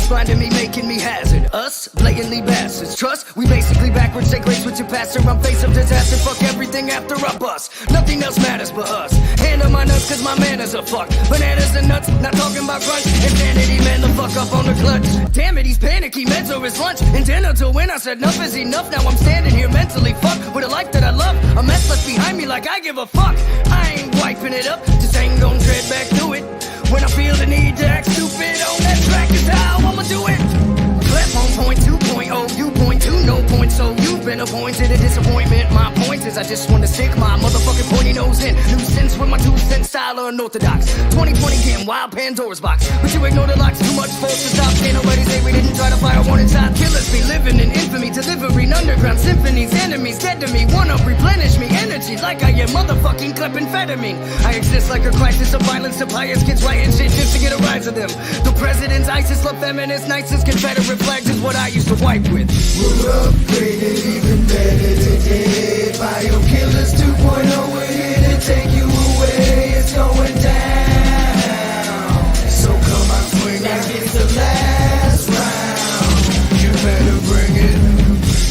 Demons blinding me, making me hazard. Us, blatantly bastards. Trust, we basically backwards. Say grace with your pastor. I'm face of disaster. Fuck everything after I bust. Nothing else matters but us. Hand on my nuts, cause my manners are fucked. Bananas and nuts, not talking about crunch. Insanity, man, the fuck up on the clutch. Damn it, he's panicky. Meds or his lunch. And dinner till when I said enough is enough. Now I'm standing here mentally fucked with a life that I love. A mess left behind me like I give a fuck. I ain't wiping it up, just ain't gon' tread back through it. When I feel the need to act stupid on that track is how I'ma do it. Clap on point 2.0, you point to no point, so you've been appointed a disappointment. My point is I just wanna stick my motherfucking pointy nose in. Nuisance with my 2 cent style unorthodox. 2020 game, wild Pandora's box. But you ignore the locks, too much force to stop. Can't nobody say we didn't try to fire one inside. Killers be living in infamy, delivering underground symphonies. Enemies dead to me, wanna replenish me energy like I am motherfucking klephamphetamine. I exist like a crisis of violence. The pious kids writing shit just to get a rise of them. The president's ISIS, love feminists, nicest Confederate flags is what I used to wipe with. We're upgraded, even better today. Bio Killers 2.0, we're here to take you away. It's going down. So come on, swing, now it's the last round. You better bring it.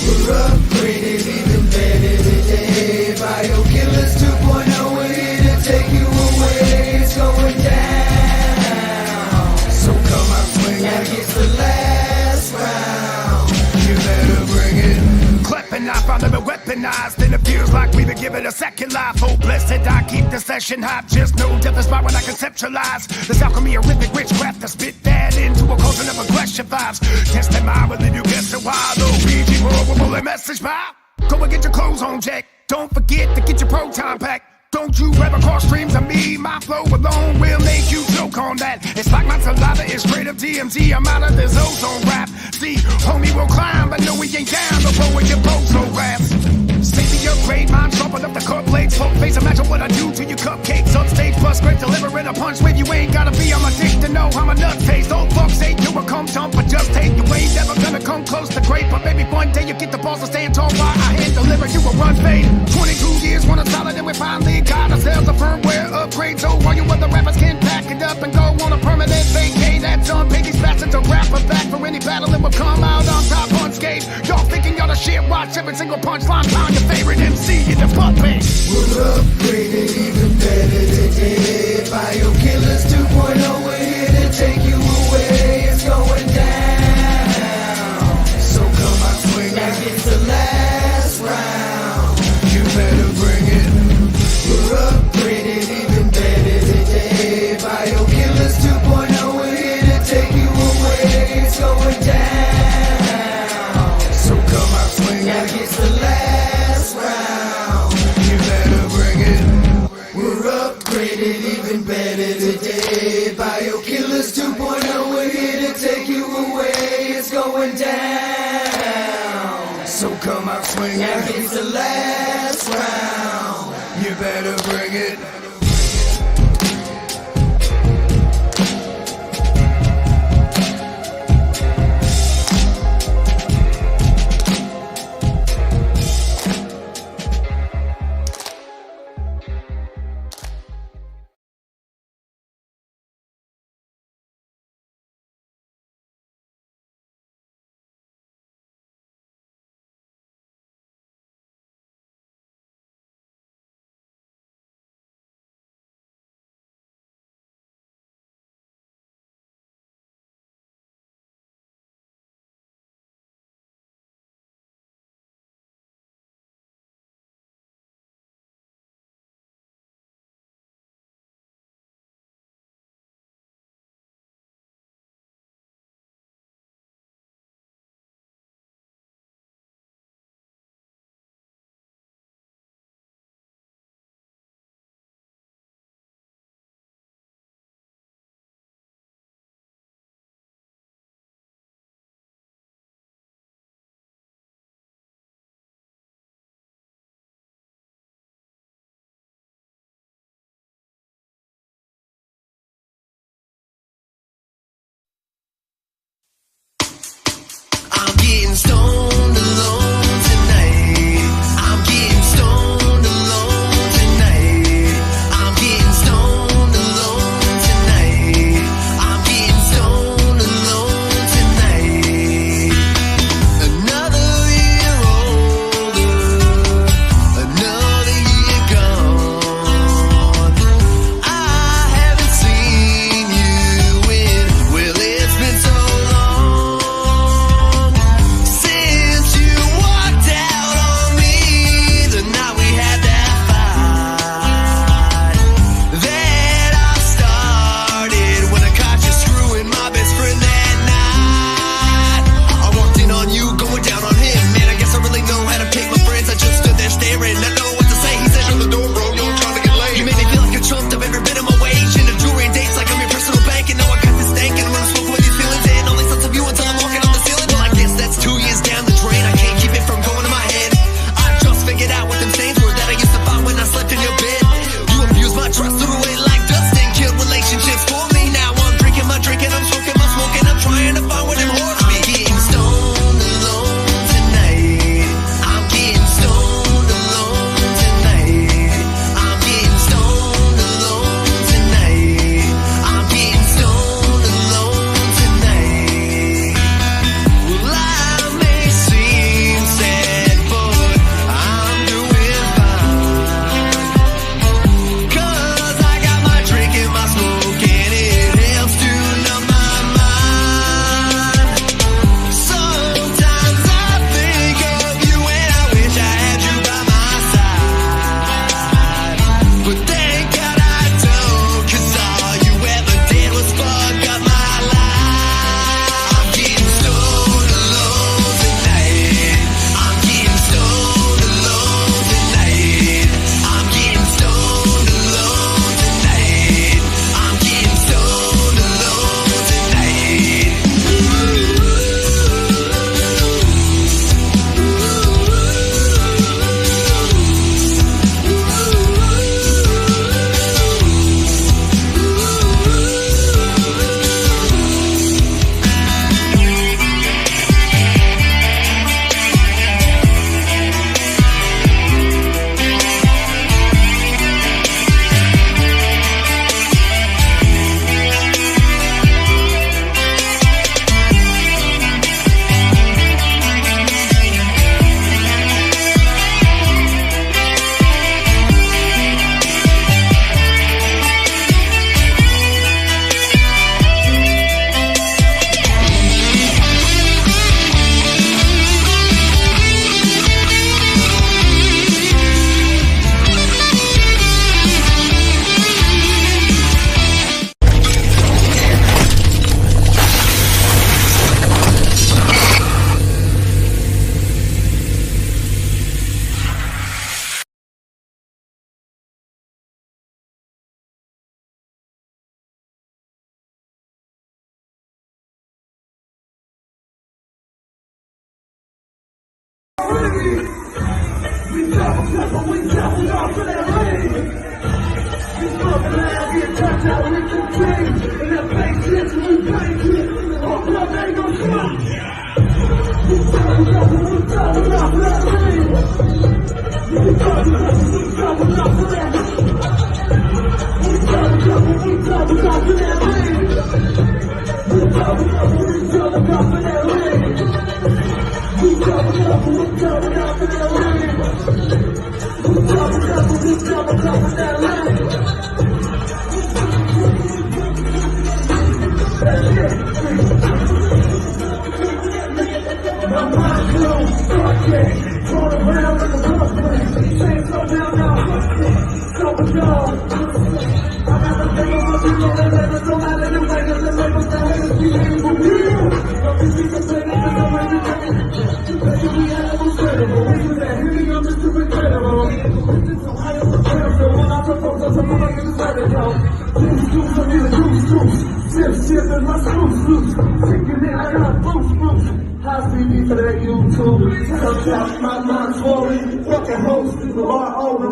We're upgraded, even better today. Bio Killers 2.0, we're here to take you away. It's going down. So come on, swing, now it's the last round. You better bring it. Clapping, I found them weaponized, and it feels like we've been given a second life. Oh, blessed, I keep the session hot. Just know death is right when I conceptualize this alchemy, horrific witchcraft to spit that into a culture of aggression vibes. Testing my will, if you guess it wild. Oh, PG, horrible, a message by. Go and get your clothes on, Jack. Don't forget to get your proton pack. Don't you ever cross streams of me, my flow alone will make you choke on that. It's like my saliva is straight up DMT, I'm out of this ozone rap. See, homie will climb, but no, we ain't down before we get bozo raps. Safety upgrade, mind sharpen up the cut blades. Fuck face, imagine what I do to your cupcakes. On stage, plus great, delivering a punch where you ain't gotta be on my dick to know how my nut tastes. Old fucks say you a cum dump, but just take you ain't never gonna come close to great. But maybe one day you get the balls to stand tall while I hand deliver you a run fade. 22 years, one a solid, and we finally got ourselves a firmware upgrade. So while you other rappers can pack it up and go on a permanent vacay, that's on. Pay these bastards a rapper back for any battle and we'll come out on top unscathed. Y'all thinking y'all the shit, watch every single punchline, pound your favorite MC in the puppet. We're upgraded, even better today. Bio Killers 2.0, we're here to take you away. It's going down. So come on, swing, now it's the last round. You better bring it. We're upgraded, even better today. Bio Killers 2.0, we're here to take you away. It's going down. So come on, swing, now it's the last round. You better bring it. We're upgraded, even better today. Bio Killers 2.0, we're here to take you away. It's going down. So come out, swing, now it's the last round. You better bring it. rain. We double off for that rain. We smoking loud, get touched out with the pain. And that bass hits and we bang it. All blood ain't gon' stop. We double off for that rain. We double off for that rain. We double off for that rain. We double off for that rain. We double off for that rain. We double off for that rain. My mind blown, Stargate, going around like a buffet. Same so now, so bizarre. I got the thing on my people, they never so out of the way, cause the labels that haters be hating for real. Don't be complaining, cause I'm ready to take it. Baby, we animals credible, we do that, here we go, Mr. Incredible. This Ohio for character, when I propose, I'm talking like it's better, yo. Juice, juice, I need a juice. Sip, and my loose. Thinking it, I got boost. High CD for that YouTube. Sometimes my mind's swollen. Fucking hoes, people are over.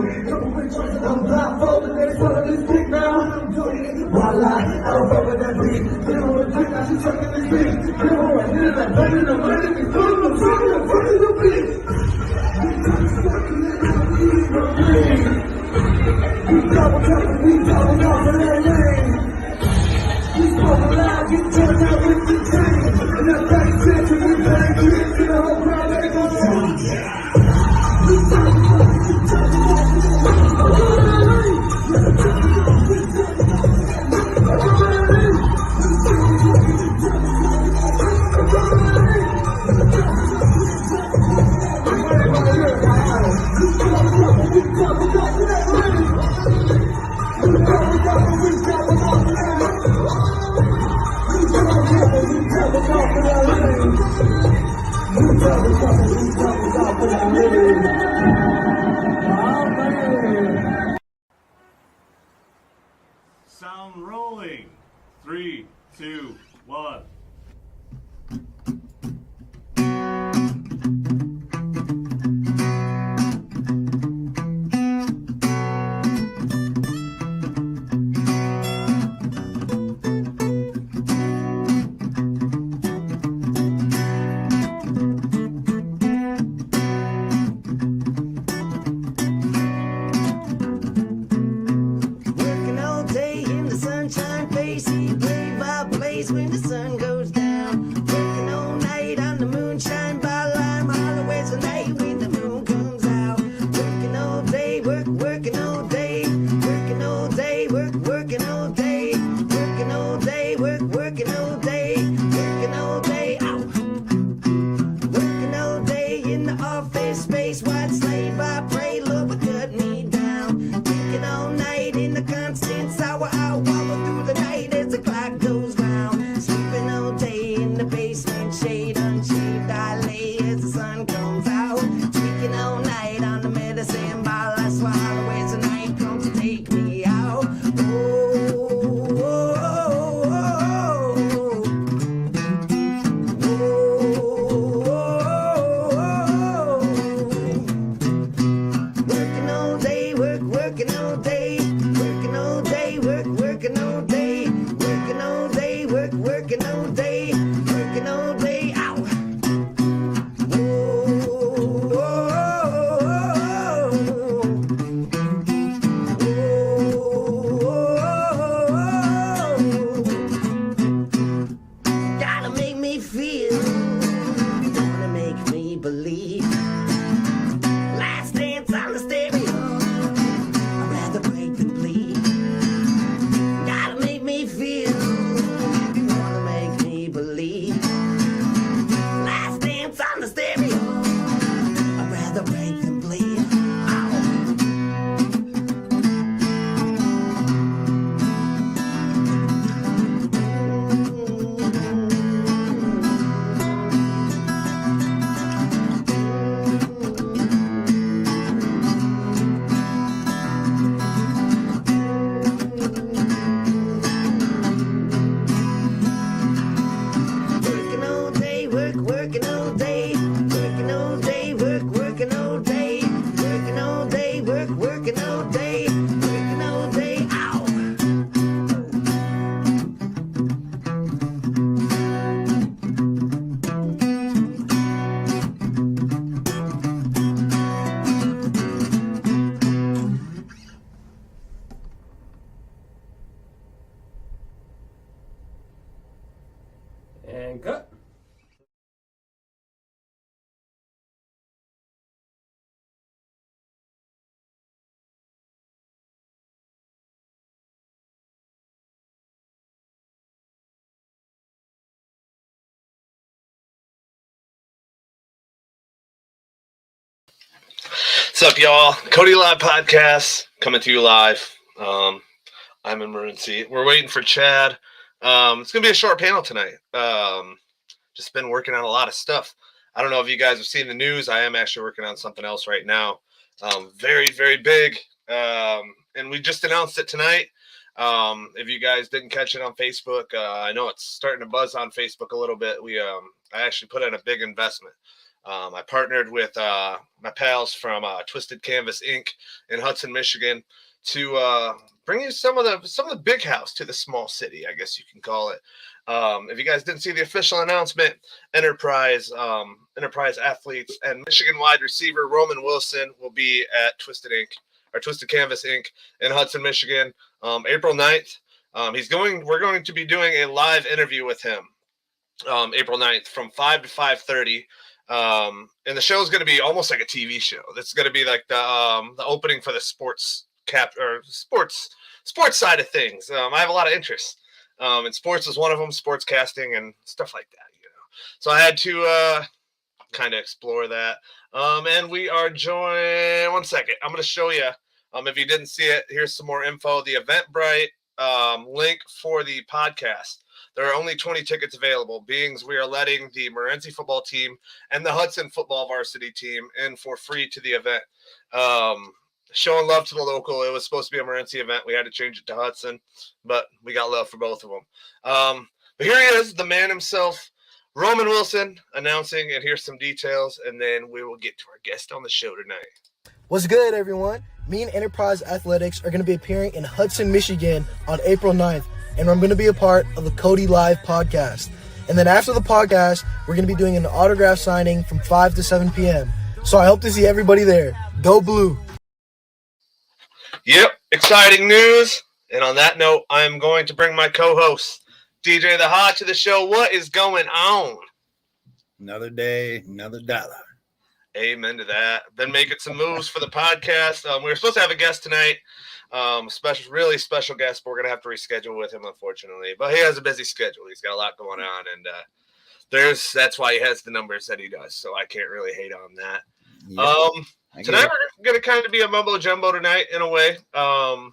I'm blindfolded, they telling this dick now. Voila, I don't fuck with that beat. Get on the dick, now she's sucking this beat. Get on right here, like banging the money. We put in the fucking the beat. We double off for that lane. We smoke loud, get turned out with the chain. And that back bitch, and we bang it. And the whole crowd ain't gon' stop. Sound rolling. 3, 2, 1. Working all day in the sunshine, face, he play by place when the sun goes What's up, y'all? Cody Live Podcast coming to you live. I'm in Maroon Seat. We're waiting for Chad. It's going to be a short panel tonight. Just been working on a lot of stuff. I don't know if you guys have seen the news. I am actually working on something else right now. Very, very big. And we just announced it tonight. If you guys didn't catch it on Facebook, I know it's starting to buzz on Facebook a little bit. I actually put in a big investment. I partnered with my pals from Twisted Canvas Inc. in Hudson, Michigan, to bring you some of the big house to the small city, I guess you can call it. If you guys didn't see the official announcement, Enterprise athletes and Michigan wide receiver Roman Wilson will be at Twisted Canvas Inc. in Hudson, Michigan, April 9th. We're going to be doing a live interview with him April 9th from 5 to 5:30. And the show is going to be almost like a TV show. It's going to be like the opening for the sports side of things. I have a lot of interest. And sports is one of them, sports casting and stuff like that, So I had to kind of explore that. And we are joined. One second. I'm going to show you. If you didn't see it, here's some more info. The Eventbrite link for the podcast. There are only 20 tickets available. We are letting the Morenci football team and the Hudson football varsity team in for free to the event. Showing love to the local. It was supposed to be a Morenci event. We had to change it to Hudson, but we got love for both of them. But here he is, the man himself, Roman Wilson, announcing, and here's some details, and then we will get to our guest on the show tonight. What's good, everyone? Me and Enterprise Athletics are going to be appearing in Hudson, Michigan on April 9th. And I'm going to be a part of the Cody Live podcast. And then after the podcast, we're going to be doing an autograph signing from 5 to 7 p.m. So I hope to see everybody there. Go Blue. Yep, exciting news. And on that note, I'm going to bring my co-host, DJ The Hot, to the show. What is going on? Another day, another dollar. Amen to that. Been making some moves for the podcast. We were supposed to have a guest tonight. Really special guest, but we're gonna have to reschedule with him, unfortunately. But he has a busy schedule. He's got a lot going on, and that's why he has the numbers that he does. So I can't really hate on that. Yep. Tonight we're gonna kind of be a mumbo jumbo tonight in a way. I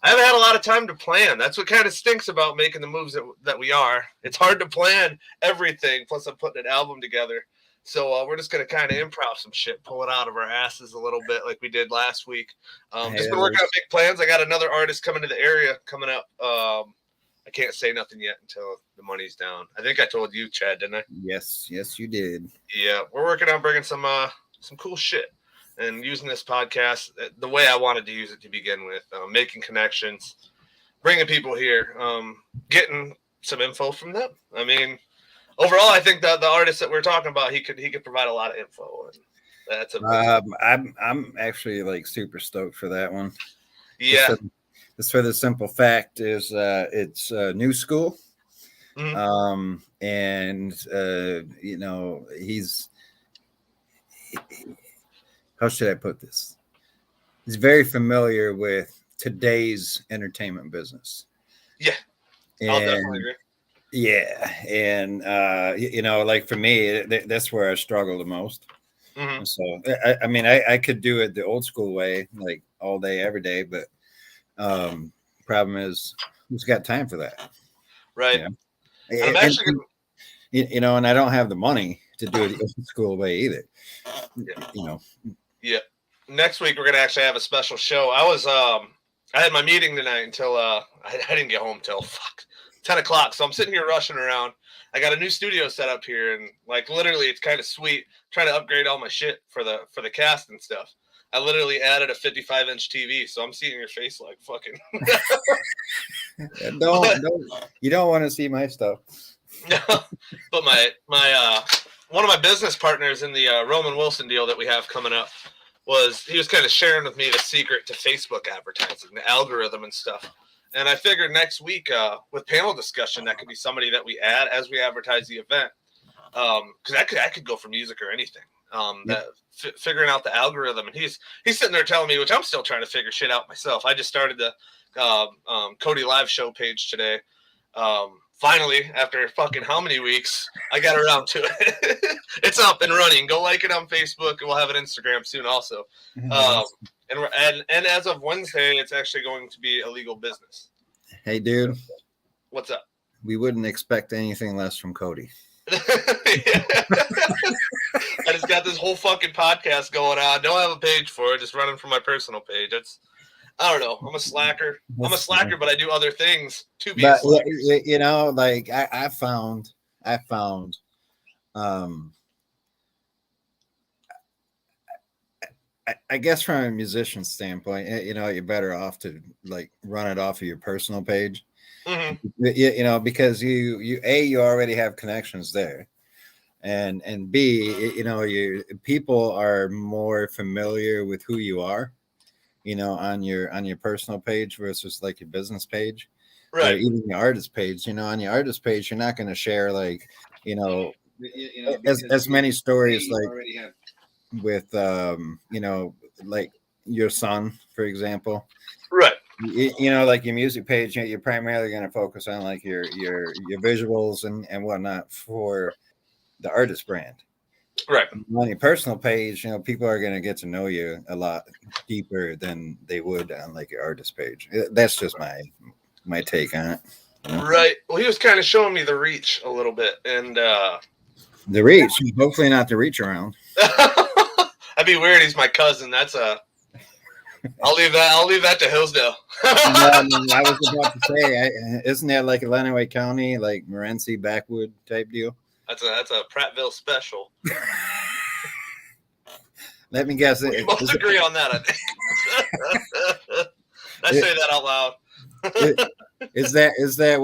haven't had a lot of time to plan. That's what kind of stinks about making the moves that we are. It's hard to plan everything. Plus, I'm putting an album together. So we're just going to kind of improv some shit, pull it out of our asses a little bit like we did last week. Just been working on big plans. I got another artist coming to the area coming up. I can't say nothing yet until the money's down. I think I told you, Chad, didn't I? Yes, you did. Yeah, we're working on bringing some cool shit and using this podcast the way I wanted to use it to begin with, making connections, bringing people here, getting some info from them. I mean, overall, I think that the artist that we're talking about, he could provide a lot of info. And that's I'm actually like super stoked for that one. Yeah. Just for the simple fact is it's new school. Mm-hmm. And how should I put this? He's very familiar with today's entertainment business. Yeah. I'll definitely agree. Yeah, and like for me, that's where I struggle the most. Mm-hmm. So I mean, I could do it the old school way, like all day, every day, but problem is, who's got time for that? Right. I'm actually, and I don't have the money to do it the old school way either. Yeah. Yeah. Next week we're gonna actually have a special show. I had my meeting tonight until I didn't get home till 10 o'clock. So I'm sitting here rushing around. I got a new studio set up here, and like literally it's kind of sweet. I'm trying to upgrade all my shit for the cast and stuff. I literally added a 55-inch TV, so I'm seeing your face like fucking. You don't want to see my stuff. But my one of my business partners in the Roman Wilson deal that we have coming up he was kind of sharing with me the secret to Facebook advertising, the algorithm and stuff. And I figured next week with panel discussion, that could be somebody that we add as we advertise the event. Because I could go for music or anything. Figuring out the algorithm, and he's sitting there telling me, which I'm still trying to figure shit out myself. I just started the Cody Live show page today finally, after fucking how many weeks, I got around to it. It's up and running. Go like it on Facebook, and we'll have an Instagram soon also. And as of Wednesday, it's actually going to be a legal business. Hey, dude. What's up? We wouldn't expect anything less from Cody. I just got this whole fucking podcast going on. Don't have a page for it. Just running from my personal page. I don't know. I'm a slacker. But I do other things to be a slacker. You know, like I found I guess from a musician standpoint, you know, you're better off to like run it off of your personal page. Mm-hmm. You know, because you already have connections there, and B, you know, people are more familiar with who you are, you know, on your personal page versus like your business page, right? Or even your artist page. You know, on your artist page, you're not going to share like, you know, as many stories like with you know, like your son, for example, right? You know, like your music page, you're primarily going to focus on like your visuals and whatnot for the artist brand. Right. On your personal page, you know, people are going to get to know you a lot deeper than they would on like your artist page. That's just my take on it. You know? Right. Well, he was kind of showing me the reach a little bit, and the reach, hopefully not the reach around. That'd be weird. He's my cousin. I'll leave that to Hillsdale. I was about to say, isn't that like a Lenawee County, like Morenci backwood type deal? That's a Prattville special. Let me guess. We both agree on that, I think. I say that out loud. Is that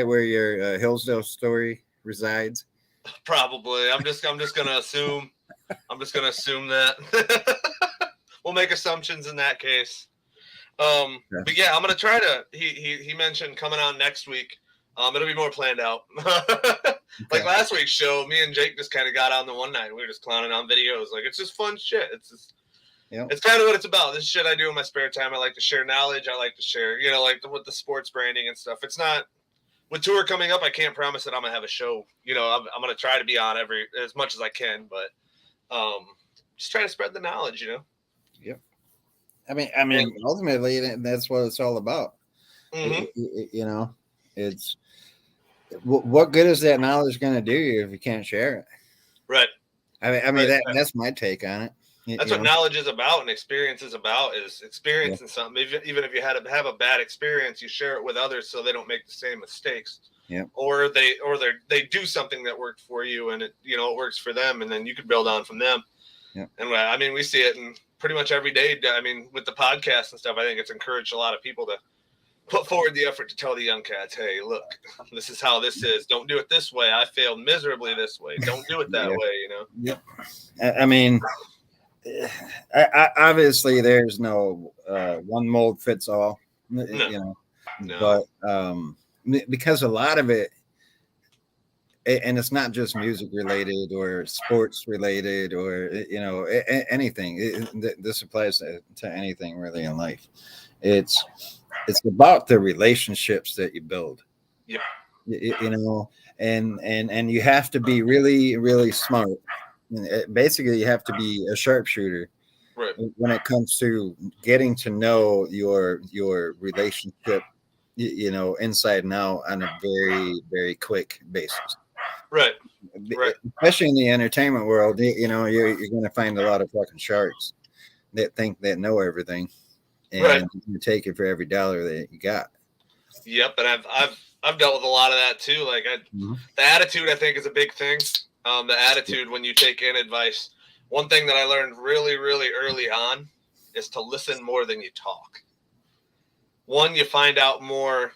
where your Hillsdale story resides? Probably. I'm just gonna assume. I'm just gonna assume that. We'll make assumptions in that case. But yeah, I'm gonna try to. He mentioned coming on next week. It'll be more planned out. Like last week's show, me and Jake just kind of got on the one night. We were just clowning on videos. Like it's just fun shit. It's kind of what it's about. This shit I do in my spare time. I like to share knowledge. I like to share, you know, like with the sports branding and stuff. It's not with tour coming up. I can't promise that I'm gonna have a show. You know, I'm gonna try to be on as much as I can, but just try to spread the knowledge. You know. Yep. I mean, ultimately, that's what it's all about. Mm-hmm. You know, it's what good is that knowledge going to do you if you can't share it? Right. I mean, that's my take on it. That's what knowledge is about, and experience is about. Is experiencing something. Even if you have a bad experience, you share it with others so they don't make the same mistakes. Yeah. Or they do something that worked for you, and it works for them, and then you can build on from them. Yeah. And I mean, we see it in pretty much every day. I mean, with the podcast and stuff, I think it's encouraged a lot of people to put forward the effort to tell the young cats, hey, look, this is how this is. Don't do it this way. I failed miserably this way. Don't do it that way, you know? Yep. I mean, obviously there's no one mold fits all, you know, but because a lot of it, and it's not just music related or sports related or, you know, anything. This applies to anything really in life. It's about the relationships that you build. Yeah. You know, and you have to be really, really smart. Basically, you have to be a sharpshooter, right, when it comes to getting to know your relationship, you know, inside and out on a very, very quick basis. Right. Especially in the entertainment world, you know, you're going to find a lot of fucking sharks that think they know everything, and you take it for every dollar that you got. Yep, and I've dealt with a lot of that too. Like the attitude, I think, is a big thing. The attitude when you take in advice. One thing that I learned really, really early on is to listen more than you talk. One, you find out more.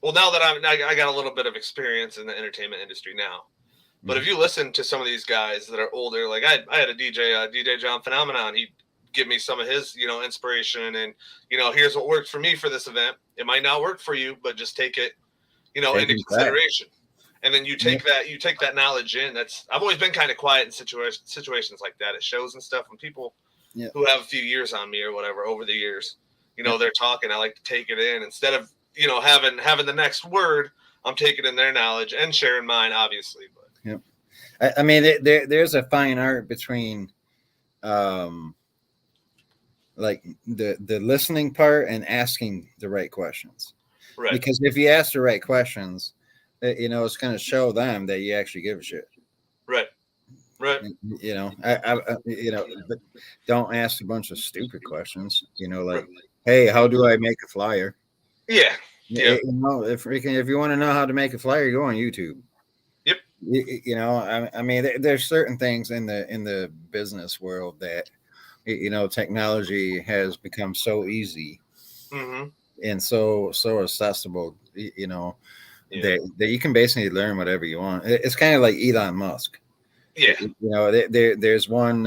Well, now that I got a little bit of experience in the entertainment industry now, but if you listen to some of these guys that are older, like I had a DJ John Phenomenon, he'd give me some of his, you know, inspiration and, you know, here's what worked for me for this event. It might not work for you, but just take it, you know, into consideration. And then you take that knowledge in. I've always been kind of quiet in situations like that at shows and stuff. When people who have a few years on me or whatever over the years, you know, they're talking, I like to take it in instead of, you know, having the next word, I'm taking in their knowledge and sharing mine, obviously. But yep. I mean, there's a fine art between like the listening part and asking the right questions. right, Because if you ask the right questions, you know, it's going to show them that you actually give a shit. right, right. You know, I you know, but don't ask a bunch of stupid questions. You know, like, hey, how do I make a flyer? Yeah, yeah, You know, if you want to know how to make a flyer, go on YouTube. yep, You know, I mean, there's certain things in the business world that, you know, technology has become so easy mm-hmm. and so accessible. You know, Yeah, that you can basically learn whatever you want. It's kind of like Elon Musk. yeah, You know, there's one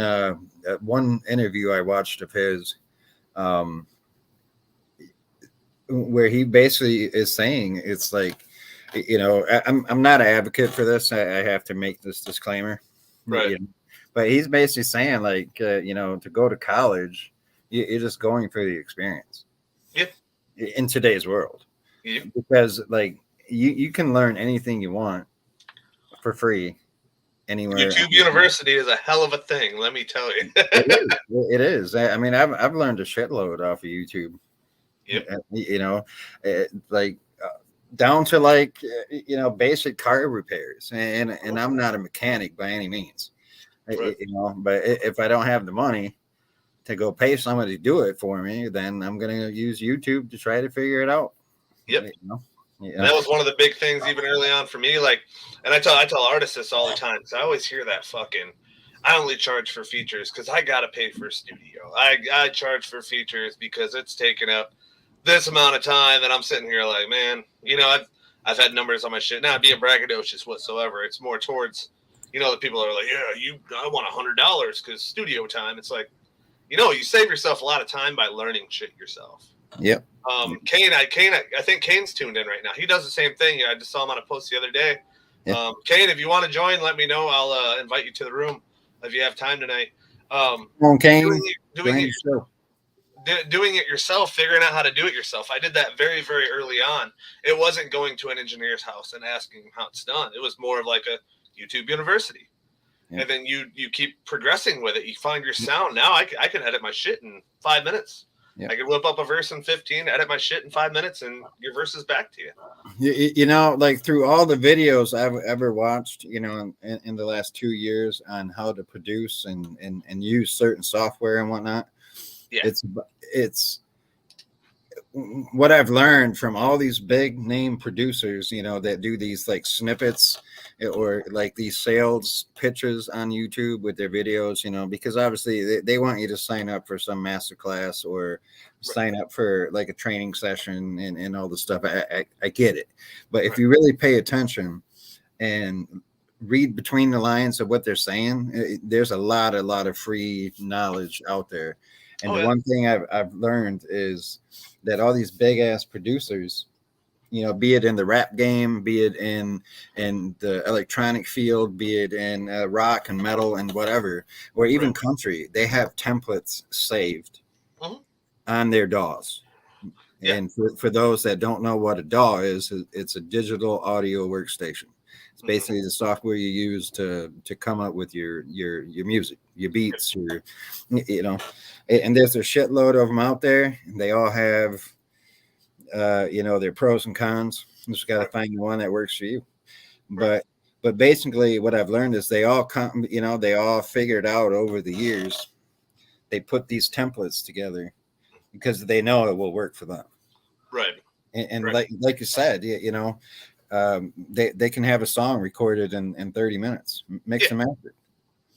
interview I watched of his, um, where he basically is saying it's like, you know, I'm not an advocate for this. I have to make this disclaimer, right, you know, but he's basically saying like, you know, to go to college, you're just going for the experience. yeah, In today's world, yeah. because like you can learn anything you want for free anywhere. YouTube University is a hell of a thing, let me tell you. It is. I mean, I've learned a shitload off of YouTube. Yep. You know, like down to like you know, basic car repairs, and I'm not a mechanic by any means. Right. You know, but if I don't have the money to go pay somebody to do it for me, then I'm gonna use YouTube to try to figure it out. Yep. You know? And that was one of the big things even early on for me. Like, and I tell artists this all the time because I always hear that fucking, I only charge for features because I gotta pay for a studio. I charge for features because it's taken up this amount of time, and I'm sitting here like, man, you know, I've had numbers on my shit. Not being braggadocious whatsoever. It's more towards, you know, the people are like, yeah, I want $100 because studio time. It's like, you know, you save yourself a lot of time by learning shit yourself. Yep. Kane, I think Kane's tuned in right now. He does the same thing. I just saw him on a post the other day. Yeah. Kane, if you want to join, let me know. I'll invite you to the room if you have time tonight. Kane, doing it yourself, figuring out how to do it yourself. I did that very, very early on. It wasn't going to an engineer's house and asking how it's done. It was more of like a YouTube University. Yeah. And then you keep progressing with it. You find your sound. Now I can edit my shit in 5 minutes. Yeah. I can whip up a verse in 15, edit my shit in 5 minutes, and your verse is back to you. You know, like through all the videos I've ever watched, you know, in the last 2 years on how to produce and use certain software and whatnot. Yeah. It's what I've learned from all these big name producers, you know, that do these like snippets or like these sales pitches on YouTube with their videos, you know, because obviously they want you to sign up for some masterclass or sign up for like a training session and all the stuff. I get it. But if you really pay attention and read between the lines of what they're saying, there's a lot of free knowledge out there. And the one thing I've learned is that all these big ass producers, you know, be it in the rap game, be it in the electronic field, be it in rock and metal and whatever, or even country, they have templates saved on their DAWs. Yeah. And for those that don't know what a DAW is, it's a digital audio workstation. It's basically the software you use to come up with your music, your beats, you know, and there's a shitload of them out there. They all have, you know, their pros and cons. You just got to find the one that works for you. But basically what I've learned is they all come, you know, they all figured out over the years. They put these templates together because they know it will work for them. Right. And like you said, you know, they can have a song recorded in 30 minutes, mix and master.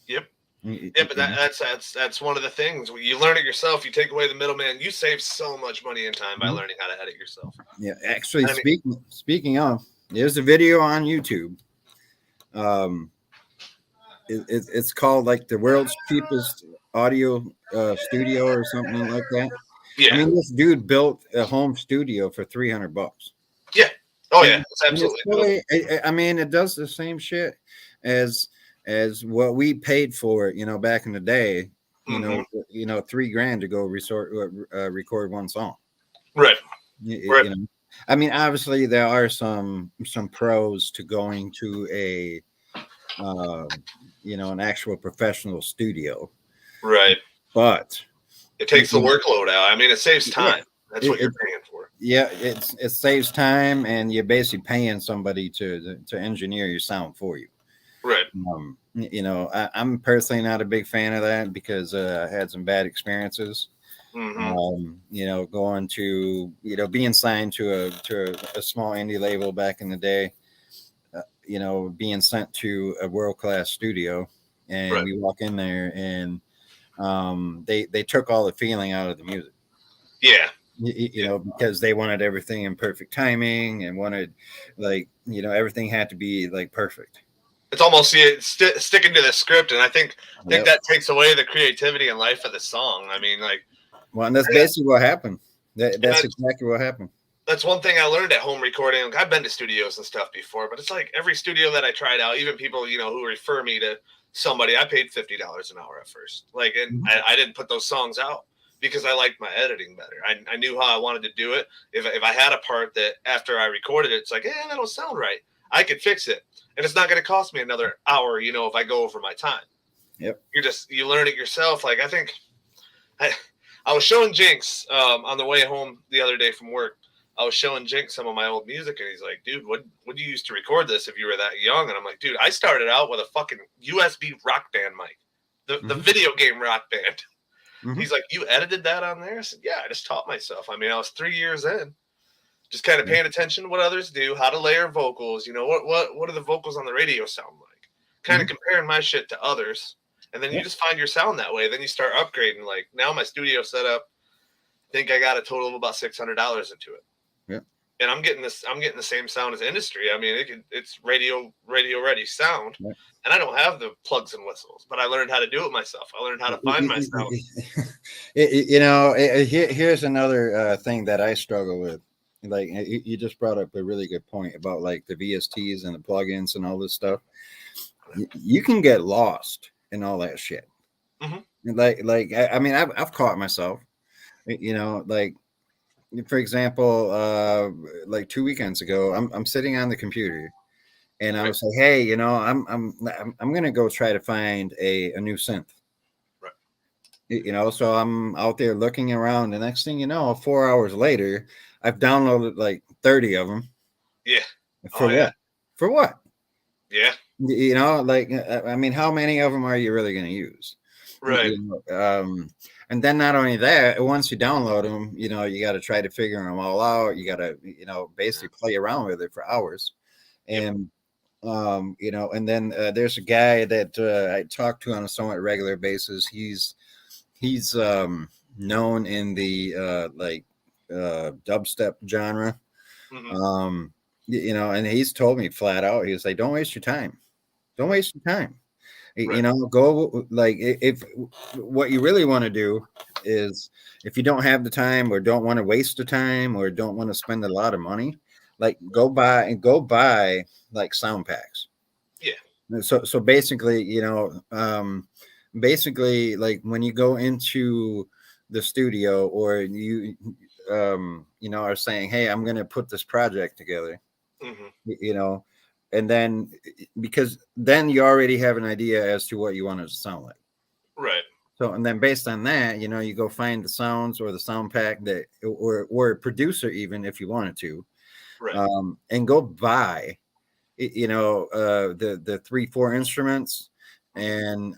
Yep. Yeah, but that's one of the things. You learn it yourself. You take away the middleman. You save so much money and time by learning how to edit yourself. Yeah, actually, speaking of, there's a video on YouTube. It's called like the world's cheapest audio studio or something like that. Yeah. I mean, this dude built a home studio for $300. Yeah. Oh yeah, it's absolutely. I mean, it does the same shit as what we paid for it, you know, back in the day. You know, $3,000 to go record one song. Right. You know? I mean, obviously there are some pros to going to a an actual professional studio, Right. but It takes the you know, workload out. I mean, it saves yeah, time. That's what you're it paying for. yeah, it saves time, and you're basically paying somebody to engineer your sound for you. Right. I'm personally not a big fan of that because I had some bad experiences. Mm-hmm. Going to being signed to a small indie label back in the day. Being sent to a world class studio, and Right. we walk in there, and they took all the feeling out of the music. Yeah. Because they wanted everything in perfect timing and wanted, everything had to be like perfect. It's almost sticking to the script, and I think Yep. that takes away the creativity and life of the song. I mean, like, Well, and that's yeah, basically what happened. and That's exactly what happened. that's one thing I learned at home recording. Like, I've been to studios and stuff before, but it's like every studio that I tried out, even people who refer me to somebody, I paid $50 an hour at first. Like, and Mhm. I didn't put those songs out because I liked my editing better. I knew how I wanted to do it. If I had a part that after I recorded it, it's like, that don't sound right, I could fix it, and it's not going to cost me another hour. If I go over my time. Yep. You learn it yourself. Like, I think I was showing Jinx on the way home the other day from work. I was showing Jinx some of my old music, and he's like, dude, what do you use to record this if you were that young? And I'm like, dude, I started out with a fucking USB Rock Band mic, the video game Rock Band. Mm-hmm. He's like, you edited that on there? I said, yeah, I just taught myself. I mean, I was 3 years in, just kind of paying attention to what others do, how to layer vocals. What do the vocals on the radio sound like? Kind of comparing my shit to others. And then you just find your sound that way. Then you start upgrading. Like, now my studio set up, I think I got a total of about $600 into it. Yeah. And I'm getting the same sound as industry. I meit's radio ready sound. Yeah. And I don't have the plugs and whistles, but I learned how to do it myself. I learned how to find my sound. Here's another thing that I struggle with. Like, you just brought up a really good point about like the VSTs and the plugins and all this stuff. You can get lost in all that shit. Mm-hmm. I've caught myself, like, for example, like 2 weekends ago, I'm sitting on the computer, and I was like, hey, I'm gonna go try to find a new synth. Right. So I'm out there looking around. The next thing you know, 4 hours later, I've downloaded like 30 of them. Yeah. For what? Yeah. For what? Yeah. How many of them are you really going to use? Right. And then not only that, once you download them, you got to try to figure them all out. You got to, basically play around with it for hours. And, and then there's a guy that I talk to on a somewhat regular basis. He's known in the dubstep genre. Mm-hmm. And he's told me flat out, he's like, don't waste your time. Don't waste your time. Right. Go, like, if what you really want to do is, if you don't have the time or don't want to waste the time or don't want to spend a lot of money, like, go buy like sound packs. Yeah. So basically, like when you go into the studio or you are saying, hey, I'm going to put this project together, mm-hmm. And then, because then you already have an idea as to what you want it to sound like. Right. So, and then based on that, you go find the sounds or the sound pack that, or a producer, even if you wanted to, right. And go buy, the 3-4 instruments and,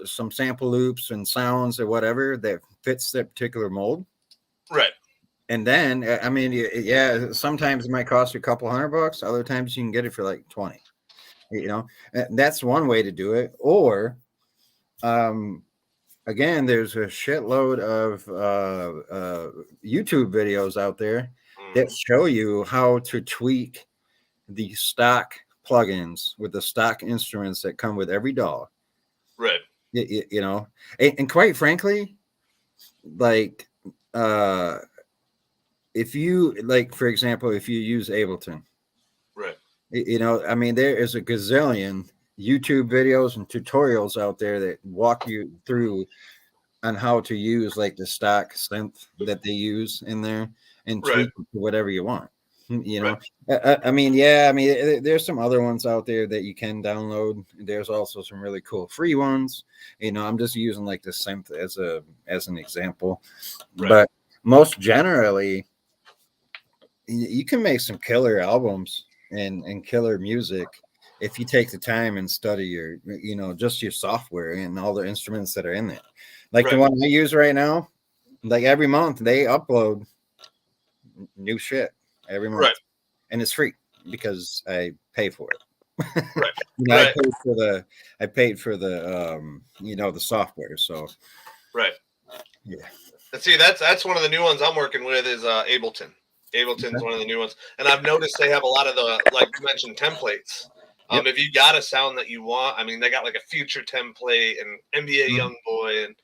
some sample loops and sounds or whatever that fits that particular mold. Right. And then, sometimes it might cost you a couple $100. Other times you can get it for like 20, that's one way to do it. Or, again, there's a shitload of YouTube videos out there that show you how to tweak the stock plugins with the stock instruments that come with every DAW. Right. And quite frankly, like, if you, like, for example, if you use Ableton, right, there is a gazillion YouTube videos and tutorials out there that walk you through on how to use like the stock synth that they use in there. and Right. tweak it to whatever you want. You know, I mean, yeah, I mean, there's some other ones out there that you can download. There's also some really cool free ones. You know, I'm just using like the synth as an example, but most generally, you can make some killer albums and killer music if you take the time and study your, you know, just your software and all the instruments that are in it. Like the one I use right now, like every month they upload new shit every month, and it's free because I pay for it. You know, I paid for the you know, the software. So yeah. And see, that's one of the new ones I'm working with is Ableton. Ableton's one of the new ones, and I've noticed they have a lot of the, like you mentioned, templates. If you got a sound that you want, I mean, they got like a Future template and NBA YoungBoy and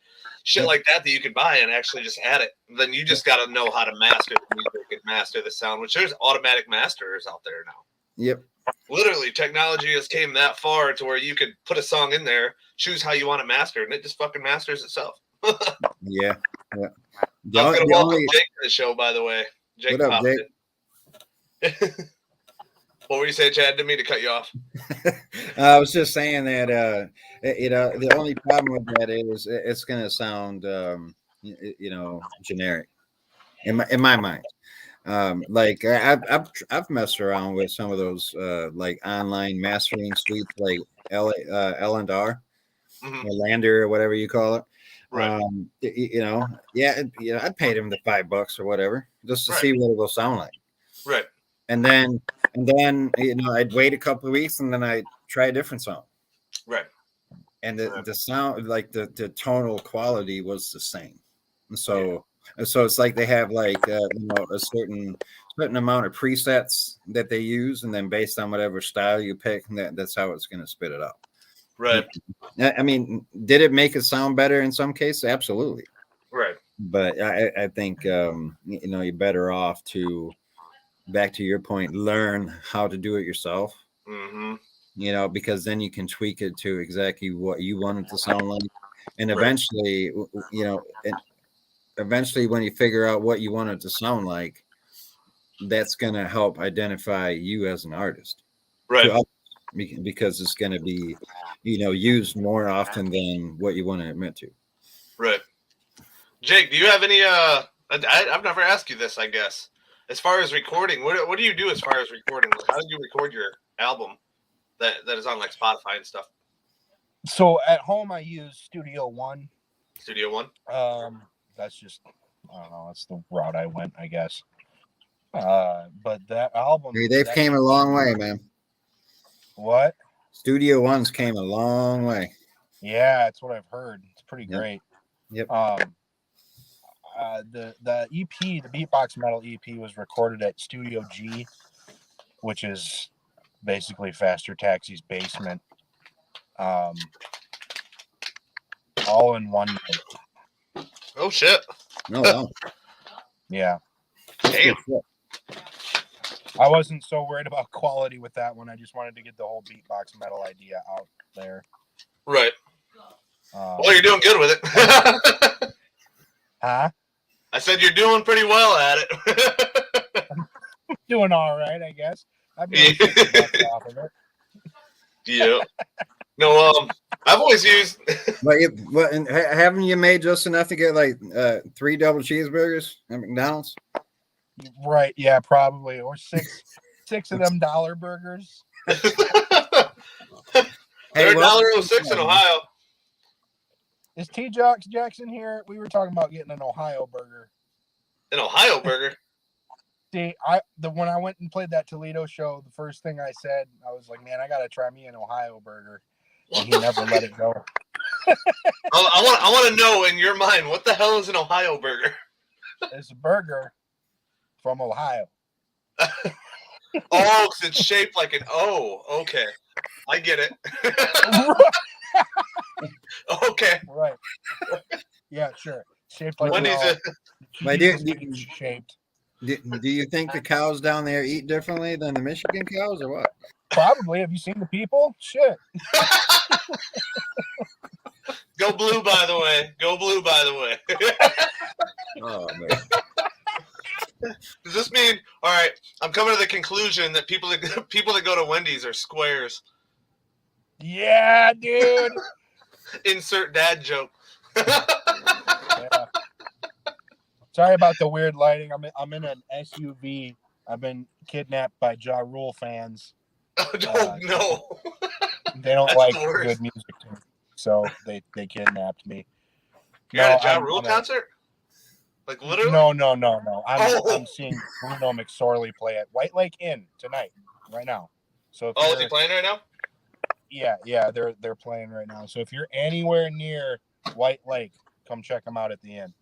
shit like that you could buy and actually just add it. Then you just got to know how to master the music and master the sound, which there's automatic masterers out there now. Yep. Literally, technology has came that far to where you could put a song in there, choose how you want it mastered, and it just fucking masters itself. Yeah. I'm going to welcome Jake to the show, by the way. Jake, what up, Jake? What were you saying, Chad? Didn't mean to cut you off. I was just saying that you know, the only problem with that is it's going to sound you know, generic in my mind. Like I've messed around with some of those like online mastering suites, like L&R, or Lander, or whatever you call it. You know, I paid him the $5 or whatever just to see what it will sound like. And then you know, I'd wait a couple of weeks and then I'd try a different song. And the sound, like the tonal quality was the same. And so it's like they have like you know, a certain amount of presets that they use, and then based on whatever style you pick, that's how it's going to spit it out. I mean, did it make it sound better in some cases? Absolutely. But I think you know, you're better off to, back to your point, learn how to do it yourself. You know, because then you can tweak it to exactly what you want it to sound like, and eventually, you know, eventually when you figure out what you want it to sound like, that's going to help identify you as an artist, because it's going to be, you know, used more often than what you want to admit to. Jake, do you have any I've never asked you this, I guess, as far as recording, what do you do as far as recording? How do you record your album that is on like Spotify and stuff? So at home I use Studio One. That's just, I don't know, that's the route I went, I guess. But that album, they've came a long way, man. What? Studio Ones came a long way. Yeah, that's what I've heard. It's pretty great. The EP, the Beatbox Metal EP, was recorded at Studio G, which is basically Faster Taxi's basement. All in one night. Oh shit. No, wow. Yeah. Damn. I wasn't so worried about quality with that one. I just wanted to get the whole Beatbox Metal idea out there. Well, you're doing good with it. Huh? I said you're doing pretty well at it. I'm doing all right, I guess. I've been $60 off of it. Yeah. No, I've always used. And haven't you made just enough to get like 3 double cheeseburgers at McDonald's? Right, yeah, probably, or six of them dollar burgers. They're $1.06 in Ohio. Is T. Jackson here? We were talking about getting an Ohio burger. An Ohio burger? See, when I went and played that Toledo show, the first thing I said, I was like, man, I gotta try me an Ohio burger. And he never let it go. I want to know, in your mind, what the hell is an Ohio burger? It's a burger from Ohio. Oh, because it's shaped like an O. Okay. I get it. Okay. Right. Yeah, sure. Shaped like Wendy's shaped. Do you think the cows down there eat differently than the Michigan cows, or what? Probably. Have you seen the people? Shit. Go blue, by the way. Go blue, by the way. Oh man. coming to the conclusion that people that go to Wendy's are squares. Yeah, dude. Insert dad joke. Yeah. Sorry about the weird lighting. I'm in an SUV. I've been kidnapped by Ja Rule fans. Oh, no. They don't That's like the worst. good music, so they kidnapped me. You're at a Ja Rule concert? Like literally? No. I'm seeing Bruno McSorley play at White Lake Inn tonight, right now. So is he playing right now? Yeah, they're playing right now. So if you're anywhere near White Lake, come check them out at the inn.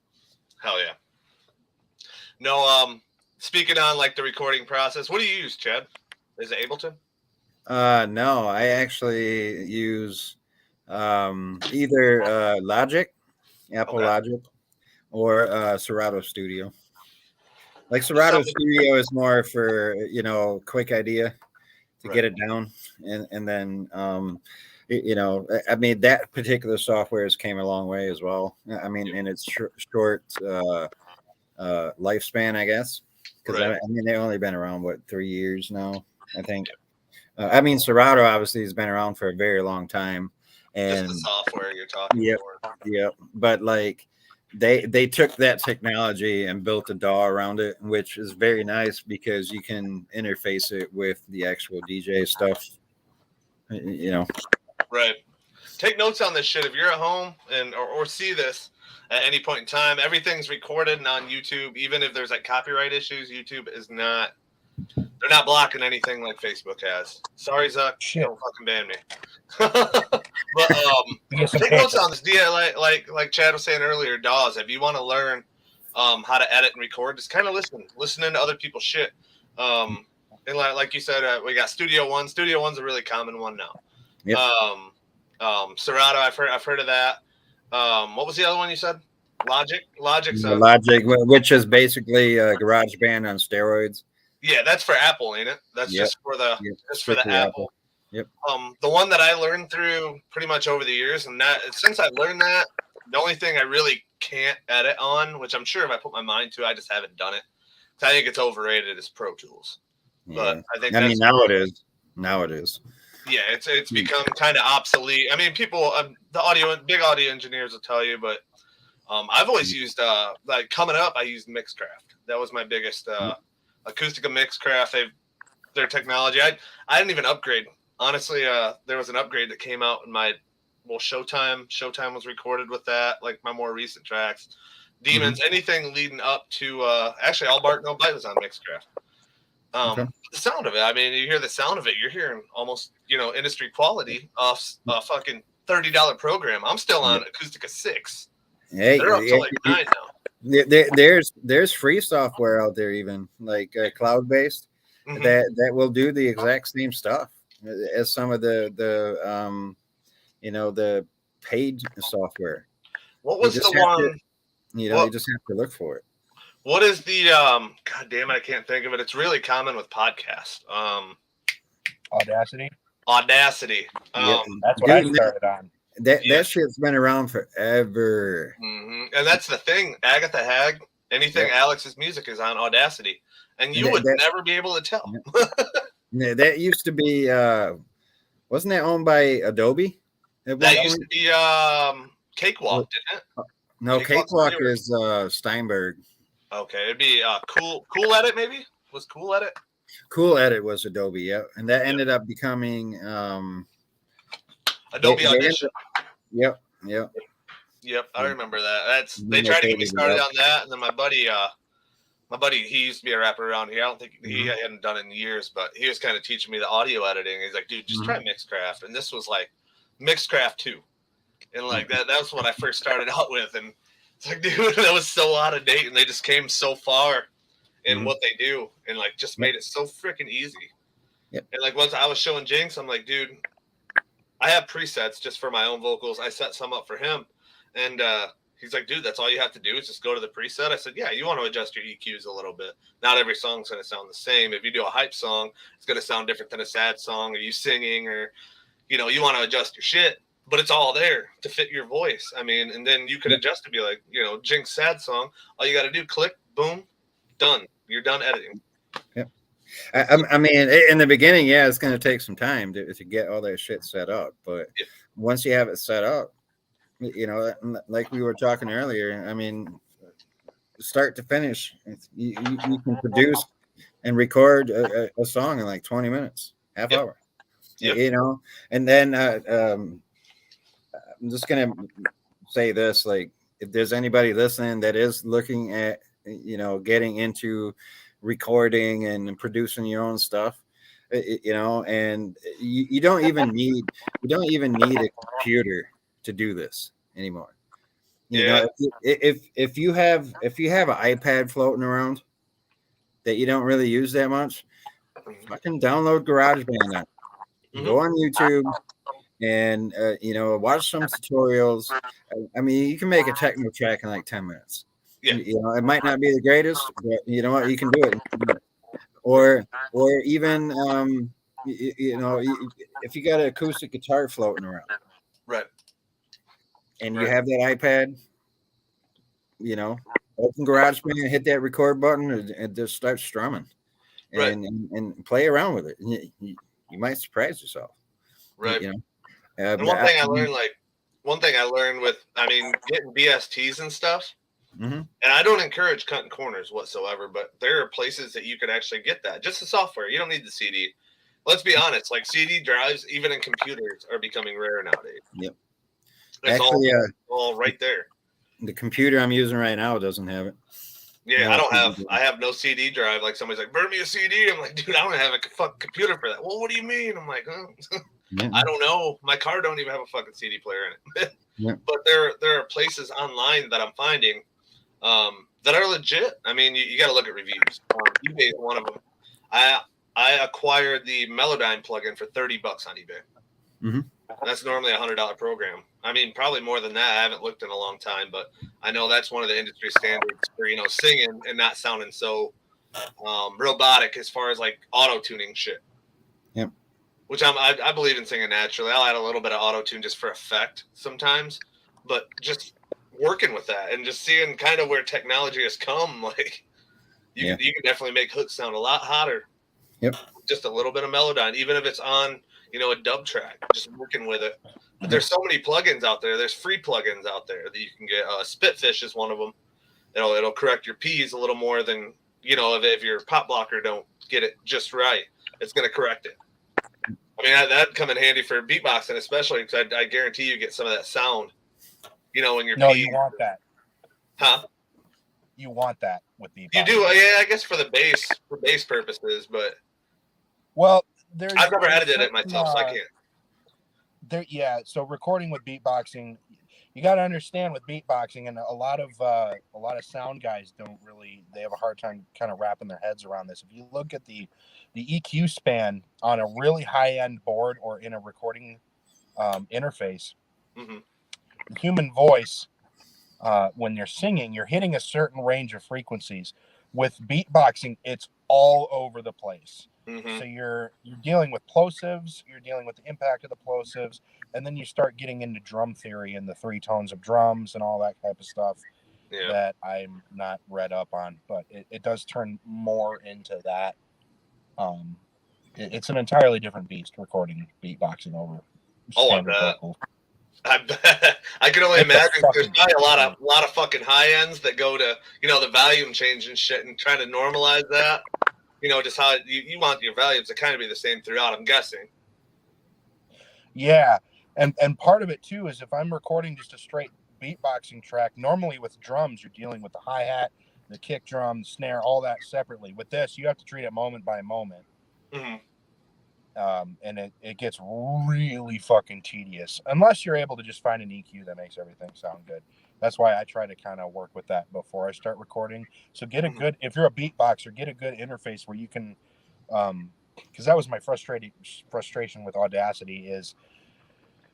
Hell yeah. No, speaking on like the recording process, what do you use, Chad? Is it Ableton? No, I actually use either Logic, Apple Logic, or Serato Studio. Like Serato Studio is more for quick idea to get it down, and then I mean that particular software has came a long way as well. I mean, in its short lifespan, I guess, because I mean they've only been around 3 years now, I think. I mean, Serato obviously has been around for a very long time, and just the software you're talking about. Yep. But like they took that technology and built a DAW around it, which is very nice because you can interface it with the actual DJ stuff. Right. Take notes on this shit. If you're at home or see this at any point in time, everything's recorded and on YouTube. Even if there's like copyright issues, YouTube is not. They're not blocking anything like Facebook has. Sorry, Zuck. Don't fucking ban me. But take notes on this. Like Chad was saying earlier, DAWs. If you want to learn how to edit and record, just kind of listening to other people's shit. And like you said, we got Studio One. Studio One's a really common one now. Yep. Serato, I've heard of that. What was the other one you said? Logic. Logic, which is basically GarageBand on steroids. Yeah, that's for Apple, ain't it? That's just for the Apple. Yep. The one that I learned through pretty much over the years, and since I've learned that, the only thing I really can't edit on, which I'm sure if I put my mind to, I just haven't done it. I think it's overrated, is Pro Tools. But I think now it is. Now it is. Yeah, it's become kind of obsolete. I mean, people, big audio engineers will tell you, but I've always used like coming up, I used Mixcraft. That was my biggest Acoustica Mixcraft. Their technology. I didn't even upgrade. Honestly, there was an upgrade that came out in my Showtime. Showtime was recorded with that, like my more recent tracks. Demons, anything leading up to actually All Bark No Bite was on Mixcraft. The sound of it, I mean, you hear the sound of it, you're hearing almost industry quality off a fucking $30 program. I'm still on Acoustica 6. Hey, they're up to like 9 now. There's free software out there, even like cloud based, that will do the exact same stuff as some of the paid software. What was the one? You just have to look for it. What is the God damn it, I can't think of it. It's really common with podcasts. Audacity. That's what I started on. That shit's been around forever. And that's the thing. Agatha Hag, anything Alex's music is on Audacity. And you would never be able to tell. That used to be wasn't that owned by Adobe? That used to be Cakewalk, didn't it? No, Cakewalk is Steinberg. Okay, it'd be Cool Edit, maybe? Was Cool Edit? Cool Edit was Adobe, and that ended up becoming Adobe Audition. Yep. I remember that. They tried to get me started on that, and then my buddy, he used to be a rapper around here. I don't think he hadn't done it in years, but he was kind of teaching me the audio editing. He's like, dude, just try Mixcraft, and this was like Mixcraft 2, and like that was what I first started out with, and it's like, dude, that was so out of date, and they just came so far in what they do, and like just made it so freaking easy. And like once I was showing Jinx, I'm like, dude, I have presets just for my own vocals. I set some up for him, and he's like, dude, that's all you have to do is just go to the preset. I said, yeah, you want to adjust your EQs a little bit. Not every song's going to sound the same. If you do a hype song, it's going to sound different than a sad song, or you singing, or you want to adjust your shit. But it's all there to fit your voice. I mean, and then you can adjust to be like, Jinx sad song. All you got to do, click, boom, done. You're done editing. Yep. I mean, in the beginning, yeah, it's going to take some time to get all that shit set up. But once you have it set up, like we were talking earlier, I mean, start to finish, you can produce and record a song in like 20 minutes, half hour. And then I'm just going to say this, like, if there's anybody listening that is looking at, getting into recording and producing your own stuff, and you don't even need a computer to do this anymore. If you have an iPad floating around that you don't really use that much, fucking download GarageBand now. Go on YouTube and watch some tutorials. I mean, you can make a techno track in like 10 minutes. It might not be the greatest, but you know what, you can do it. Or even if you got an acoustic guitar floating around, right, and you have that iPad, open GarageBand, hit that record button, and just start strumming, and play around with it. You might surprise yourself, right? And one thing I learned with, I mean, getting BSTs and stuff. And I don't encourage cutting corners whatsoever, but there are places that you could actually get that. Just the software. You don't need the CD. Let's be honest. Like CD drives, even in computers, are becoming rare nowadays. Yep. It's all right there. The computer I'm using right now doesn't have it. Yeah, I have no CD drive. Like somebody's like, burn me a CD. I'm like, dude, I don't have a fucking computer for that. Well, what do you mean? I'm like, I don't know. My car don't even have a fucking CD player in it. But there are places online that I'm finding that are legit. I mean, you got to look at reviews. eBay is one of them. I acquired the Melodyne plugin for $30 on eBay. That's normally a $100 program. I mean, probably more than that. I haven't looked in a long time, but I know that's one of the industry standards for singing and not sounding so robotic as far as like auto tuning shit. Yep. Which I believe in singing naturally. I'll add a little bit of auto tune just for effect sometimes, but just working with that and just seeing kind of where technology has come, like you can definitely make hooks sound a lot hotter. Yep. Just a little bit of Melodyne, even if it's on a dub track, just working with it. But there's so many plugins out there. There's free plugins out there that you can get. Spitfish is one of them. It'll correct your P's a little more than if your pop blocker don't get it just right, it's gonna correct it. I mean, that'd come in handy for beatboxing, especially because I guarantee you get some of that sound, in your No, P. you want that. Huh? You want that with beatboxing. You do, yeah, I guess for bass purposes, but well, I've never edited it myself, so I can't. So recording with beatboxing, you got to understand with beatboxing, and a lot of sound guys they have a hard time kind of wrapping their heads around this. If you look at the EQ span on a really high end board or in a recording interface, the human voice, when you're singing, you're hitting a certain range of frequencies. With beatboxing, it's all over the place. So you're dealing with plosives, you're dealing with the impact of the plosives, and then you start getting into drum theory and the three tones of drums and all that type of stuff that I'm not read up on, but it does turn more into that. It's an entirely different beast recording beatboxing over standard vocals. I bet. I can only imagine there's probably a lot of fucking high ends that go to the volume change and shit and trying to normalize that. Just how you want your volumes to kind of be the same throughout, I'm guessing. Yeah. And part of it too is if I'm recording just a straight beatboxing track, normally with drums, you're dealing with the hi-hat, the kick drum, the snare, all that separately. With this, you have to treat it moment by moment. And it gets really fucking tedious unless you're able to just find an EQ that makes everything sound good. That's why I try to kind of work with that before I start recording. So get a good, if you're a beatboxer, get a good interface where you can, because that was my frustration with Audacity is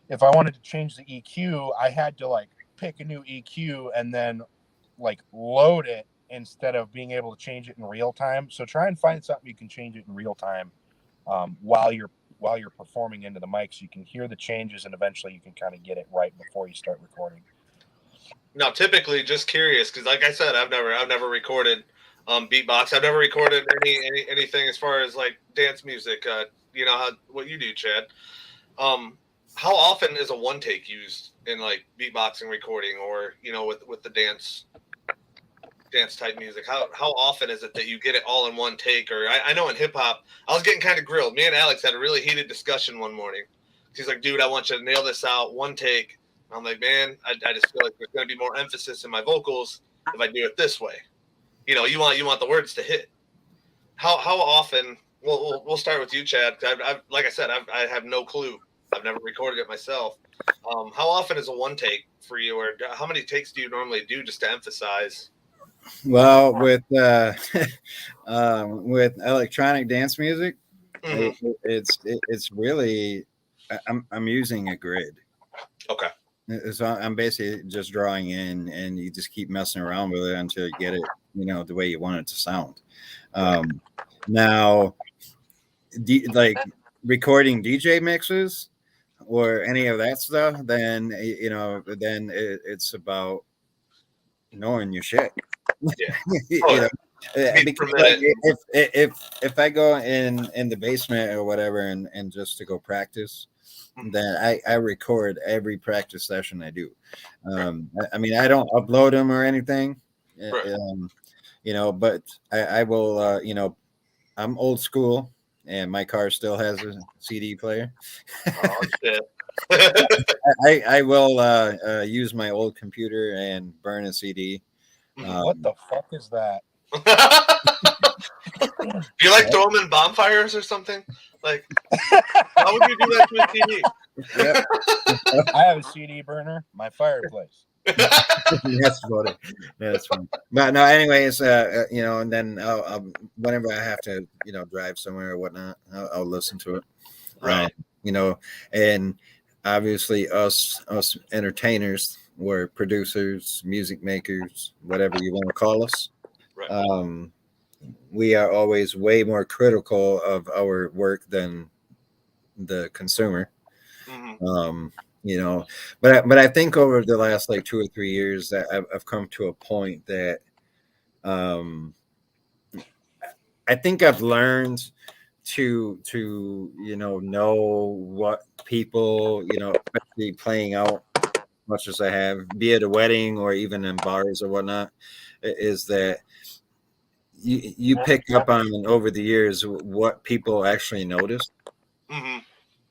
if I wanted to change the EQ, I had to like pick a new EQ and then like load it instead of being able to change it in real time. So try and find something you can change it in real time while you're performing into the mic, so you can hear the changes and eventually you can kind of get it right before you start recording. Now, typically, just curious, because like I said, I've never recorded beatbox. I've never recorded anything as far as like dance music. You know what you do, Chad. How often is a one take used in like beatboxing recording, or you know, with the dance type music? How often is it that you get it all in one take? Or I know in hip hop, I was getting kind of grilled. Me and Alex had a really heated discussion one morning. He's like, dude, I want you to nail this out one take. I'm like, man, I just feel like there's going to be more emphasis in my vocals if I do it this way. You know, you want the words to hit. How often? We'll start with you, Chad. I've like I said, I have no clue. I've never recorded it myself. How often is a one take for you, or how many takes do you normally do just to emphasize? Well, with with electronic dance music, it's really I'm using a grid. Okay. So I'm basically just drawing in, and you just keep messing around with it until you get it, you know, the way you want it to sound. Now, like recording DJ mixes or any of that stuff, then you know, then it's about knowing your shit. Yeah. You know, because like, if I go in the basement or whatever and just to go practice, then I record every practice session I do. I mean, I don't upload them or anything, you know, but I will, you know, I'm old school and my car still has a CD player. Oh, shit. I will use my old computer and burn a CD. What the fuck is that? Do you like throw them in bonfires or something? Like, how would you do that to a CD? Yep. I have a CD burner, my fireplace. That's funny. That's funny. But no, anyways, you know, and then whenever I have to, you know, drive somewhere or whatnot, I'll listen to it. Right. You know, and obviously us entertainers, we're producers, music makers, whatever you want to call us. Right. We are always way more critical of our work than the consumer. You know, but I think over the last like 2 or 3 years that I've come to a point that I think I've learned to you know what people, you know, especially playing out much as I have, be it a wedding or even in bars or whatnot, is that you pick up on over the years what people actually notice,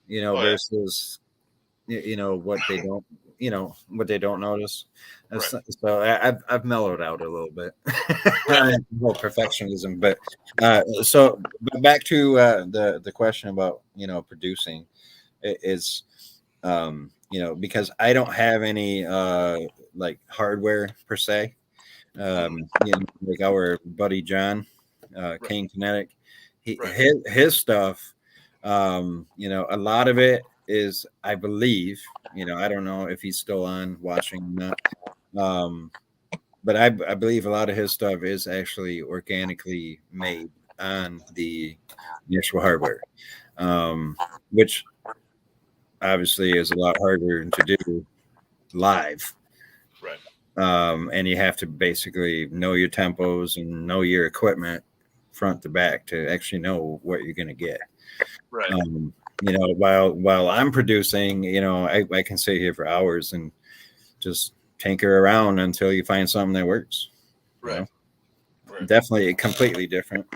you know, versus you know what they don't, you know, what they don't notice. So I've mellowed out a little bit. Well, perfectionism, but so back to the question about, you know, producing is you know, because I don't have any like hardware per se. You know, like our buddy John, Kane Kinetic, his stuff, you know, a lot of it is, I believe, you know, I don't know if he's still on watching or not, but I believe a lot of his stuff is actually organically made on the actual hardware, which obviously is a lot harder to do live. Right. And you have to basically know your tempos and know your equipment front to back to actually know what you're going to get. Right. You know, while I'm producing, you know, I can sit here for hours and just tinker around until you find something that works. Right. You know? Right. Definitely completely different.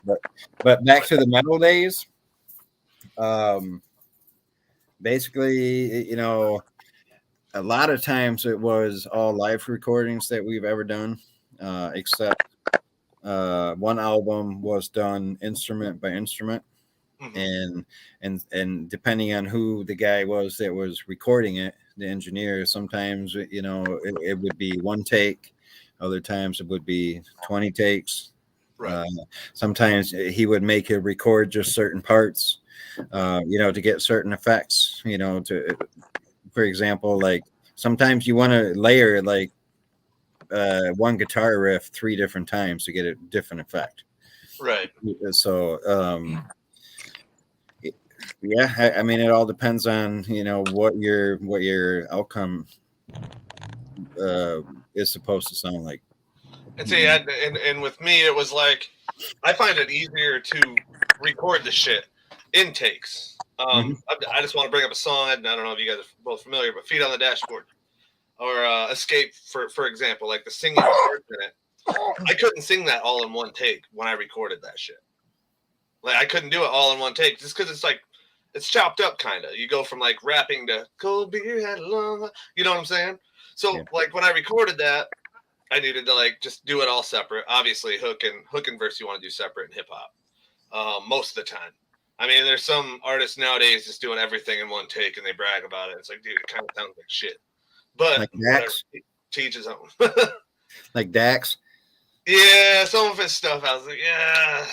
But back to the metal days. Basically, you know, a lot of times it was all live recordings that we've ever done, except one album was done instrument by instrument. And depending on who the guy was that was recording it, the engineer, sometimes, you know, it would be one take, other times it would be 20 takes. Sometimes he would make it record just certain parts, you know, to get certain effects, you know, for example, like sometimes you want to layer like one guitar riff 3 different times to get a different effect. Right. So yeah, I mean, it all depends on, you know, what your outcome is supposed to sound like. And see, and with me, it was like I find it easier to record the shit in takes. I just want to bring up a song. I don't know if you guys are both familiar, but "Feet on the Dashboard" or "Escape," for example, like the singing parts in it. I couldn't sing that all in one take when I recorded that shit. Like I couldn't do it all in one take just because it's like it's chopped up kind of. You go from like rapping to "Cold beer had long," you know what I'm saying? So like when I recorded that, I needed to like just do it all separate. Obviously, hook and verse you want to do separate in hip hop most of the time. I mean, there's some artists nowadays just doing everything in one take and they brag about it. It's like, dude, it kind of sounds like shit. But like Dax, to each his own. like Dax. Yeah, some of his stuff, I was like, yeah.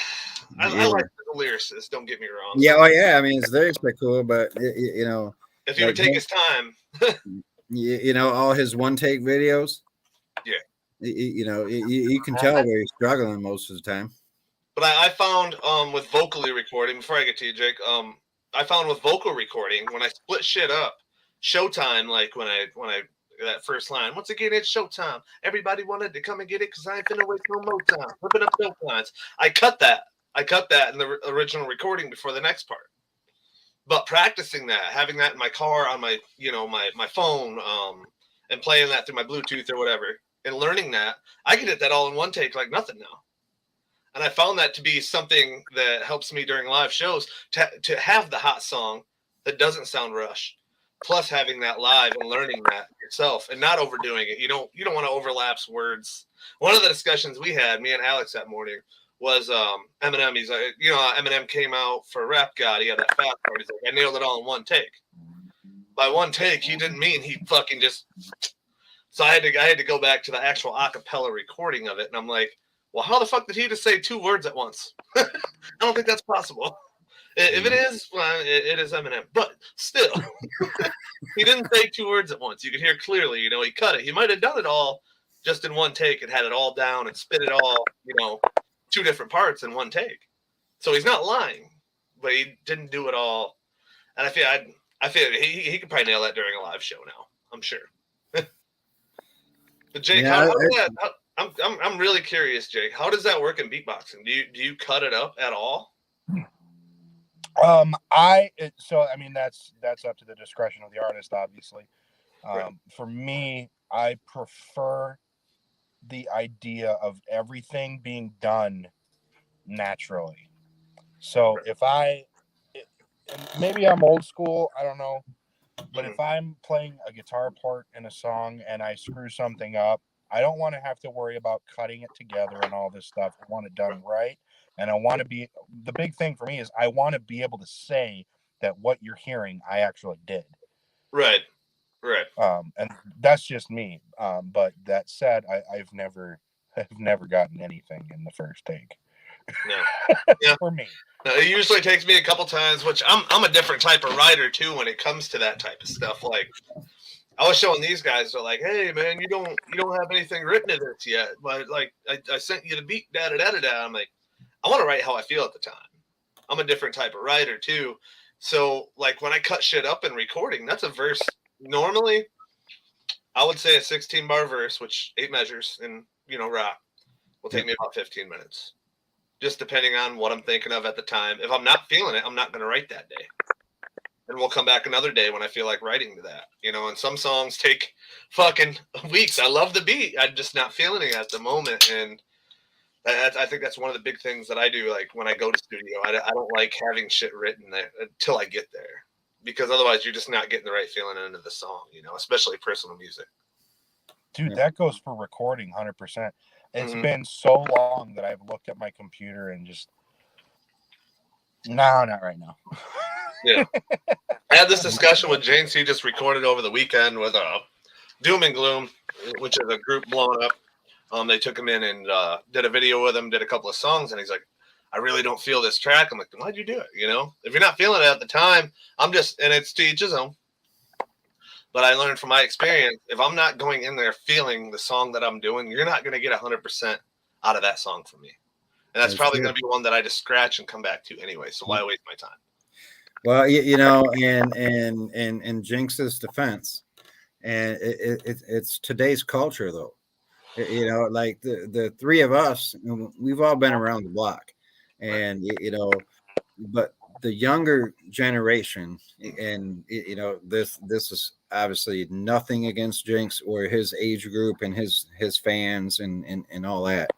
I like the lyricist. Don't get me wrong. Yeah, oh yeah. I mean, his lyrics are cool, but you know, if he would take his time, you know, all his one take videos. Yeah. You know, you can tell where he's struggling most of the time. But I found with vocally recording, before I get to you, Jake, I found with vocal recording when I split shit up, showtime, like when I that first line, once again it's showtime. Everybody wanted to come and get it because I ain't finna waste no more time. Flipping up those lines. I cut that in the original recording before the next part. But practicing that, having that in my car on my my phone, and playing that through my Bluetooth or whatever, and learning that, I can hit that all in one take like nothing now. And I found that to be something that helps me during live shows to have the hot song that doesn't sound rushed, plus having that live and learning that yourself and not overdoing it. You don't want to overlap words. One of the discussions we had, me and Alex that morning, was Eminem. He's like, Eminem came out for Rap God. He had that fast part. He's like, I nailed it all in one take. By one take, he didn't mean he fucking just. So I had to go back to the actual acapella recording of it, and I'm like, well, how the fuck did he just say 2 words at once? I don't think that's possible. If it is, well, it is Eminem. But still, he didn't say 2 words at once. You could hear clearly, he cut it. He might have done it all just in one take and had it all down and spit it all, 2 different parts in one take. So he's not lying, but he didn't do it all. And I feel he could probably nail that during a live show now. I'm sure. But Jake, I'm really curious, Jake. How does that work in beatboxing? Do you cut it up at all? I mean that's up to the discretion of the artist, obviously. Right. For me, I prefer the idea of everything being done naturally. So Right. maybe I'm old school, I don't know, but if I'm playing a guitar part in a song and I screw something up, I don't want to have to worry about cutting it together and all this stuff. I want it done right. And the big thing for me is I want to be able to say that what you're hearing, I actually did. Right. And that's just me. But that said, I've never gotten anything in the first take. No. Yeah. For me. No, it usually takes me a couple times, which I'm a different type of writer too when it comes to that type of stuff. Like I was showing these guys, they're like, "Hey man, you don't have anything written in this yet." But like I sent you the beat, da da da da da. I'm like, I want to write how I feel at the time. I'm a different type of writer too. So like when I cut shit up in recording, that's a verse. Normally, I would say a 16-bar verse, which 8 measures in rock, will take me about 15 minutes. Just depending on what I'm thinking of at the time. If I'm not feeling it, I'm not going to write that day. And we'll come back another day when I feel like writing to that. And some songs take fucking weeks. I love the beat. I'm just not feeling it at the moment. And I think that's one of the big things that I do. Like when I go to studio, I don't like having shit written there until I get there. Because otherwise you're just not getting the right feeling into the song, especially personal music. Dude, that goes for recording 100%. It's been so long that I've looked at my computer and just, no, not right now. Yeah. I had this discussion with James. He just recorded over the weekend with Doom and Gloom, which is a group blowing up. They took him in and did a video with him, did a couple of songs, and he's like, I really don't feel this track. I'm like, then why'd you do it? If you're not feeling it at the time, and it's to each his own. But I learned from my experience, if I'm not going in there feeling the song that I'm doing, you're not going to get 100% out of that song from me. And that's probably going to be one that I just scratch and come back to anyway. So why waste my time? Well, in Jinx's defense, and it's today's culture though. You know, like the three of us, we've all been around the block, and but the younger generation, and you know, this is obviously nothing against Jinx or his age group and his fans and all that.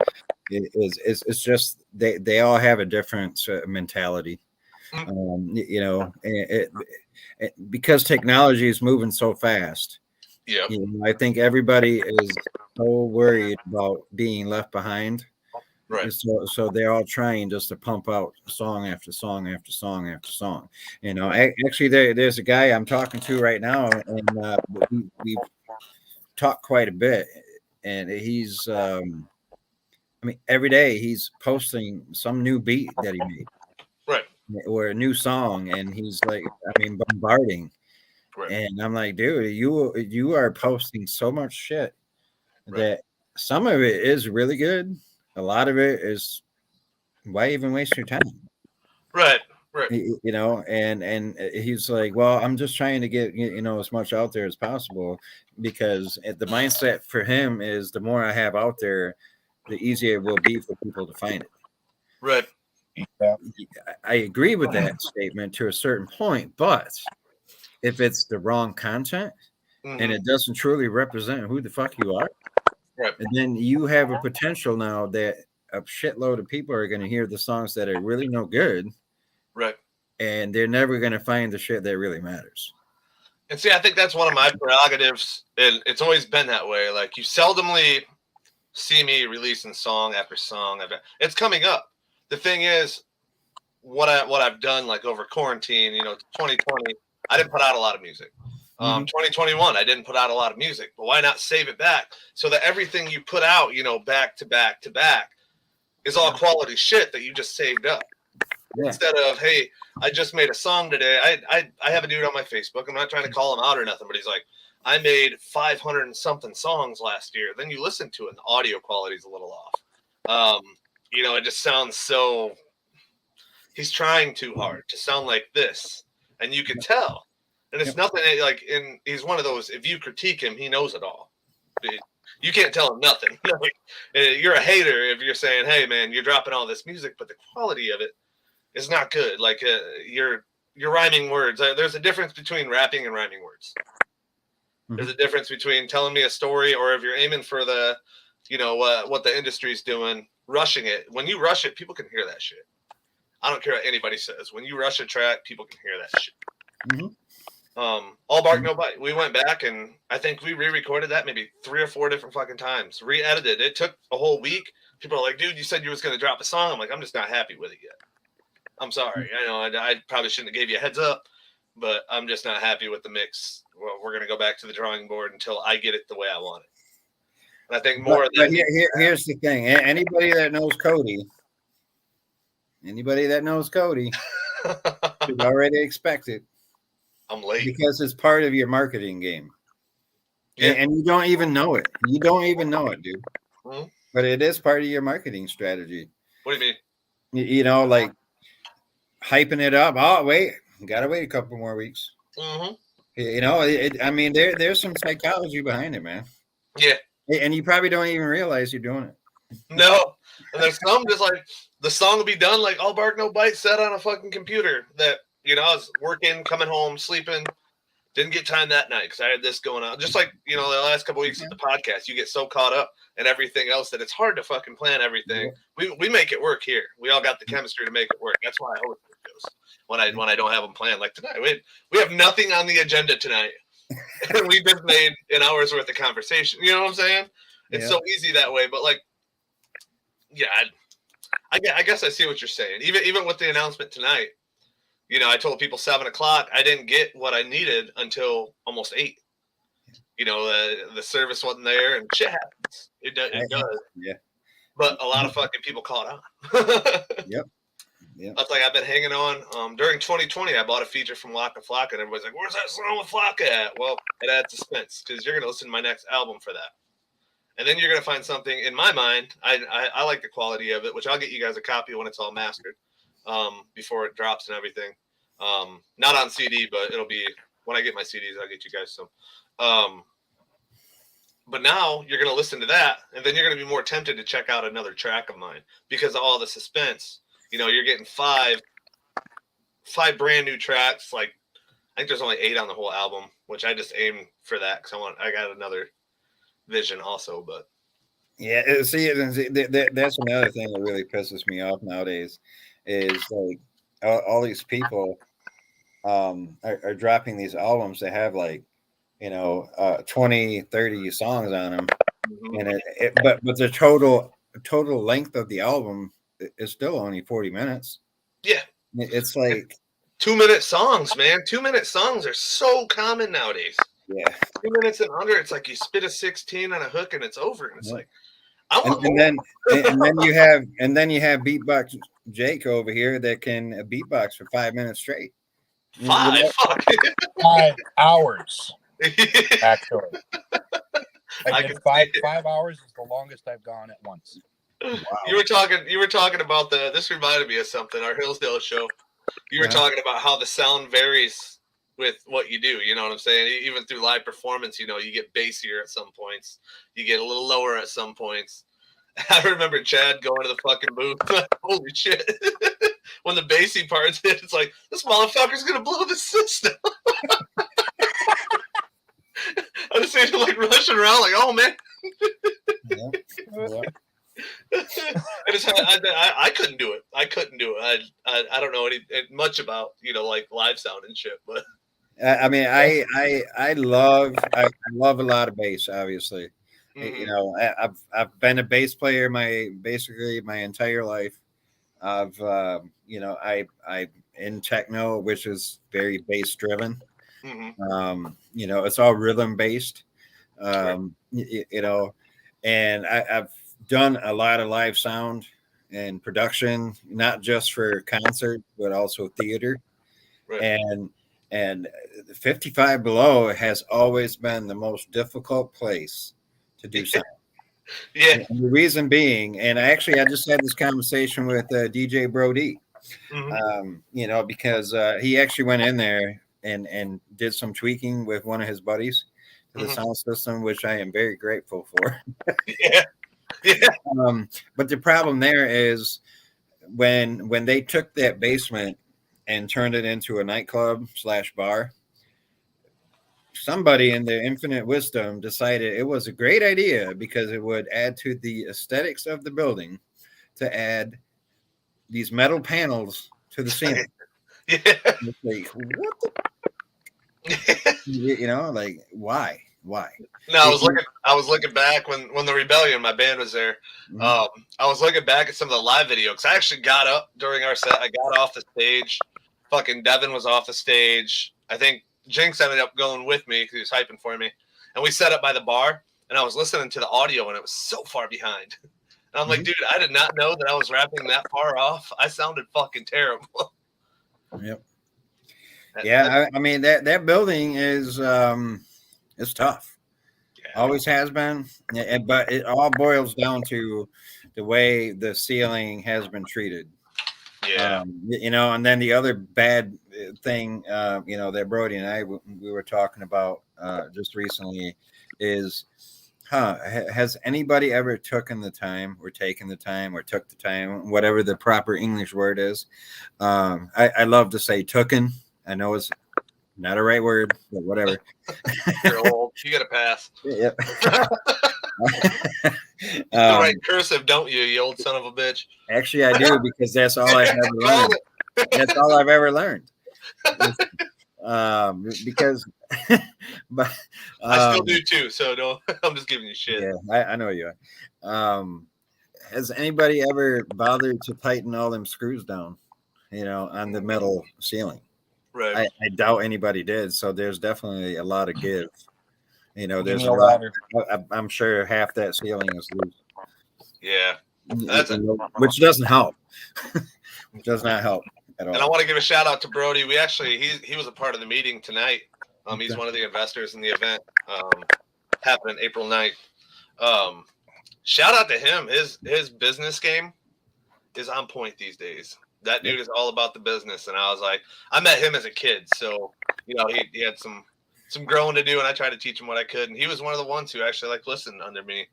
It's just they all have a different mentality, you know, because technology is moving so fast. Yep. You know, I think everybody is so worried about being left behind. Right. So they're all trying just to pump out song after song after song after song. You know, actually, there's a guy I'm talking to right now, and we've talked quite a bit, and he's, I mean, every day he's posting some new beat that he made, Right. or a new song, and he's like, I mean, bombarding. Right. And I'm like, dude, you are posting so much shit that some of it is really good. A lot of it is, why even waste your time? Right. Right. You know, and he's like, well, I'm just trying to get, you know, as much out there as possible, because the mindset for him is the more I have out there, the easier it will be for people to find it. Right. Yeah. I agree with that statement to a certain point, but if it's the wrong content and it doesn't truly represent who the fuck you are, Right. and then you have a potential now that a shitload of people are going to hear the songs that are really no good, Right. and they're never going to find the shit that really matters. And see, I think that's one of my prerogatives, and it's always been that way. Like, you seldomly see me releasing song after song. It's coming up. The thing is, what I've done, like, over quarantine, you know, 2020, I didn't put out a lot of music. 2021, I didn't put out a lot of music, but why not save it back so that everything you put out, you know, back to back to back, is all quality shit that you just saved up. Yeah. Instead of, hey, I just made a song today. I have a dude on my Facebook. I'm not trying to call him out or nothing, but he's like, I made 500 and something songs last year. Then you listen to it, and the audio quality is a little off. You know, it just sounds so. He's trying too hard to sound like this, and you can tell. And it's nothing like. And he's one of those. If you critique him, he knows it all. You can't tell him nothing. You're a hater if you're saying, "Hey, man, you're dropping all this music, but the quality of it is not good." Like you're rhyming words. There's a difference between rapping and rhyming words. There's a difference between telling me a story, or if you're aiming for the, you know, what the industry's doing, rushing it. When you rush it, people can hear that shit. I don't care what anybody says. When you rush a track, people can hear that shit. All bark, no bite. We went back, and I think we re-recorded that maybe 3 or 4 different fucking times. Re-edited. It took a whole week. People are like, dude, you said you was going to drop a song. I'm like, I'm just not happy with it yet. I'm sorry. I know I probably shouldn't have gave you a heads up, but I'm just not happy with the mix. Well, we're going to go back to the drawing board until I get it the way I want it. And I think more of that. Here's the thing. Anybody that knows Cody should already expect it. I'm late. Because it's part of your marketing game. Yeah. And you don't even know it. You don't even know it, dude. But it is part of your marketing strategy. What do you mean? You know, like hyping it up. Oh, wait. Gotta wait a couple more weeks. You know, I mean, there's some psychology behind it, man. Yeah. And you probably don't even realize you're doing it. No. And there's some just like, the song will be done like all bark, no bite, set on a fucking computer that, you know, I was working, coming home, sleeping, didn't get time that night because I had this going on. Just like, you know, the last couple of weeks of the podcast, you get so caught up in everything else that it's hard to fucking plan everything. We make it work here. We all got the chemistry to make it work. That's why I host videos when I don't have them planned. Like tonight, we have nothing on the agenda tonight. And we just made an hour's worth of conversation. You know what I'm saying? It's so easy that way. But like, yeah, I guess I see what you're saying. Even with the announcement tonight, you know, I told people 7 o'clock. I didn't get what I needed until almost 8. You know, the service wasn't there, and shit happens. It does. Yeah. But a lot of fucking people caught on. Yep. That's like I've been hanging on. During 2020, I bought a feature from Waka Flocka, and everybody's like, "Where's that song with Flocka at?" Well, it adds suspense because you're gonna listen to my next album for that, and then you're gonna find something. In my mind, I like the quality of it, which I'll get you guys a copy when it's all mastered. Before it drops and everything. Not on CD, but it'll be when I get my CDs, I'll get you guys some. But now you're going to listen to that, and then you're going to be more tempted to check out another track of mine because of all the suspense. You know, you're getting five brand new tracks. Like, I think there's only 8 on the whole album, which I just aim for that because I got another vision also. But yeah, see, that's another thing that really pisses me off nowadays is like all these people are dropping these albums that have like 20, 30 songs on them, and but the total length of the album is still only 40 minutes. Yeah, it's like 2-minute songs, man. 2-minute songs are so common nowadays. Yeah, 2 minutes and under, it's like you spit a 16 on a hook and it's over, and it's like I want and then you have beatbox Jake over here that can beatbox for 5 minutes straight. 5 hours. Actually, I can 5 hours is the longest I've gone at once. Wow. You were talking about this reminded me of something, our Hillsdale show. You were talking about how the sound varies with what you do, you know what I'm saying? Even through live performance, you get bassier at some points, you get a little lower at some points. I remember Chad going to the fucking booth. Holy shit. When the bassy parts hit, it's like, this motherfucker's gonna blow the system. I just see him like rushing around, like, oh man. I couldn't do it. I don't know much about like live sound and shit, but I mean, I love a lot of bass, obviously. Mm-hmm. I've been a bass player basically my entire life. I've I in techno, which is very bass driven. Mm-hmm. It's all rhythm based. And I've done a lot of live sound and production, not just for concert, but also theater. Right. And 55 Below has always been the most difficult place to do sound. Yeah. And the reason being, and I just had this conversation with DJ Brody, mm-hmm. Because he actually went in there and did some tweaking with one of his buddies to the mm-hmm. sound system, which I am very grateful for. Yeah. Yeah. But the problem there is when they took that basement and turned it into a nightclub / bar, somebody in their infinite wisdom decided it was a great idea because it would add to the aesthetics of the building to add these metal panels to the ceiling. Yeah. Like, what the? Like, why? No, I was looking back when the Rebellion, my band was there. Mm-hmm. I was looking back at some of the live video because I actually got up during our set. I got off the stage. Fucking Devin was off the stage. I think Jinx ended up going with me because he was hyping for me. And we set up by the bar, and I was listening to the audio, and it was so far behind. And I'm like, dude, I did not know that I was rapping that far off. I sounded fucking terrible. Yep. I mean, that building is it's tough. Yeah. Always has been. But it all boils down to the way the ceiling has been treated. Yeah. And then the other bad thing, that Brody and I we were talking about just recently is, has anybody ever taken the time, or took the time, whatever the proper English word is? I love to say tooken. I know it's not a right word, but whatever. You're old. You got to pass. Yep. The right cursive, don't you, you old son of a bitch? Actually, I do, because that's all I've ever learned. That's all I've ever learned. Because, but I still do too. So no, I'm just giving you shit. Yeah, I know you are. Has anybody ever bothered to tighten all them screws down? On the metal ceiling. Right. I doubt anybody did. So there's definitely a lot of give. There's a lot. I'm sure half that ceiling is loose. Yeah, which doesn't help. Does not help at all. And I want to give a shout out to Brody. We actually he was a part of the meeting tonight. He's one of the investors in the event happening April 9th. Shout out to him. His business game is on point these days. That dude is all about the business. And I was like, I met him as a kid, so he had some some growing to do, and I tried to teach him what I could. And he was one of the ones who actually like listened under me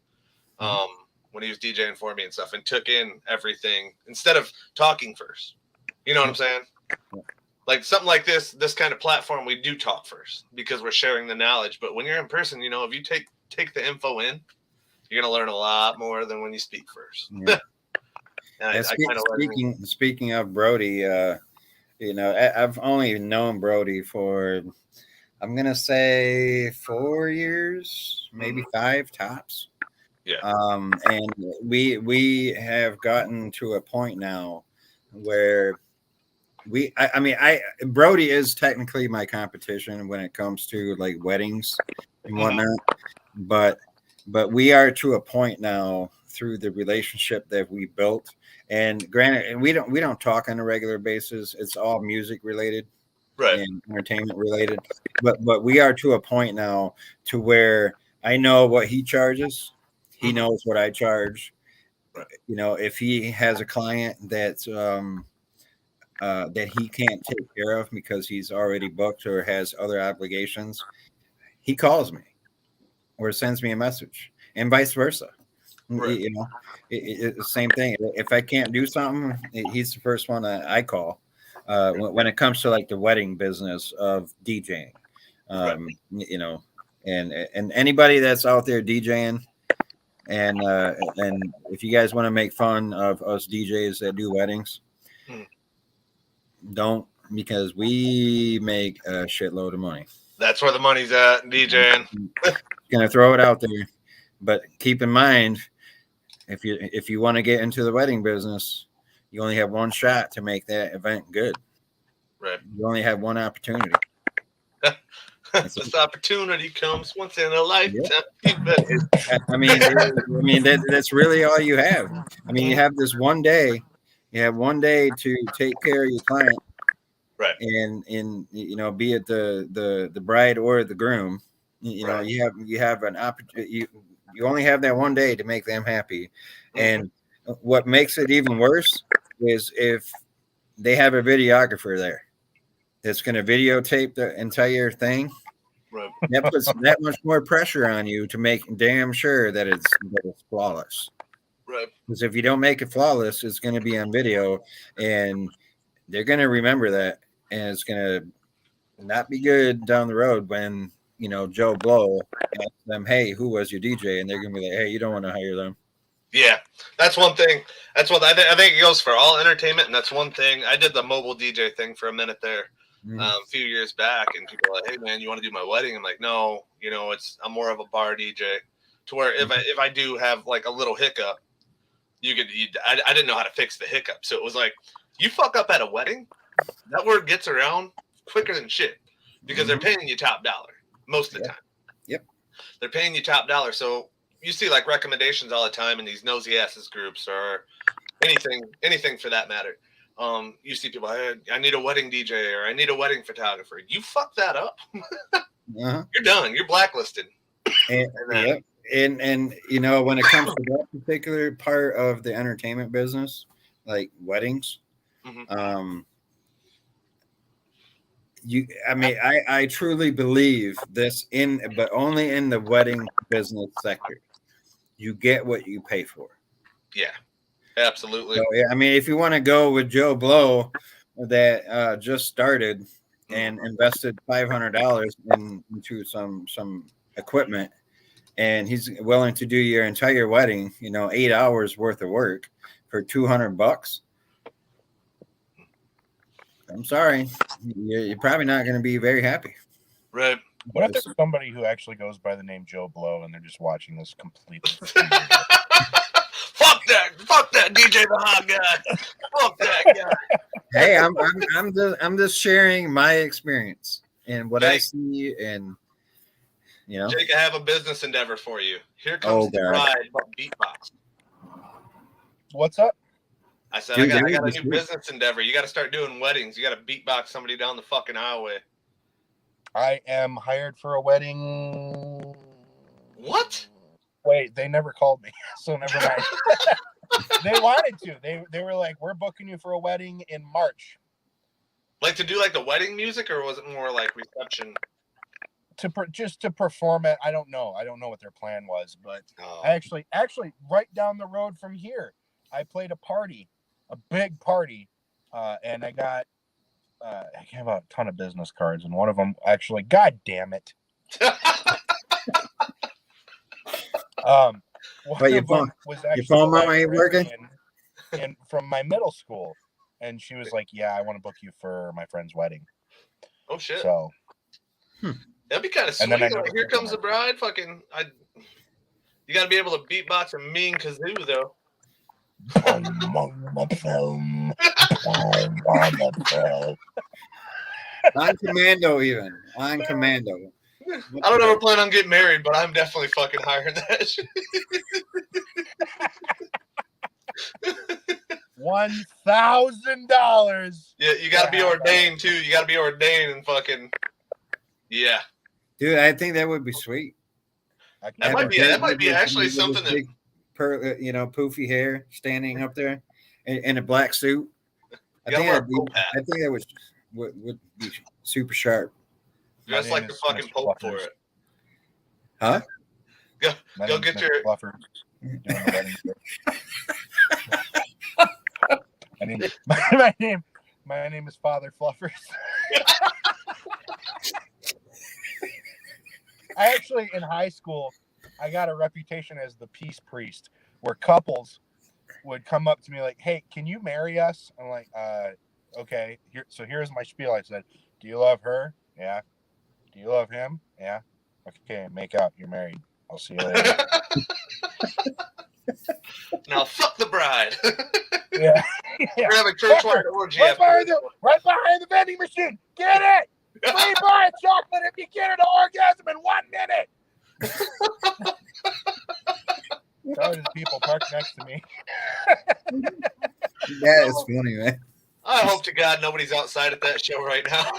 when he was DJing for me and stuff, and took in everything instead of talking first. You know what I'm saying? Like something like this kind of platform, we do talk first because we're sharing the knowledge. But when you're in person, you know, if you take the info in, you're gonna learn a lot more than when you speak first. Yeah. And Speaking of Brody, you know, I've only known Brody for, I'm gonna say 4 years, maybe 5 tops. Yeah. And we have gotten to a point now where Brody is technically my competition when it comes to like weddings and whatnot, but we are to a point now through the relationship that we built. And granted, and we don't talk on a regular basis. It's all music related, right, and entertainment related. But we are to a point now to where I know what he charges. He knows what I charge. Right. You know, if he has a client that's that he can't take care of because he's already booked or has other obligations, he calls me or sends me a message, and vice versa. Right. You know, it's the same thing. If I can't do something, he's the first one that I call. When it comes to like the wedding business of DJing, you know, and anybody that's out there DJing, and if you guys want to make fun of us DJs that do weddings, don't, because we make a shitload of money. That's where the money's at, DJing. Gonna throw it out there, but keep in mind, if you want to get into the wedding business, you only have one shot to make that event good. Right. You only have one opportunity. This opportunity comes once in a lifetime. Yeah. I mean, that's really all you have. I mean, you have this one day. You have one day to take care of your client, right? And you know, be it the bride or the groom, you know, you have an opportunity. You only have that one day to make them happy. And what makes it even worse is if they have a videographer there that's going to videotape the entire thing. Right. That puts that much more pressure on you to make damn sure that it's flawless. Right. Because if you don't make it flawless, it's going to be on video, and they're going to remember that, and it's going to not be good down the road when, you know, Joe Blow asks them, "Hey, who was your DJ?" And they're going to be like, "Hey, you don't want to hire them." Yeah, that's one thing. That's what I think it goes for all entertainment, and that's one thing. I did the mobile DJ thing for a minute there, a few years back, and people were like, "Hey, man, you want to do my wedding?" I'm like, "No, you know, I'm more of a bar DJ." To where if I do have like a little hiccup, I didn't know how to fix the hiccup, so it was like, you fuck up at a wedding, that word gets around quicker than shit because they're paying you top dollar most of the time. Yep, they're paying you top dollar, so. You see like recommendations all the time in these nosy asses groups or anything for that matter. You see people, I need a wedding DJ or I need a wedding photographer. You fuck that up. You're done. You're blacklisted. And you know, when it comes to that particular part of the entertainment business, like weddings, I truly believe this but only in the wedding business sector. You get what you pay for. Yeah, absolutely. So, I mean, if you want to go with Joe Blow that just started and invested $500 into some equipment, and he's willing to do your entire wedding, you know, 8 hours worth of work for $200, I'm sorry, you're probably not going to be very happy. Right. What if there's somebody who actually goes by the name Joe Blow and they're just watching this completely? Fuck that DJ the hot guy. Fuck that guy. Hey, I'm just sharing my experience and what I see, and you know. Jake, I have a business endeavor for you. Here comes the bride beatbox. What's up? I said, I got a new business endeavor. You got to start doing weddings. You got to beatbox somebody down the fucking highway. I am hired for a wedding. What? Wait, they never called me, so never mind. They wanted to. They were like, "We're booking you for a wedding in March." Like to do like the wedding music, or was it more like reception? just to perform it. I don't know what their plan was, but I actually right down the road from here, I played a big party, and I gave out a ton of business cards, and one of them actually, god damn it. One of them was actually your phone mama ain't working? and from my middle school, and she was like, "Yeah, I want to book you for my friend's wedding." Oh shit! So that'd be kind of sweet. Here comes the bride. Fucking, you got to be able to beatbox a mean kazoo though. On commando, even on commando. I don't ever plan on getting married, but I'm definitely fucking hiring that shit. $1,000. Yeah, you got to be ordained too. You got to be ordained and fucking yeah. Dude, I think that would be sweet. That might be actually something that, poofy hair, standing up there in a black suit. I think that would be super sharp. Dress like the fucking Pope for it. Huh? Go get your. My name is Father Fluffers. I actually, in high school, I got a reputation as the peace priest, where couples would come up to me like, "Hey, can you marry us?" I'm like, okay. Here's my spiel. I said, "Do you love her? Yeah. Do you love him? Yeah. Okay, make out. You're married. I'll see you later." Now fuck the bride. Yeah. We're having church-wide orgy. Right behind the vending machine. Get it. Free bar of chocolate if you get her to orgasm in 1 minute. Sorry to the people parked next to me. That is funny, man. I hope to God nobody's outside at that show right now.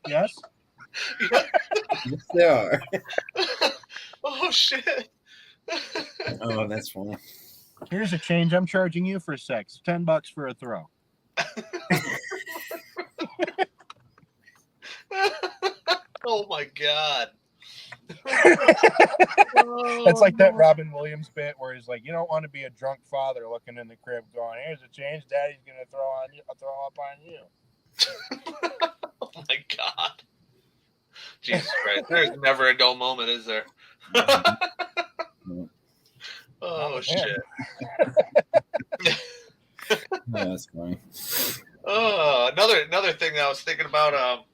Yes? Yes, they are. Oh, shit. Oh, that's funny. Here's a change I'm charging you for sex. $10 for a throw. Oh, my God. It's like that Robin Williams bit where he's like, "You don't want to be a drunk father looking in the crib going, here's a change daddy's going to throw up on you." Oh, my God. Jesus Christ. There's never a dull moment, is there? Oh, shit. That's funny. Oh, another thing that I was thinking about,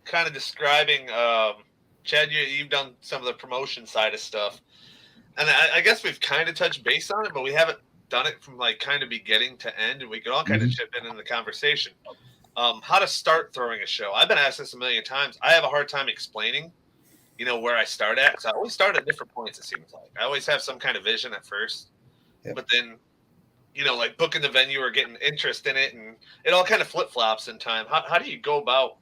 kind of describing, Chad, you've done some of the promotion side of stuff, and I guess we've kind of touched base on it, but we haven't done it from like kind of beginning to end, and we could all kind of chip in the conversation. How to start throwing a show. I've been asked this a million times. I have a hard time explaining, where I start at, because I always start at different points, it seems like. I always have some kind of vision at first, but then, like booking the venue or getting interest in it, and it all kind of flip-flops in time. How do you go about,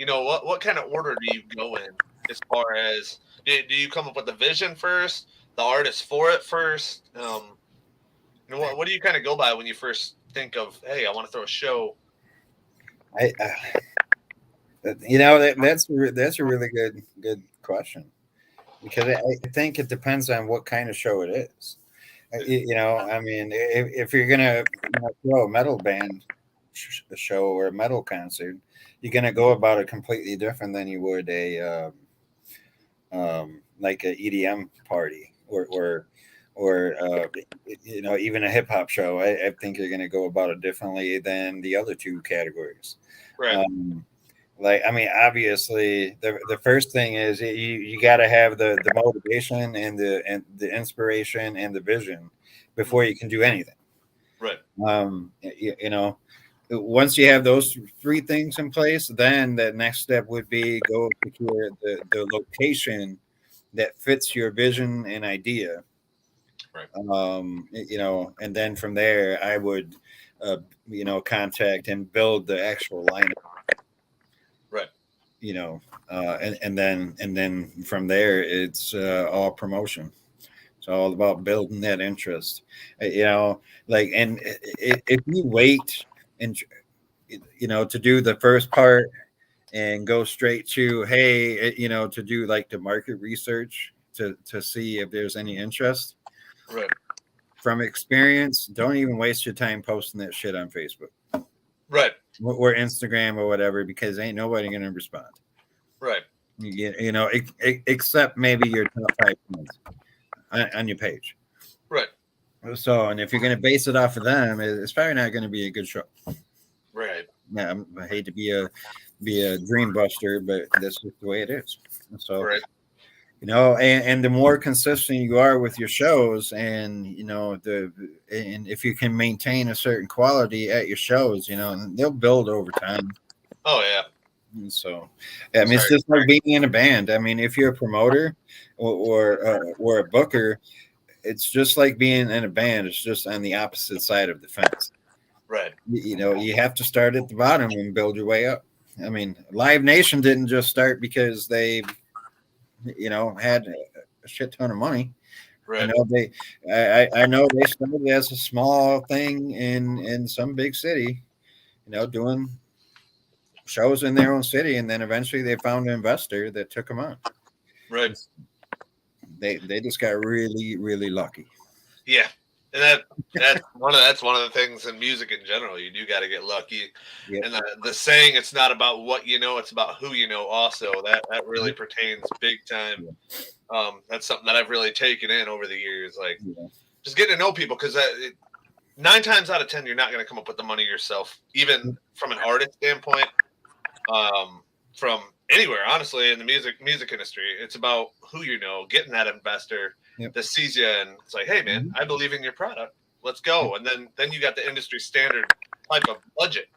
what kind of order do you go in as far as, do you come up with the vision first, the artist for it first? What do you kind of go by when you first think of, hey, I want to throw a show? That's a really good question, because I think it depends on what kind of show it is. I mean, if you're gonna throw a metal band show or a metal concert, you're gonna go about it completely different than you would a like a EDM party or even a hip hop show. I think you're gonna go about it differently than the other two categories. Right. Obviously, the first thing is you got to have the motivation and the inspiration and the vision before you can do anything. Right. Once you have those three things in place, then the next step would be go secure the location that fits your vision and idea. Right. And then from there, I would, contact and build the actual lineup. Right. And then from there, it's all promotion. It's all about building that interest. And if you wait and to do the first part and go straight to, hey, to do like the market research to see if there's any interest. Right. From experience, don't even waste your time posting that shit on Facebook. Right. Or Instagram or whatever, because ain't nobody going to respond. Right. Except maybe your top 5 friends on your page. Right. So, and if you're going to base it off of them, it's probably not going to be a good show. Right. Yeah, I hate to be a dream buster, but that's just the way it is. So, right. And the more consistent you are with your shows, and and if you can maintain a certain quality at your shows, they'll build over time. Oh yeah. And so, I mean, it's just like being in a band. I mean, if you're a promoter or a booker, it's just like being in a band. It's just on the opposite side of the fence. Right. You have to start at the bottom and build your way up. I mean, Live Nation didn't just start because they, had a shit ton of money. Right. I know they started as a small thing in some big city, doing shows in their own city, and then eventually they found an investor that took them on. Right. They just got really, really lucky. Yeah. And that's one of the things in music in general. You do got to get lucky. Yep. And the saying, it's not about what you know, it's about who you know. Also, that really pertains big time. Yeah. That's something that I've really taken in over the years. Like just getting to know people, because 9 times out of 10, you're not going to come up with the money yourself, even from an artist standpoint. From anywhere, honestly, in the music industry, it's about who you know, getting that investor. Yep. That sees you and it's like, hey man, I believe in your product. Let's go. And then you got the industry standard type of budget.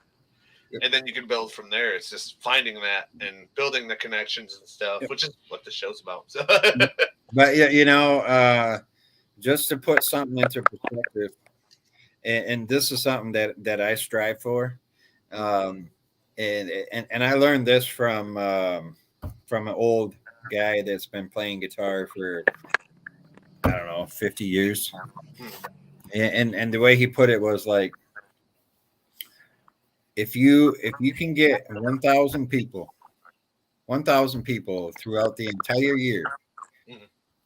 Yep. And then you can build from there. It's just finding that and building the connections and stuff, which is what the show's about. So. But yeah, just to put something into perspective, and this is something that I strive for. And I learned this from an old guy that's been playing guitar for, I don't know, 50 years. And the way he put it was like, if you can get 1,000 people throughout the entire year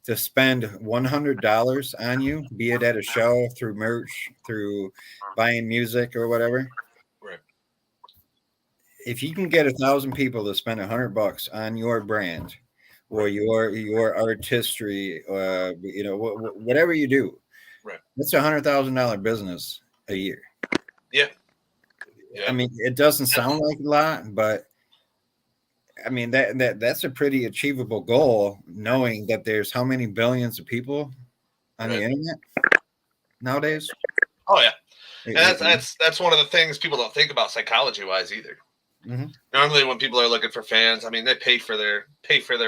to spend $100 on you, be it at a show, through merch, through buying music or whatever. Right. If you can get 1,000 people to spend $100 on your brand, or your artistry, whatever you do, right? That's $100,000 business a year. Yeah. I mean, it doesn't sound like a lot, but I mean that's a pretty achievable goal, knowing that there's how many billions of people on the internet nowadays. Oh yeah, and that's one of the things people don't think about psychology wise either. Mm-hmm. Normally, when people are looking for fans, I mean, they pay for their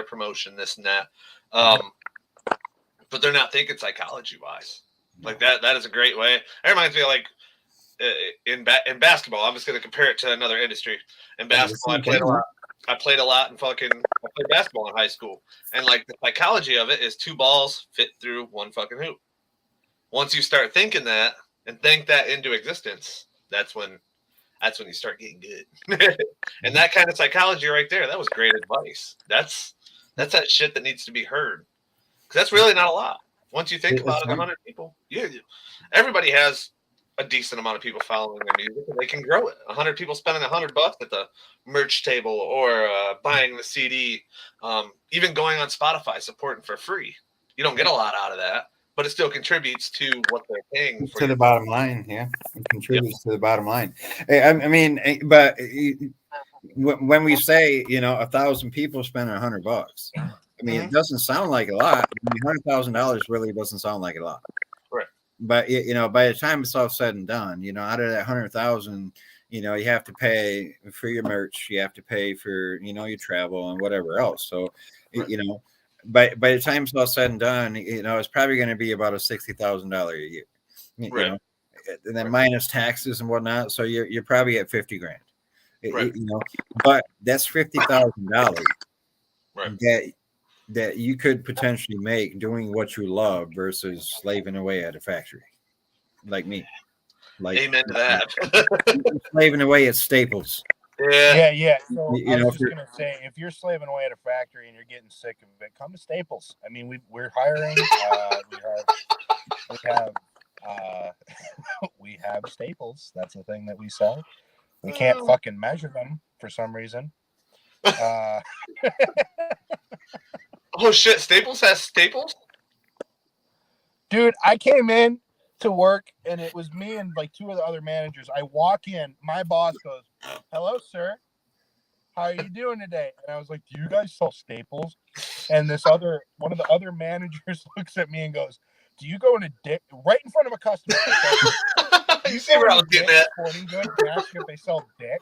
promotion, this and that, but they're not thinking psychology wise. Like that is a great way. It reminds me of like in basketball. I'm just going to compare it to another industry. In basketball, I played a lot. I played basketball in high school, and like the psychology of it is 2 balls fit through 1 fucking hoop. Once you start thinking that and think that into existence, that's when you start getting good. And that kind of psychology right there, that was great advice. That's that shit that needs to be heard. Because that's really not a lot. Once you think about it, 100 people, everybody has a decent amount of people following their music, and they can grow it. 100 people spending $100 at the merch table, or buying the CD, even going on Spotify, supporting for free. You don't get a lot out of that, but it still contributes to what they're paying for. To the bottom line, yeah. It contributes to the bottom line. I mean, but when we say, 1,000 people spending $100, I mean, it doesn't sound like a lot. I mean, $100,000 really doesn't sound like a lot. Right. But by the time it's all said and done, out of that 100,000, you have to pay for your merch, you have to pay for, your travel and whatever else. So, right. By the time it's all said and done, it's probably going to be about a $60,000 a year, right. And then minus taxes and whatnot. So you're probably at $50,000, right. But that's $50,000 right. that you could potentially make doing what you love versus slaving away at a factory like me. Like, Amen to that. you're slaving away at Staples. Yeah. So You I know, was just gonna say, if you're slaving away at a factory and you're getting sick of it, come to Staples. I mean, we're hiring. We have Staples. That's the thing that we sell. We can't fucking measure them for some reason. Oh shit! Staples has Staples. Dude, I came in to work and it was me and like two of the other managers. I walk in, my boss goes, "Hello, sir. How are you doing today?" And I was like, "Do you guys sell Staples?" And one of the other managers looks at me and goes, "Do you go into Dick right in front of a customer?" You see where I was getting at? Sporting goods and ask if they sell Dick.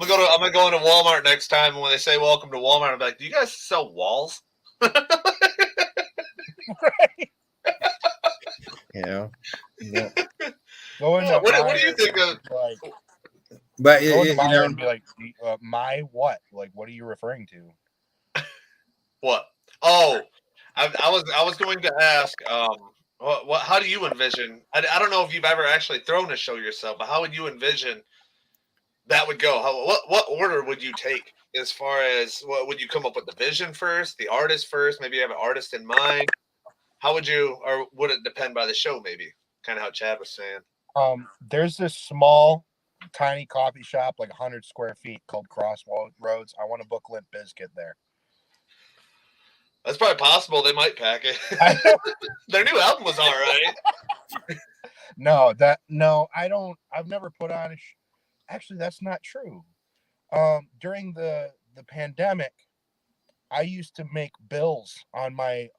I'm gonna go into Walmart next time, and when they say "Welcome to Walmart," I'm like, "Do you guys sell walls?" Right. Yeah. Go into What do you think of? Like, But go into you Meijer know, and be like, my what? Like, what are you referring to? What? Oh, I was going to ask. What? How do you envision? I don't know if you've ever actually thrown a show yourself, but how would you envision that would go? What order would you take as far as what would you come up with the vision first, the artist first? Maybe you have an artist in mind. How would you, or would it depend by the show? Maybe kind of how Chad was saying. There's this small, tiny coffee shop, like 100 square feet, called Crossroads. I want to book Limp Bizkit there. That's probably possible. They might pack it. Their new album was all right. No, I don't. I've never put on actually, that's not true. During the pandemic, I used to make bills on my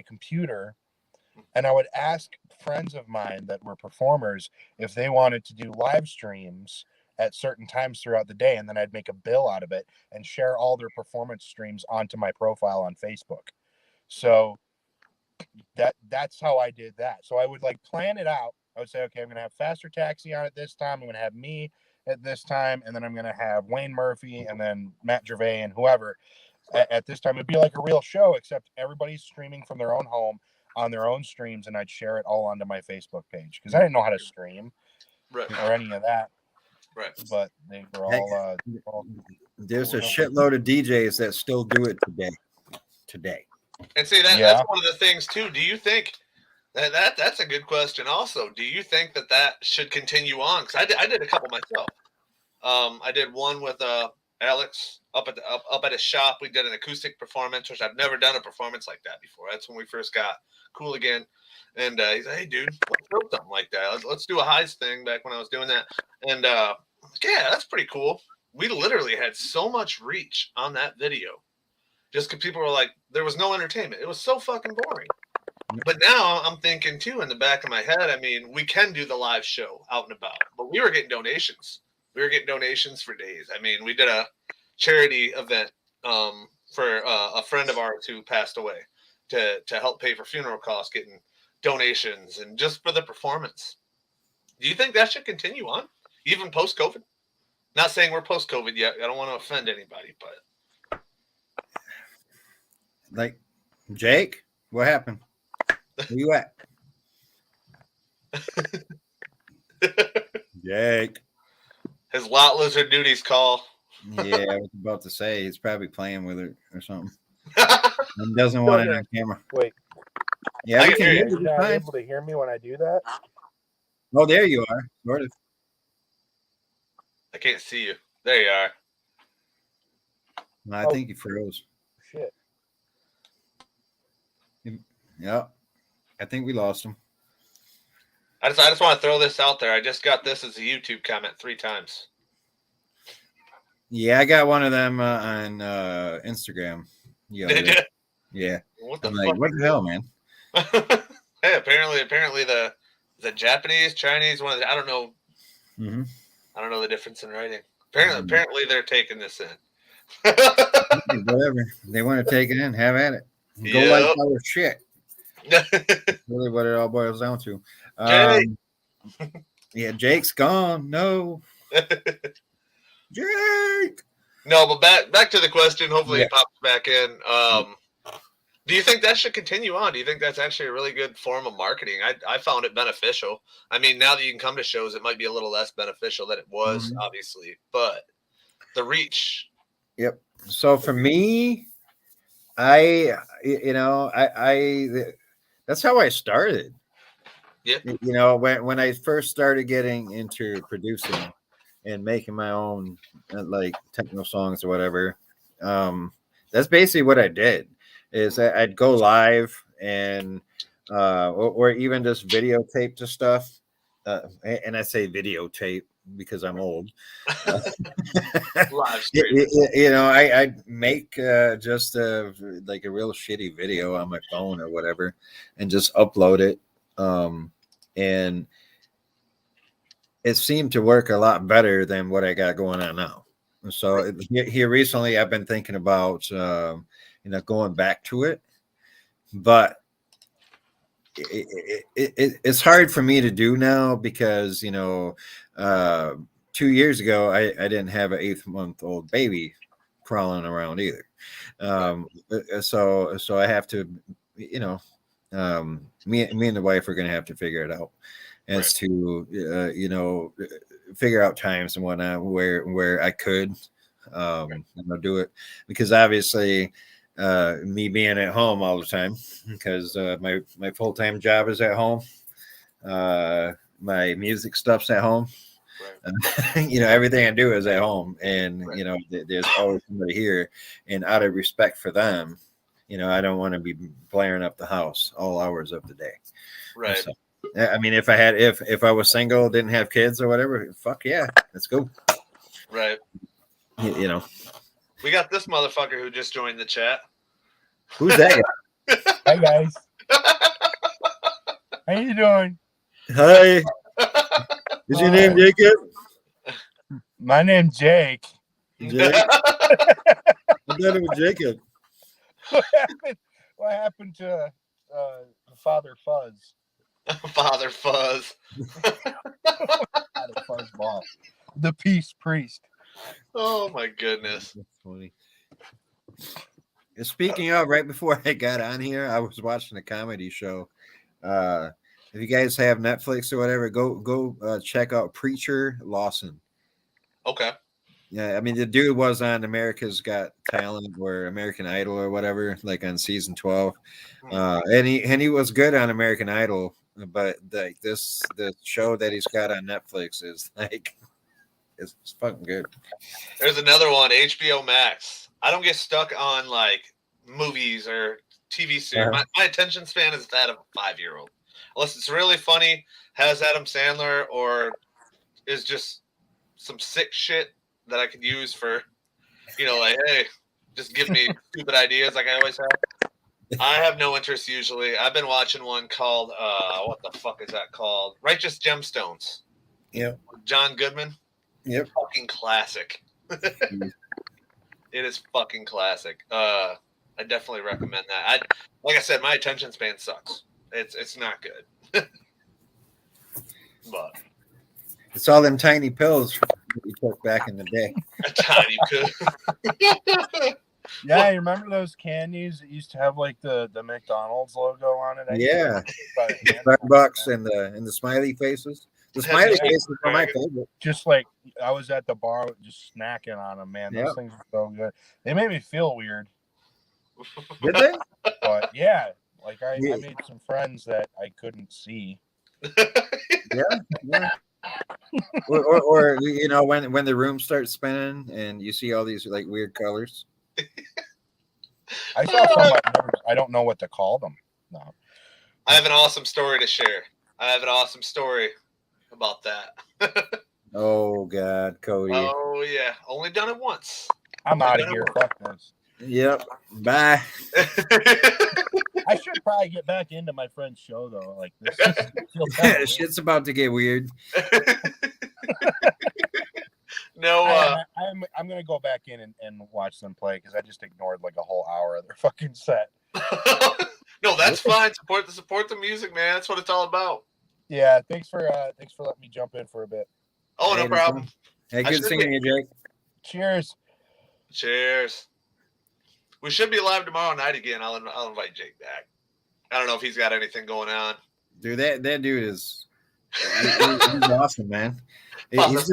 computer, and I would ask friends of mine that were performers if they wanted to do live streams at certain times throughout the day, and then I'd make a bill out of it and share all their performance streams onto my profile on Facebook. So that's how I did that. So I would like plan it out. I would say, okay, I'm gonna have Faster Taxi on at this time. I'm gonna have me at this time, and then I'm gonna have Wayne Murphy and then Matt Gervais and whoever at this time. It'd be like a real show, except everybody's streaming from their own home on their own streams, and I'd share it all onto my Facebook page because I didn't know how to stream or any of that. Right. But they were all there's a shitload of DJs that still do it today. And see that's one of the things too. Do you think that's a good question? Also, do you think that should continue on? Because I did a couple myself. I did one with Alex up at a shop. We did an acoustic performance, which I've never done a performance like that before. That's when we first got cool again. And he's like, "Hey, dude, let's do something like that. Let's do a Highs thing." Back when I was doing that, and yeah, that's pretty cool. We literally had so much reach on that video, just because people were like, there was no entertainment. It was so fucking boring. But now I'm thinking too in the back of my head. I mean, we can do the live show out and about, but we were getting donations. We were getting donations for days. I mean, we did a charity event for a friend of ours who passed away to help pay for funeral costs, getting donations and just for the performance. Do you think that should continue on even post-COVID? Not saying we're post-COVID yet. I don't want to offend anybody, but like, Jake, what happened? Where you at? Jake. His lot lizard duties call. Yeah, I was about to say he's probably playing with it or something. He doesn't want it on camera. Wait. Yeah, we can hear You're you. not able to hear me when I do that? Oh, there you are. Sort of. I can't see you. There you are. No, I think he froze. Shit. Yep. I think we lost him. I just want to throw this out there. I just got this as a YouTube comment 3 times. Yeah, I got one of them on Instagram. Did you? Yeah. What the I'm fuck? like, what the hell, man? Hey, apparently the Japanese, Chinese, one of the, I don't know. Mm-hmm. I don't know the difference in writing. Apparently they're taking this in. Whatever. They want to take it in, have at it. Go like our shit. That's really what it all boils down to. Yeah, Jake's gone. No. Jake. No, but back to the question. Hopefully he pops back in. Do you think that should continue on? Do you think that's actually a really good form of marketing? I found it beneficial. I mean, now that you can come to shows, it might be a little less beneficial than it was, obviously, but the reach. Yep. So for me, I that's how I started. Yeah. When I first started getting into producing and making my own like techno songs or whatever, that's basically what I did. Is I'd go live and or even just videotape to stuff. And I say videotape because I'm old. Live stream. I'd make just like a real shitty video on my phone or whatever, and just upload it. And it seemed to work a lot better than what I got going on now. So here recently, I've been thinking about going back to it, but it's hard for me to do now because 2 years ago I didn't have an 8-month-old baby crawling around either. So I have to, me and the wife are going to have to figure it out as to figure out times and whatnot where I could do it, because obviously me being at home all the time, because my full-time job is at home, my music stuff's at home, everything I do is at home, and there's always somebody here, and out of respect for them, I don't want to be blaring up the house all hours of the day. Right. So, I mean, if I was single, didn't have kids or whatever, fuck yeah, let's go. Right. We got this motherfucker who just joined the chat. Who's that guy? Hi guys. How you doing? Hi. Is your name Jacob? My name's Jake. Jake? I thought it was Jacob. What happened to Father Fuzz? Father Fuzz. Father Fuzz Ball. The Peace Priest. Oh my goodness. That's funny. Speaking of, right before I got on here, I was watching a comedy show. If you guys have Netflix or whatever, go check out Preacher Lawson. Okay. Yeah, I mean, the dude was on America's Got Talent or American Idol or whatever, like on season 12. And he was good on American Idol, but like the show that he's got on Netflix is like it's fucking good. There's another one, HBO Max. I don't get stuck on like movies or TV series. My attention span is that of a 5-year-old. Unless it's really funny, has Adam Sandler, or is just some sick shit that I could use for, like, hey, just give me stupid ideas like I always have. I have no interest usually. I've been watching one called, what the fuck is that called? Righteous Gemstones. Yep. John Goodman. Yep. Fucking classic. It is fucking classic. I definitely recommend that. Like I said, my attention span sucks. It's not good. But it's all them tiny pills you took back in the day. A tiny pill. Yeah, you remember those candies that used to have like the McDonald's logo on it? Yeah. Starbucks and the smiley faces. The smiley faces are my favorite. Just like I was at the bar just snacking on them, man. Those things are so good. They made me feel weird. Did they? But yeah, like I made some friends that I couldn't see. Yeah. or when the room starts spinning and you see all these like weird colors. I saw some. I don't know what to call them. No. I have an awesome story to share. I have an awesome story about that. Oh God, Cody. Oh yeah, only done it once. I'm out of here. Fuck this. Yep. Bye. I should probably get back into my friend's show though. Like this. Shit's about to get weird. No, I'm gonna go back in and watch them play because I just ignored like a whole hour of their fucking set. No, that's fine. Support the music, man. That's what it's all about. Yeah, thanks for letting me jump in for a bit. Oh, no problem. Hey, good seeing you, Jake. Cheers. Cheers. We should be live tomorrow night again. I'll invite Jake back. I don't know if he's got anything going on. Dude, that dude is he's awesome, man. He's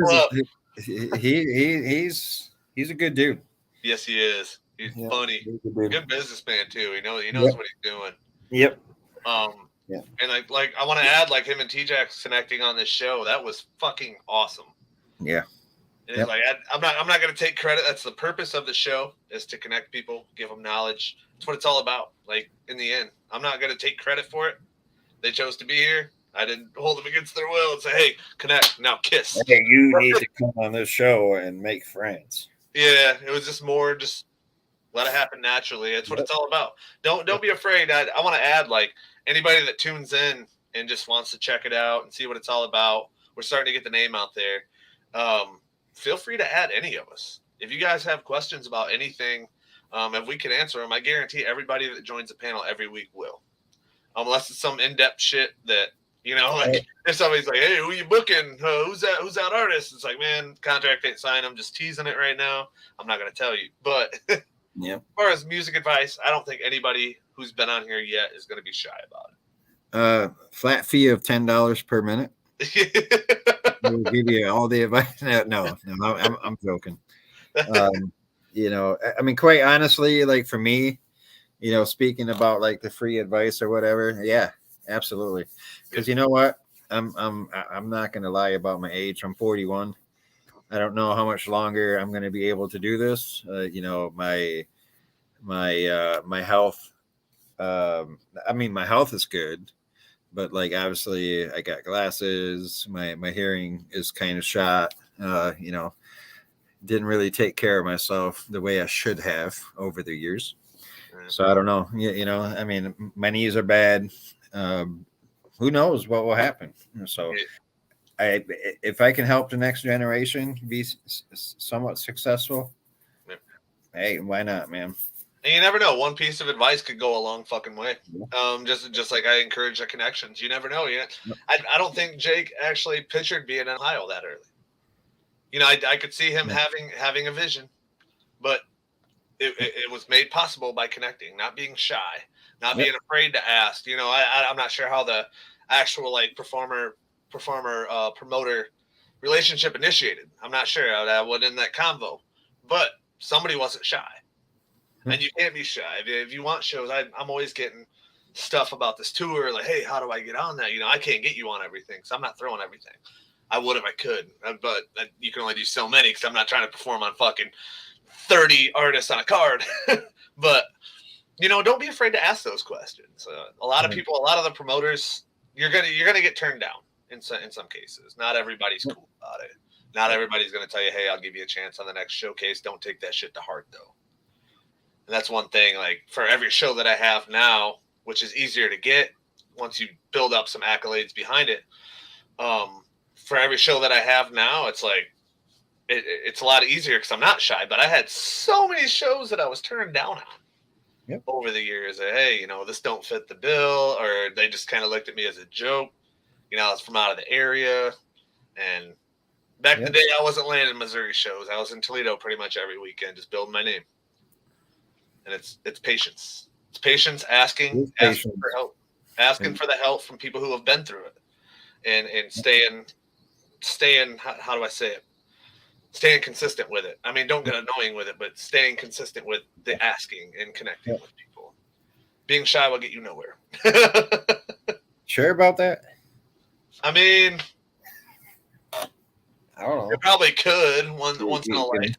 a good dude. Yes, he is. He's funny. He's good businessman too. He knows what he's doing. Yep. And I want to add, like, him and T-Jax connecting on this show. That was fucking awesome. Yeah. And it's like, I'm not going to take credit. That's the purpose of the show, is to connect people, give them knowledge. That's what it's all about. Like, in the end, I'm not going to take credit for it. They chose to be here. I didn't hold them against their will and say, hey, connect, now kiss. Hey, you need to come on this show and make friends. Yeah, it was just more just let it happen naturally. That's what it's all about. Don't be afraid. I want to add, like, anybody that tunes in and just wants to check it out and see what it's all about. We're starting to get the name out there. Feel free to add any of us. If you guys have questions about anything, if we can answer them, I guarantee everybody that joins the panel every week will. Unless it's some in-depth shit that, like, if somebody's like, hey, who you booking? Who's that artist? It's like, man, contract ain't signed. I'm just teasing it right now. I'm not going to tell you. But yeah, as far as music advice, I don't think anybody who's been on here yet is going to be shy about it. Flat fee of $10 per minute. We'll give you all the advice. No, I'm joking. I mean, quite honestly, like, for me, speaking about, like, the free advice or whatever, yeah, absolutely. Because you know what, I'm not gonna lie about my age. I'm 41. I don't know how much longer I'm gonna be able to do this. My health. I mean, my health is good. But, like, obviously I got glasses, my hearing is kind of shot, didn't really take care of myself the way I should have over the years. So I don't know, I mean, my knees are bad. Who knows what will happen? So if I can help the next generation be somewhat successful, hey, why not, man? And you never know. One piece of advice could go a long fucking way. Just like I encourage the connections. You never know. I don't think Jake actually pictured being in Ohio that early. I could see him having a vision, but it was made possible by connecting, not being shy, not being afraid to ask. I'm not sure how the actual, like, performer promoter relationship initiated. I'm not sure how that went in that convo, but somebody wasn't shy. And you can't be shy. If you want shows, I'm always getting stuff about this tour. Like, hey, how do I get on that? I can't get you on everything, so I'm not throwing everything. I would if I could, but you can only do so many because I'm not trying to perform on fucking 30 artists on a card. But, don't be afraid to ask those questions. A lot of people, a lot of the promoters, you're gonna get turned down in some cases. Not everybody's cool about it. Not everybody's gonna tell you, hey, I'll give you a chance on the next showcase. Don't take that shit to heart, though. And that's one thing, like, for every show that I have now, which is easier to get once you build up some accolades behind it. For every show that I have now, it's like, it's a lot easier because I'm not shy, but I had so many shows that I was turned down on over the years. That, hey, this don't fit the bill, or they just kind of looked at me as a joke. I was from out of the area, and back in the day, I wasn't landing Missouri shows. I was in Toledo pretty much every weekend, just building my name. And it's patience. It's patience, asking for help, asking for the help from people who have been through it, and staying. How do I say it? Staying consistent with it. I mean, don't get annoying with it, but staying consistent with the asking and connecting with people. Being shy will get you nowhere. Sure about that? I mean, I don't know. You probably could once in a life.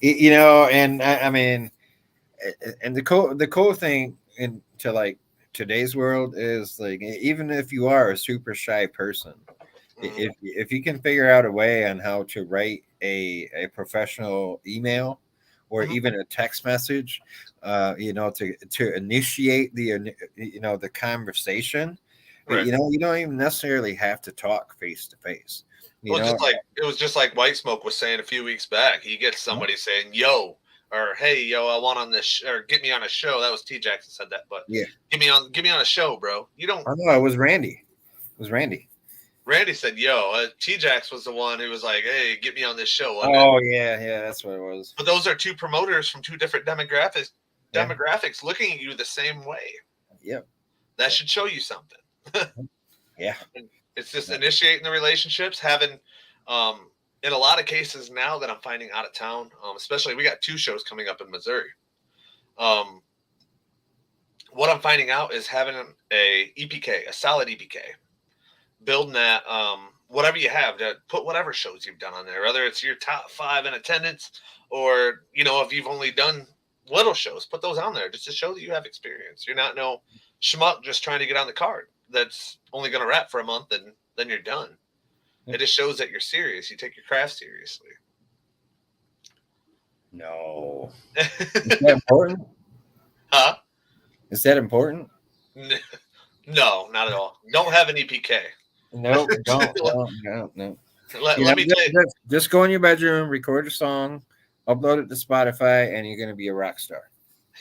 And I mean. And the cool thing into, like, today's world is, like, even if you are a super shy person, if you can figure out a way on how to write a professional email or even a text message, to initiate the conversation, right. You don't even necessarily have to talk face to face. It was just like White Smoke was saying a few weeks back. He gets somebody saying, "Yo," or "Hey, yo, I want on this," or "Get me on a show." That was T-Jax that said that, but get me on a show, bro. You don't. I know it was Randy. Randy said, "Yo." T-Jax was the one who was like, "Hey, get me on this show." Oh yeah, that's what it was. But those are two promoters from two different demographics demographics looking at you the same way. Yep. That should show you something. Yeah. It's just initiating the relationships, having, in a lot of cases now that I'm finding out of town, especially we got 2 shows coming up in Missouri. What I'm finding out is having a EPK, a solid EPK, building that, whatever you have, to put whatever shows you've done on there, whether it's your top 5 in attendance or, if you've only done little shows, put those on there just to show that you have experience. You're not no schmuck just trying to get on the card that's only going to rap for a month and then you're done. It just shows that you're serious. You take your craft seriously. No. Is that important? Huh? Is that important? No, not at all. Don't have an EPK. No, don't. No. Let me tell you. Just go in your bedroom, record a song, upload it to Spotify, and you're going to be a rock star.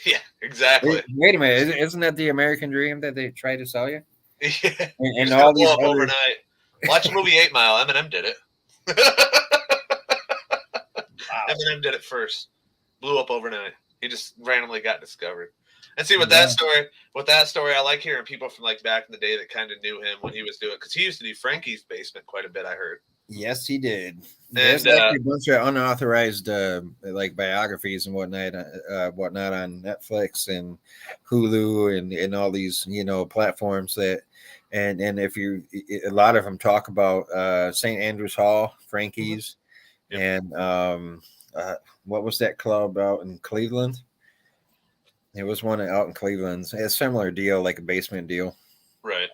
Yeah, exactly. Wait a minute. Isn't that the American dream that they try to sell you? Yeah. And all these other... overnight. Watch the movie 8 Mile. Eminem did it. Wow. Eminem did it first. Blew up overnight. He just randomly got discovered. And see, with that story, I like hearing people from like back in the day that kind of knew him when he was doing it, because he used to do Frankie's Basement quite a bit, I heard. Yes, he did. There's actually a bunch of unauthorized like biographies and whatnot on Netflix and Hulu and all these platforms that and if you a lot of them talk about St. Andrews Hall, Frankie's, and what was that club out in Cleveland? It was one out in Cleveland. It's a similar deal, like a basement deal. Right.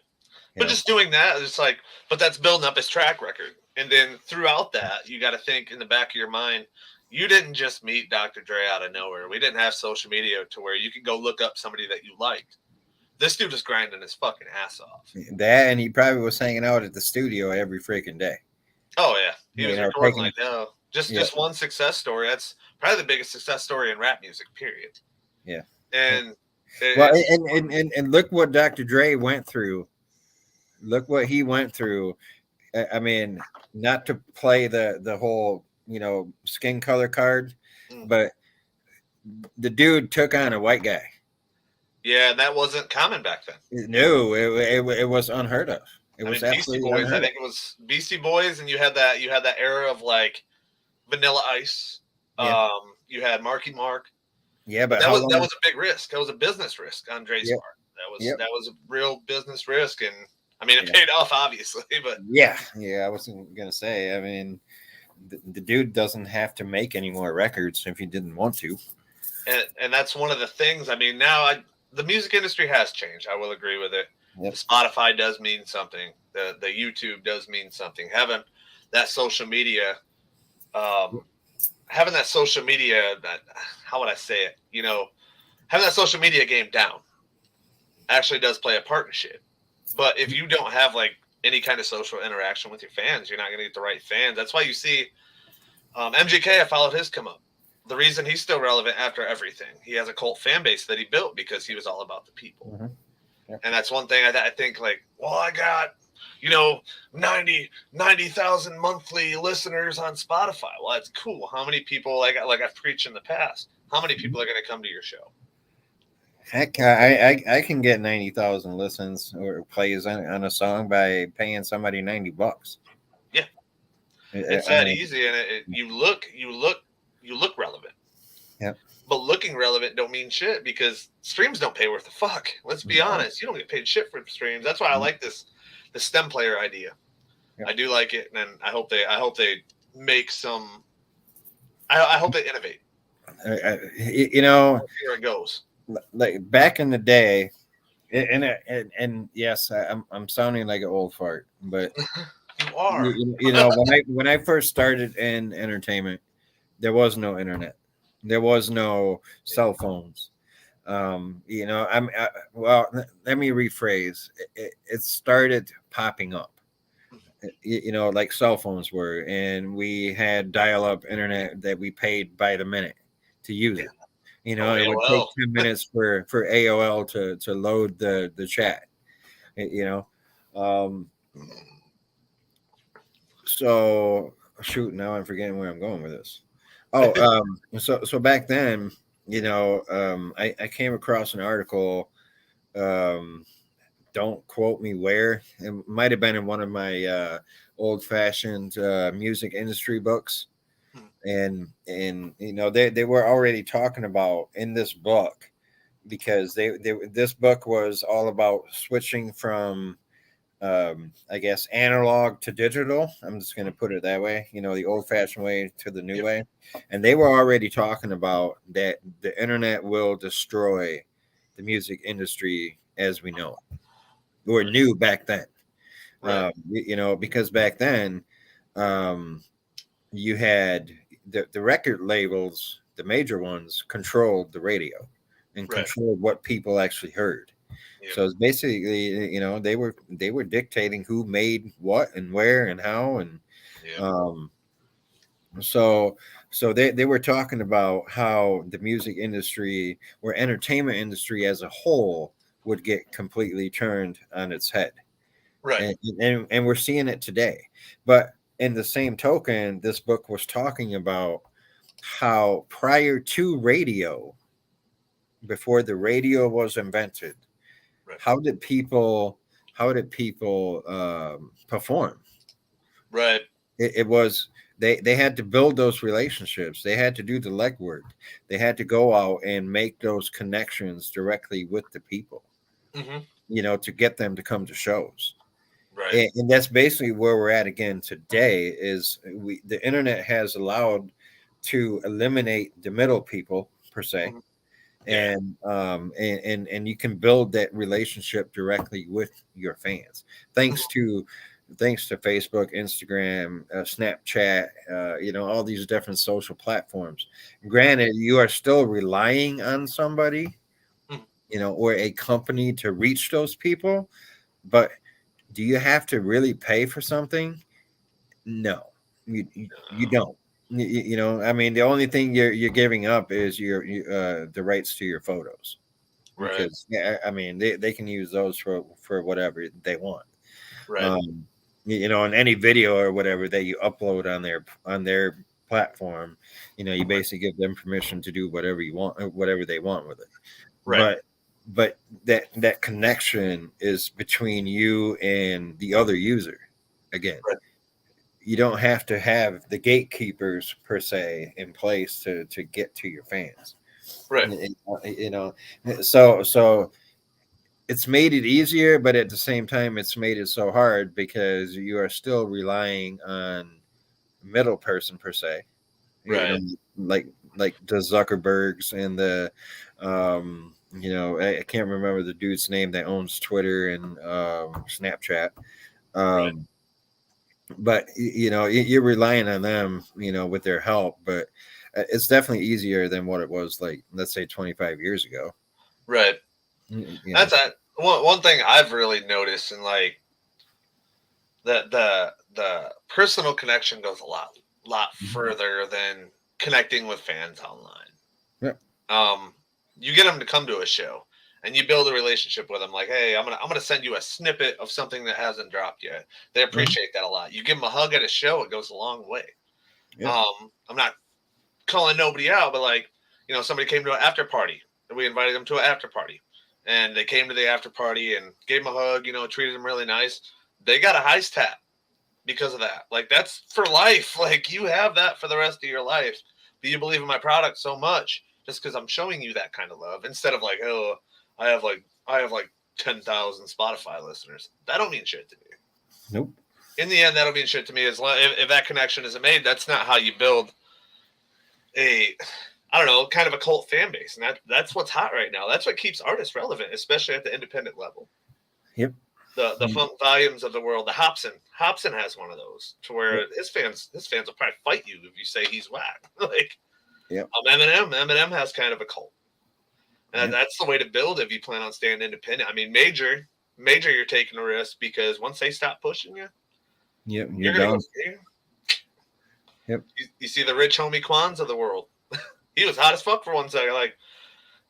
But just doing that, it's like, but that's building up his track record. And then throughout that, you got to think in the back of your mind, you didn't just meet Dr. Dre out of nowhere. We didn't have social media to where you could go look up somebody that you liked. This dude was grinding his fucking ass off. That, and he probably was hanging out at the studio every freaking day. Oh, yeah. He was recording like, no. Just one success story. That's probably the biggest success story in rap music, period. Yeah. And and look what Dr. Dre went through. Look what he went through. I mean, not to play the whole, skin color card, but the dude took on a white guy. Yeah, that wasn't common back then. No, it was unheard of. It was absolutely Beastie Boys. unheard I think it was Beastie Boys, and you had that era of like Vanilla Ice. Yeah. You had Marky Mark. Yeah, but that was a big risk. That was a business risk on Dre's Yep. part. Yep. That was a real business risk, and I mean it paid off obviously. But yeah, I wasn't gonna say. I mean, the dude doesn't have to make any more records if he didn't want to. And that's one of the things. I mean, now the music industry has changed. I will agree with it. Yep. Spotify does mean something. The YouTube does mean something. Having that social media. Having that social media, how would I say it? Having that social media game down actually does play a partnership. But if you don't have like any kind of social interaction with your fans, you're not going to get the right fans. That's why you see MGK, I followed his come up. The reason he's still relevant after everything, he has a cult fan base that he built because he was all about the people. Mm-hmm. Yep. And that's one thing I think like, well, I got 90,000 monthly listeners on Spotify. Well, that's cool. How many people, like I've preached in the past, how many people are going to come to your show? Heck, I can get 90,000 listens or plays on a song by paying somebody $90. Yeah, it's that easy, and you look relevant. Yeah. But looking relevant don't mean shit because streams don't pay worth the fuck. Let's be honest. You don't get paid shit for streams. That's why I like the STEM player idea. Yeah. I do like it, and I hope they make some. I hope they innovate. Here it goes. Like back in the day, and yes, I'm sounding like an old fart, but you are. When I first started in entertainment, there was no internet, there was no cell phones. Let me rephrase. It started popping up, like cell phones were, and we had dial-up internet that we paid by the minute to use it. It would take 10 minutes for AOL to load the chat. So shoot, now I'm forgetting where I'm going with this. So back then, I came across an article. Don't quote me where. It might have been in one of my old-fashioned music industry books, and they were already talking about in this book, because this book was all about switching from I guess analog to digital. I'm just going to put it that way, the old fashioned way to the new way. And they were already talking about that the internet will destroy the music industry as we know it, or knew back then. Right. Because back then, you had the record labels, the major ones controlled the radio and Right. controlled what people actually heard. Yep. So it's basically, they were dictating who made what and where and how, and Yep. so they were talking about how the music industry or entertainment industry as a whole would get completely turned on its head. Right. And we're seeing it today. But in the same token, this book was talking about how prior to radio, before the radio was invented, Right. how did people perform? Right. It was they had to build those relationships. They had to do the legwork. They had to go out and make those connections directly with the people, to get them to come to shows. Right. And that's basically where we're at again today. Is the internet has allowed to eliminate the middle people per se, and you can build that relationship directly with your fans, thanks to Facebook, Instagram, Snapchat, all these different social platforms. Granted, you are still relying on somebody, or a company to reach those people, but do you have to really pay for something? No, you don't. I mean, the only thing you're giving up is the rights to your photos, Right. because I mean, they can use those for whatever they want. Right. On any video or whatever that you upload on their platform, you basically give them permission to do whatever you want, whatever they want with it. Right. But that connection is between you and the other user. Again, Right. you don't have to have the gatekeepers per se in place to get to your fans. Right. So it's made it easier, but at the same time, it's made it so hard because you are still relying on middle person per se, Right. like the Zuckerbergs and the, I can't remember the dude's name that owns Twitter and Snapchat. Right. But you're relying on them, with their help. But it's definitely easier than what it was, like, let's say 25 years ago. Right. That's one thing I've really noticed, and like the personal connection goes a lot further than connecting with fans online. Yeah. You get them to come to a show, and you build a relationship with them. Like, hey, I'm gonna send you a snippet of something that hasn't dropped yet. They appreciate that a lot. You give them a hug at a show; it goes a long way. Yeah. I'm not calling nobody out, but like, somebody came to an after party, and we invited them to an after party. And they came to the after party and gave him a hug, treated him really nice. They got a heist tap because of that. Like, that's for life. Like, you have that for the rest of your life. But you believe in my product so much just because I'm showing you that kind of love, instead of like, oh, I have like 10,000 Spotify listeners. That don't mean shit to me. Nope. In the end, that'll mean shit to me if that connection isn't made. That's not how you build kind of a cult fan base. And that's what's hot right now. That's what keeps artists relevant, especially at the independent level. Yep. The Funk Volumes of the world, the Hobson has one of those, to where his fans will probably fight you if you say he's whack. Like, Eminem has kind of a cult. And that's the way to build if you plan on staying independent. I mean, Major, you're taking a risk, because once they stop pushing you, you're done. Yep. You see the rich homie Quans of the world. He was hot as fuck for 1 second. Like,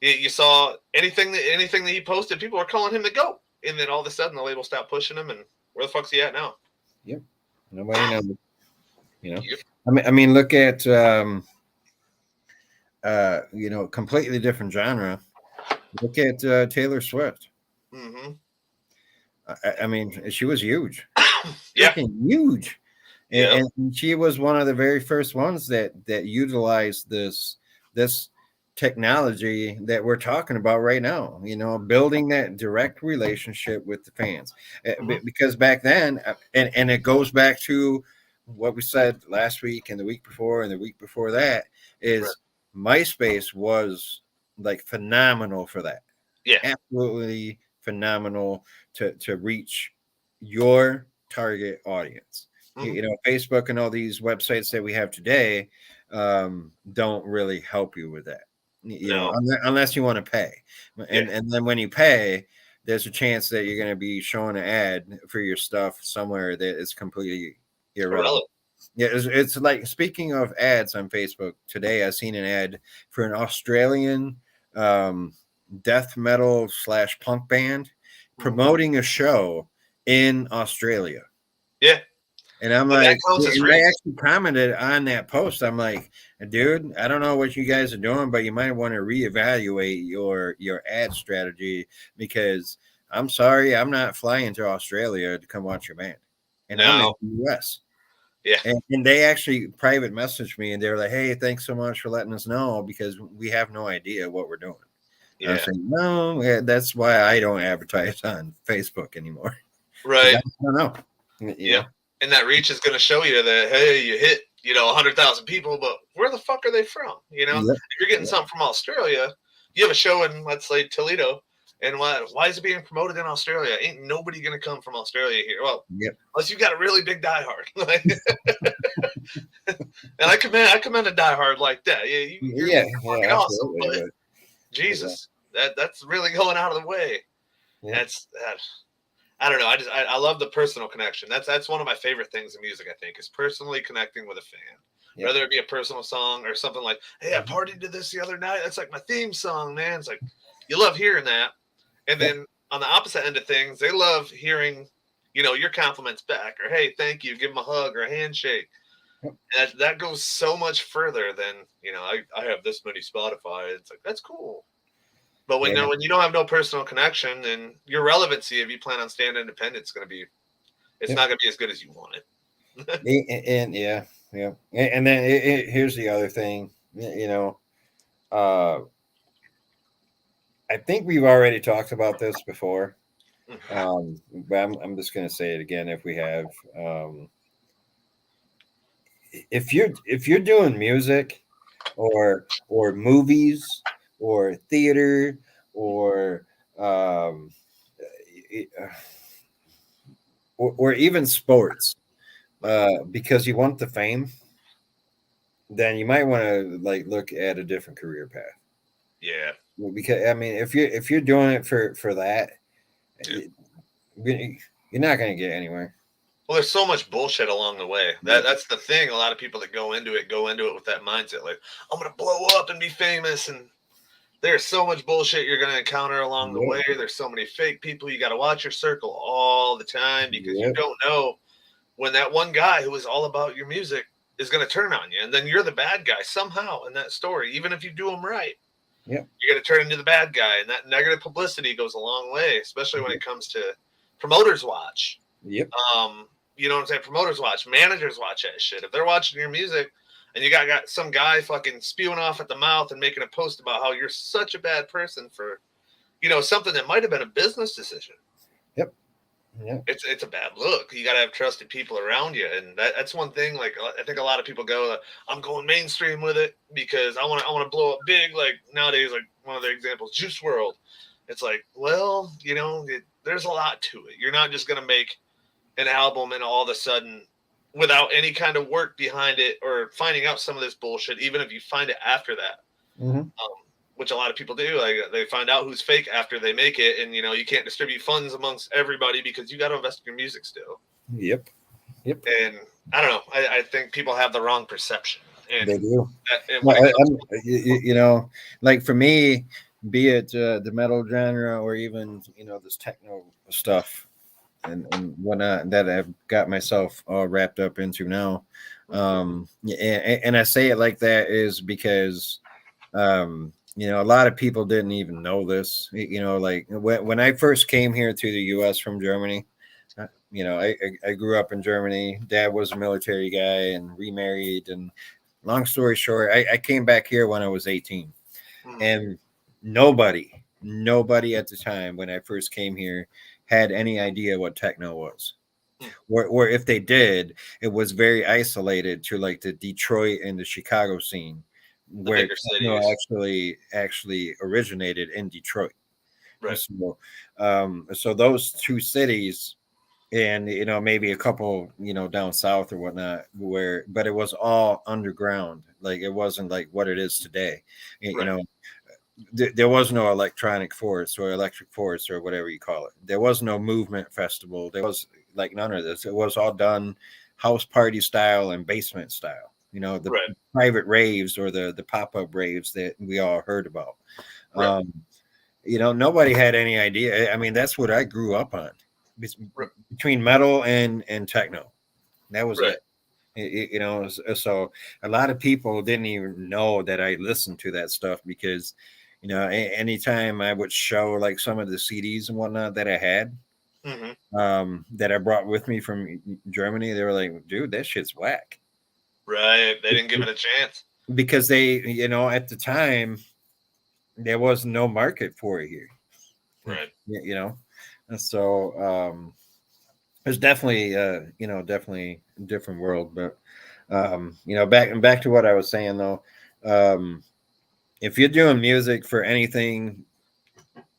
you saw anything that he posted, people were calling him the GOAT. And then all of a sudden the label stopped pushing him, and where the fuck's he at now? Yep. Nobody knows. I mean, look at completely different genre. Look at Taylor Swift. Mm-hmm. I mean, she was huge, Yeah. freaking huge, Yep. and she was one of the very first ones that utilized this technology that we're talking about right now. Building that direct relationship with the fans, because back then, and it goes back to what we said last week and the week before and the week before that is MySpace was like phenomenal for that. Yeah. Absolutely phenomenal to reach your target audience. Facebook and all these websites that we have today don't really help you with that. No. Unless you want to pay, and then when you pay, there's a chance that you're going to be showing an ad for your stuff somewhere that is completely irrelevant. Yeah, it's like, speaking of ads on Facebook, today I seen an ad for an Australian death metal / punk band promoting a show in Australia. Yeah. And I'm But like, I actually commented on that post. I'm like, dude, I don't know what you guys are doing, but you might want to reevaluate your ad strategy, because I'm sorry, I'm not flying to Australia to come watch your band. And I'm in the US. Yeah. And they actually private messaged me and they were like, hey, thanks so much for letting us know, because we have no idea what we're doing. Yeah. I'm saying, no, that's why I don't advertise on Facebook anymore. Right. I don't know. Yeah. And that reach is going to show you that, hey, you hit, 100,000 people, but where the fuck are they from? If you're getting something from Australia, you have a show in, let's say, Toledo, and why is it being promoted in Australia? Ain't nobody going to come from Australia here. Well, unless you've got a really big diehard. And I commend a diehard like that. You're fucking awesome, but Jesus, that's really going out of the way. Yeah. I don't know. I love the personal connection. That's one of my favorite things in music, I think, is personally connecting with a fan. Yep. Whether it be a personal song or something like, hey, I partied to this the other night. That's like my theme song, man. It's like, you love hearing that. And then on the opposite end of things, they love hearing, your compliments back, or, hey, thank you, give them a hug or a handshake. And that goes so much further than, I have this many Spotify. It's like, that's cool. But when you don't have no personal connection, then your relevancy, if you plan on staying independent, it's not going to be as good as you want it. And then here's the other thing, I think we've already talked about this before, but I'm just going to say it again if we have. If you're doing music or movies or theater or even sports, because you want the fame, then you might want to look at a different career path. Yeah. Because if you're doing it for that, you're not going to get anywhere. Well, there's so much bullshit along the way. That's the thing. A lot of people that go into it with that mindset, like, I'm going to blow up and be famous. And there's so much bullshit you're going to encounter along the way. There's so many fake people. You got to watch your circle all the time, because you don't know when that one guy who is all about your music is going to turn on you. And then you're the bad guy somehow in that story, even if you do them right. You're going to turn into the bad guy. And that negative publicity goes a long way, especially when it comes to promoters watch. You know what I'm saying? Promoters watch, managers watch that shit. If they're watching your music and you got some guy fucking spewing off at the mouth and making a post about how you're such a bad person for, something that might have been a business decision. It's a bad look. You got to have trusted people around you. And that's one thing. Like, I think a lot of people go, I'm going mainstream with it because I want to blow up big. Like nowadays, like one of the examples, Juice WRLD. It's like, well, there's a lot to it. You're not just going to make an album and all of a sudden, without any kind of work behind it or finding out some of this bullshit, even if you find it after that, which a lot of people do, like they find out who's fake after they make it, and you can't distribute funds amongst everybody because you got to invest in your music still. Yep. And I don't know. I think people have the wrong perception. And they do. Like for me, be it the metal genre or even this techno stuff and whatnot that I've got myself all wrapped up into now. And I say it like that is because You know, a lot of people didn't even know this. You know, like when I first came here to the U.S. from Germany, you know, I grew up in Germany. Dad was a military guy and remarried. And long story short, I came back here when I was 18, and nobody at the time when I first came here had any idea what techno was. Or if they did, it was very isolated to like the Detroit and the Chicago scene, where techno actually originated in Detroit. Right. So those two cities, and you know, maybe a couple, you know, down south or whatnot, but it was all underground. Like it wasn't like what it is today. You know, there was no electronic force or electric force or whatever you call it. There was no movement festival. There was like none of this. It was all done house party style and basement style. You know, the private raves or the pop-up raves that we all heard about. You know, nobody had any idea. I mean, that's what I grew up on, between metal and techno. That was it. You know, so a lot of people didn't even know that I listened to that stuff because, you know, anytime I would show like some of the CDs and whatnot that I had, that I brought with me from Germany, they were like, dude, that shit's whack. Right. They didn't give it a chance. Because they, you know, at the time, there was no market for it here. Right. You know, and so it's definitely, you know, definitely a different world. But, you know, back to what I was saying, though, if you're doing music for anything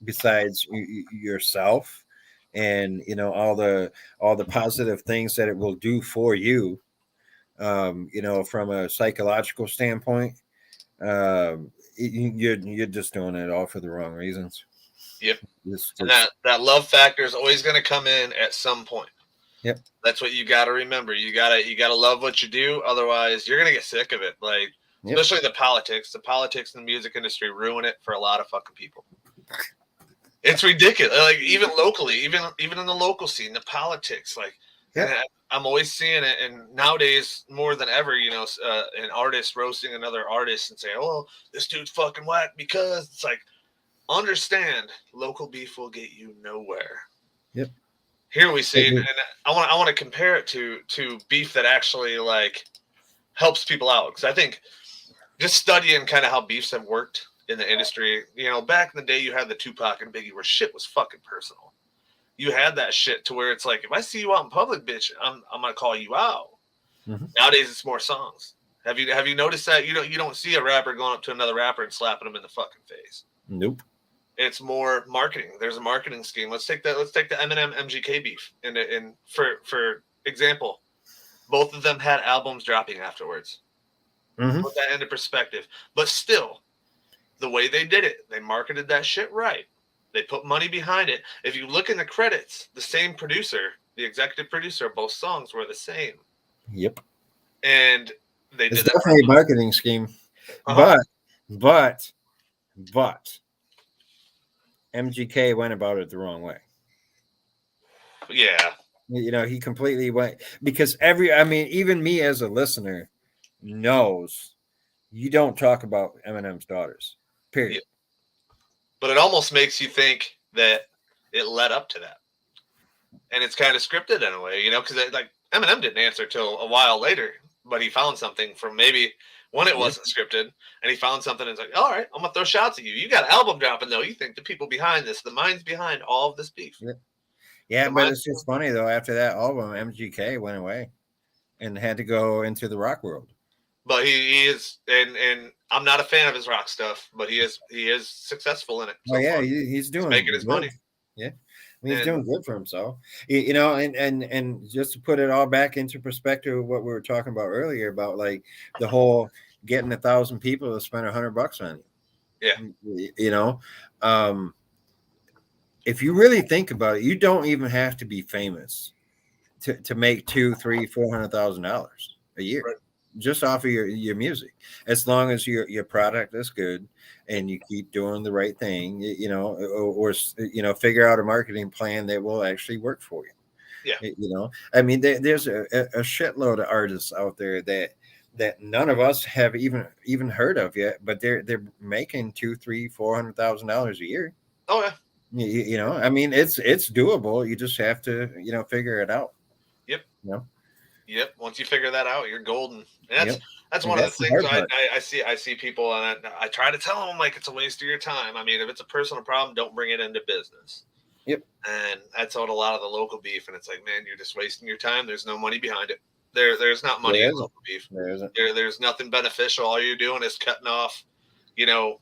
besides yourself and, you know, all the positive things that it will do for you, you know, from a psychological standpoint, you're just doing it all for the wrong reasons. Yep. And that love factor is always going to come in at some point. Yep. That's what you got to remember. You gotta love what you do. Otherwise, you're going to get sick of it. Like, especially the politics in the music industry ruin it for a lot of fucking people. It's ridiculous. Like, even locally, even in the local scene, the politics, like, I'm always seeing it. And nowadays, more than ever, you know, an artist roasting another artist and saying, oh, this dude's fucking whack, because it's like, understand, local beef will get you nowhere. Yep. Here we see, and I want to compare it to beef that actually like helps people out, because I think just studying kind of how beefs have worked in the industry, you know, back in the day you had the Tupac and Biggie where shit was fucking personal. You had that shit to where it's like, if I see you out in public, bitch, I'm gonna call you out. Nowadays it's more songs. Have you noticed that? You don't see a rapper going up to another rapper and slapping him in the fucking face. Nope. It's more marketing. There's a marketing scheme. Let's take the Eminem MGK beef. And for example, both of them had albums dropping afterwards. Put that into perspective. But still, the way they did it, they marketed that shit right. They put money behind it. If you look in the credits, the same producer, the executive producer of both songs were the same. Yep. And they it's did definitely a marketing scheme. But MGK went about it the wrong way. Yeah. You know, he completely went, because even me as a listener knows you don't talk about Eminem's daughters, period. Yeah. But it almost makes you think that it led up to that. And it's kind of scripted in a way, you know, because like Eminem didn't answer till a while later, but he found something from maybe when it wasn't scripted, and he found something and it's like, all right, I'm going to throw shots at you. You got an album dropping, though. You think the people behind this, the minds behind all of this beef. Yeah, but it's just funny, though. After that album, MGK went away and had to go into the rock world. But he is, and I'm not a fan of his rock stuff, but he is successful in it. So he's doing, he's making his money. Yeah, I mean, he's doing good for himself. You know, and just to put it all back into perspective, what we were talking about earlier about like the whole getting 1,000 people to spend $100 on you. Yeah, you know, if you really think about it, you don't even have to be famous to make $200,000, $300,000, $400,000 a year. Right. Just off of your music, as long as your product is good and you keep doing the right thing, you know, or you know, figure out a marketing plan that will actually work for you. Yeah, you know, I mean, there's a shitload of artists out there that that none of us have even heard of yet, but they're making $200,000-$400,000 a year. Oh yeah. You know, I mean, it's doable. You just have to, figure it out. Yep. You know? Yep. Once you figure that out, you're golden. And Yep. that's And one of the that's the things hard part. I see people, and I try to tell them, like, it's a waste of your time. I mean, if it's a personal problem, don't bring it into business. Yep. And that's what a lot of the local beef, and it's like, man, you're just wasting your time. There's no money behind it. There's not money in local beef. There's nothing beneficial. All you're doing is cutting off, you're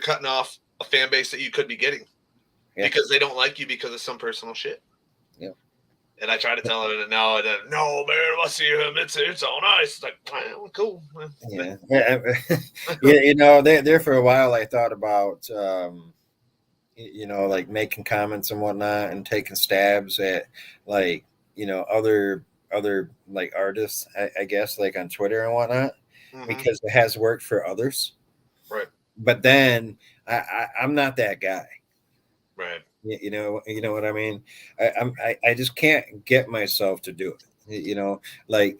cutting off a fan base that you could be getting because they don't like you because of some personal shit. Yeah. And I try to tell them, no, man, I see him. It's all nice. It's like, well, cool. Yeah. You know, there for a while, I thought about, like making comments and whatnot and taking stabs at, like, other like artists, I guess, like on Twitter and whatnot, because it has worked for others. Right. But then I'm not that guy. Right. You know what I mean? I just can't get myself to do it. Like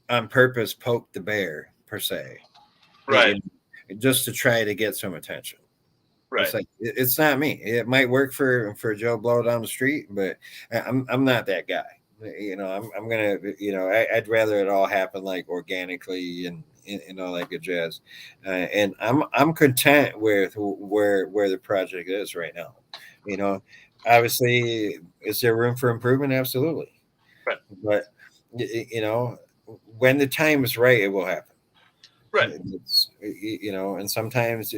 on purpose, poke the bear per se. Right. Just to try to get some attention. Right. It's like, it's not me. It might work for Joe Blow down the street, but I'm not that guy. I'm gonna, I'd rather it all happen like organically and all that good jazz. And I'm content with where the project is right now. Obviously, is there room for improvement? Absolutely. Right. But when the time is right, it will happen. Right. It's, and sometimes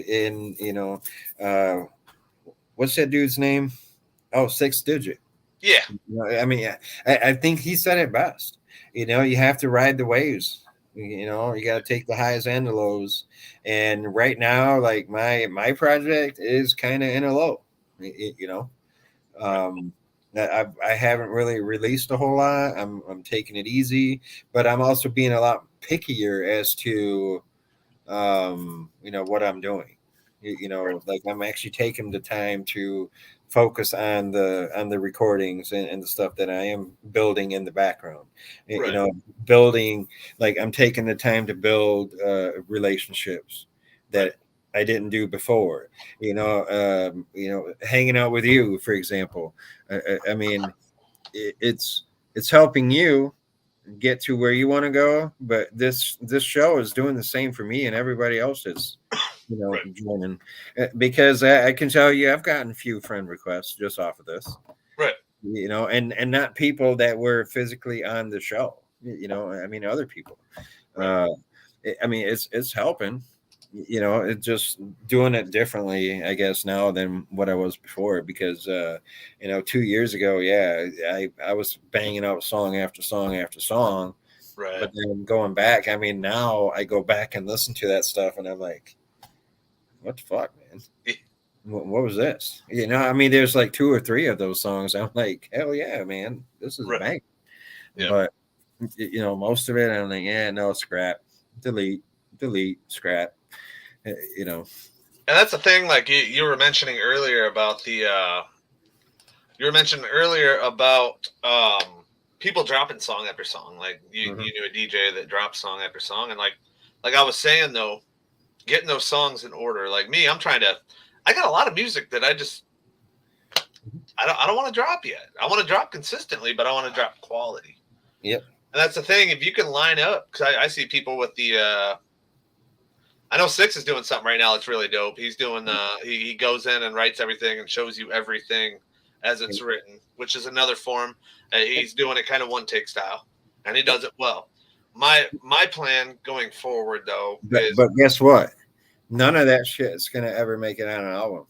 what's that dude's name? Oh, 6 Digit. Yeah. I mean, I think he said it best. You have to ride the waves. You got to take the highs and the lows. And right now, like my project is kind of in a low. I haven't really released a whole lot. I'm taking it easy, but I'm also being a lot pickier as to what I'm doing. Like I'm actually taking the time to focus on the recordings and the stuff that I am building in the background. Right. Building, like I'm taking the time to build relationships that I didn't do before. Hanging out with you, for example. I mean, it's helping you get to where you want to go, but this show is doing the same for me and everybody else is joining, because I can tell you I've gotten a few friend requests just off of this, right? And not people that were physically on the show, I mean other people. Right. I mean it's helping. It's just doing it differently, I guess, now than what I was before. Because 2 years ago, I was banging out song after song after song. Right. But then going back, I mean, now I go back and listen to that stuff, and I'm like, what the fuck, man? What was this? I mean, there's like 2 or 3 of those songs. I'm like, hell yeah, man, this is a bang. Yeah. But most of it, I'm like, no, scrap, delete, scrap. And that's the thing, like you were mentioning earlier about people dropping song after song. Like you knew a DJ that dropped song after song, and like I was saying though, getting those songs in order. Like me, I got a lot of music that I don't want to drop yet. I want to drop consistently, but I want to drop quality. Yep. And that's the thing. If you can line up, because I see people with the I know 6 is doing something right now that's really dope. He's doing he goes in and writes everything and shows you everything as it's written, which is another form. He's doing it kind of one take style, and he does it well. My plan going forward though but guess what? None of that shit is gonna ever make it on an album.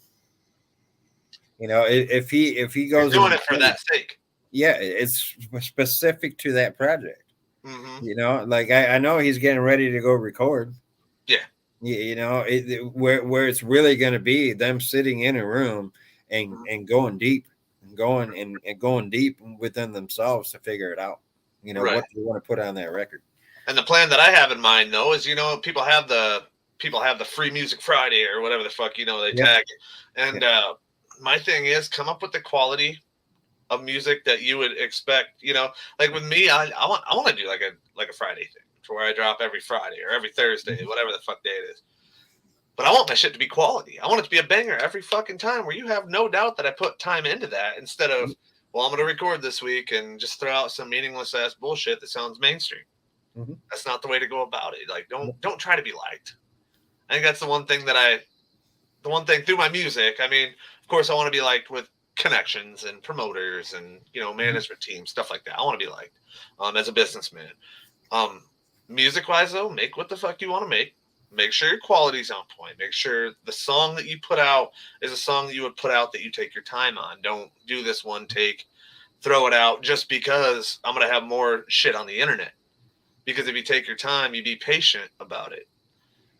If he goes doing it for that sake. Yeah, it's specific to that project. Mm-hmm. Like I know he's getting ready to go record. Yeah. Where it's really going to be them sitting in a room and going deep and going deep within themselves to figure it out. What they want to put on that record. And the plan that I have in mind though is people have the Free Music Friday or whatever the fuck they tag it. And my thing is come up with the quality of music that you would expect. Like with me, I want to do like a Friday thing. to where I drop every Friday or every Thursday, whatever the fuck day it is. But I want my shit to be quality. I want it to be a banger every fucking time where you have no doubt that I put time into that instead of, well, I'm going to record this week and just throw out some meaningless ass bullshit that sounds mainstream. Mm-hmm. That's not the way to go about it. Like, don't try to be liked. I think that's the one thing through my music. I mean, of course, I want to be liked with connections and promoters and, you know, management teams, stuff like that. I want to be liked as a businessman. Music wise, though, make what the fuck you want to make. Make sure your quality's on point. Make sure the song that you put out is a song that you would put out that you take your time on. Don't do this one take, throw it out just because I'm going to have more shit on the internet. Because if you take your time, you be patient about it.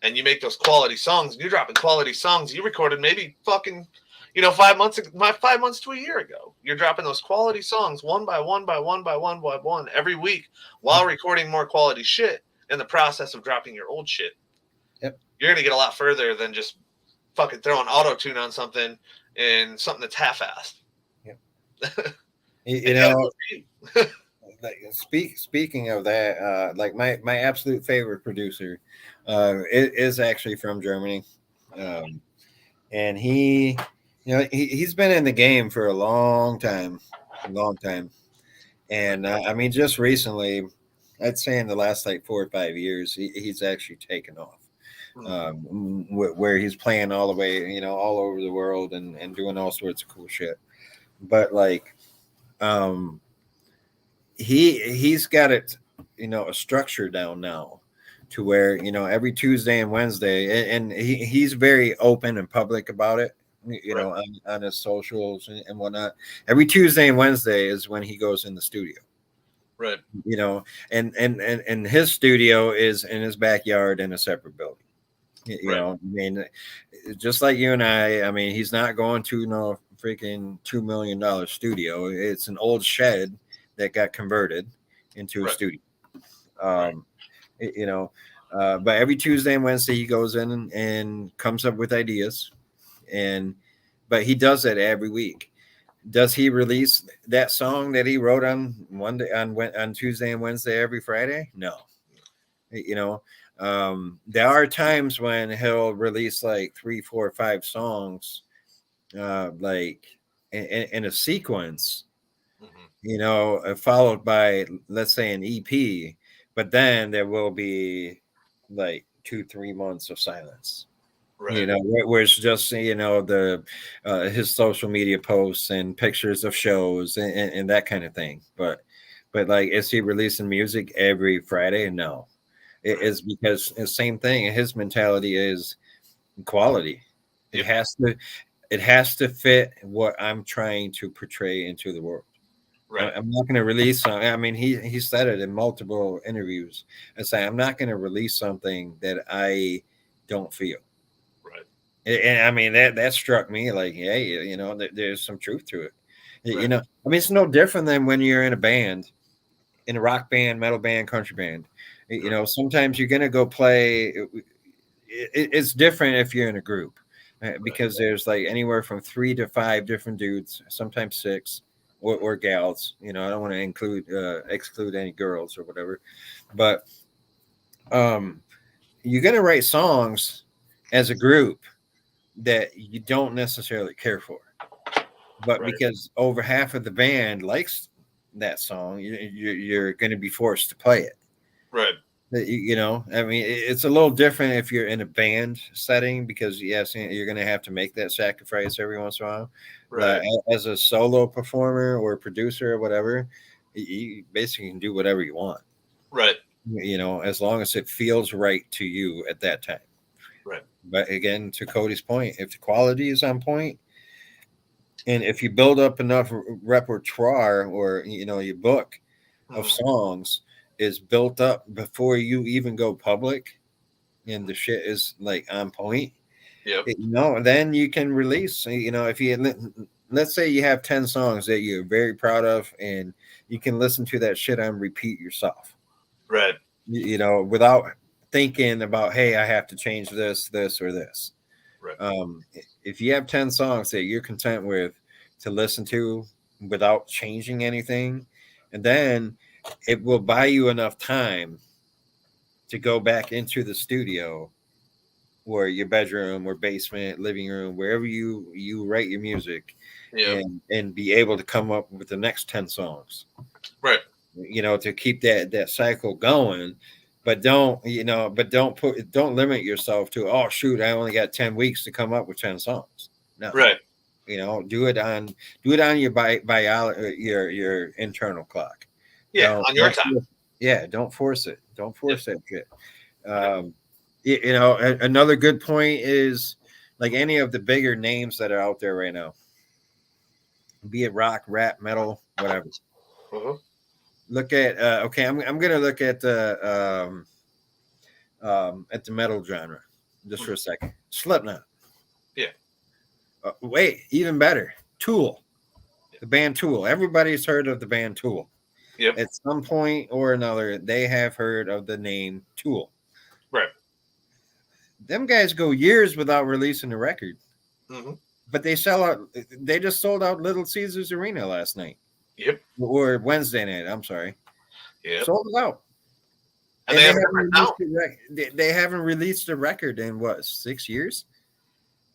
And you make those quality songs, and you're dropping quality songs you recorded maybe fucking, 5 months to a year ago. You're dropping those quality songs one by one every week while recording more quality shit in the process of dropping your old shit. Yep. You're going to get a lot further than just fucking throwing auto-tune on something and something that's half-assed. Yep. Like, speaking of that, like my absolute favorite producer is actually from Germany. And he's been in the game for a long time. And I mean, just recently, I'd say in the last like 4 or 5 years, he's actually taken off. Where he's playing all the way, all over the world and doing all sorts of cool shit. But like, he's got it, a structure down now to where, every Tuesday and Wednesday, and he's very open and public about it, on his socials and whatnot. Every Tuesday and Wednesday is when he goes in the studio. Right. And his studio is in his backyard in a separate building. I mean, just like you and I mean, he's not going to no freaking $2 million studio. It's an old shed that got converted into a studio. But every Tuesday and Wednesday he goes in and comes up with ideas, but he does that every week. Does he release that song that he wrote on Tuesday and Wednesday every Friday? No. There are times when he'll release like 3, 4, 5 songs, like in a sequence, followed by, let's say, an EP, but then there will be like 2-3 months of silence. Right. Where it's just, his social media posts and pictures of shows and that kind of thing. But like, is he releasing music every Friday? No. It is because the same thing. His mentality is quality. It has to fit what I'm trying to portray into the world. Right. I'm not going to release. I mean, he said it in multiple interviews. I say I'm not going to release something that I don't feel. Right. And I mean that struck me like, hey, there's some truth to it. Right. I mean, it's no different than when you're in a band, in a rock band, metal band, country band. Sometimes you're going to go play. It's different if you're in a group because there's like anywhere from 3 to 5 different dudes, sometimes 6 or gals. I don't want to exclude any girls or whatever, but you're going to write songs as a group that you don't necessarily care for, but because over half of the band likes that song, you're going to be forced to play it. Right. I mean, it's a little different if you're in a band setting because yes, you're going to have to make that sacrifice every once in a while. Right. As a solo performer or producer or whatever, you basically can do whatever you want. Right. As long as it feels right to you at that time. Right. But again, to Cody's point, if the quality is on point, and if you build up enough repertoire or your book of songs is built up before you even go public and the shit is like on point, then you can release, if you, let's say you have 10 songs that you're very proud of and you can listen to that shit on repeat yourself. Right. Without thinking about, hey, I have to change this or this. Right. If you have 10 songs that you're content with to listen to without changing anything, and then it will buy you enough time to go back into the studio or your bedroom or basement, living room, wherever you write your music, and be able to come up with the next 10 songs. Right. To keep that cycle going. But don't limit yourself to, oh shoot, I only got 10 weeks to come up with 10 songs. No. Right. Do it on your internal clock. Yeah, on your time. Don't force it. Don't force that shit. Another good point is, like, any of the bigger names that are out there right now, be it rock, rap, metal, whatever. Look at I'm gonna look at the metal genre just for a second. Slipknot. Yeah. Wait, even better. Tool. The band Tool. Everybody's heard of the band Tool. Yep. At some point or another, they have heard of the name Tool. Right. Them guys go years without releasing a record. But they sell out. They just sold out Little Caesars Arena last night. Yep. Or Wednesday night. I'm sorry. Yeah. Sold it out. And they haven't released a record in what, 6 years?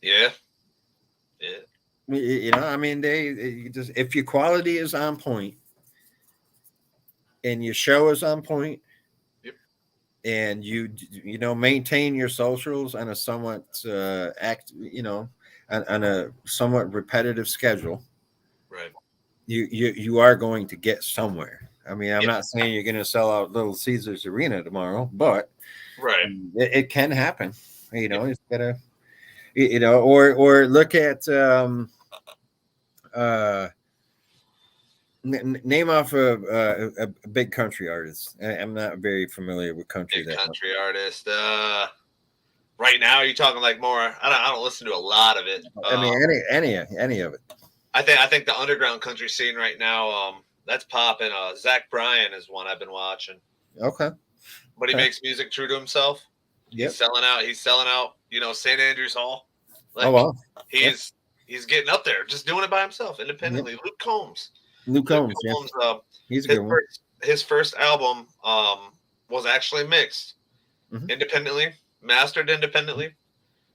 Yeah. I mean, they just, if your quality is on point and your show is on point, and you maintain your socials on a somewhat on a somewhat repetitive schedule, right? You are going to get somewhere. I mean, I'm not saying you're going to sell out Little Caesars Arena tomorrow, but it can happen. It's gotta, or look at name off a big country artist. I'm not very familiar with country. Country artist. Right now, you're talking like more. I don't listen to a lot of it. I mean, any of it. I think the underground country scene right now, that's popping. Zach Bryan is one I've been watching. Okay. But he makes music true to himself. He's selling out. St. Andrews Hall. Like, oh wow. He's getting up there, just doing it by himself, independently. Luke Combs. He's a good one. His first album was actually mixed independently, mastered independently.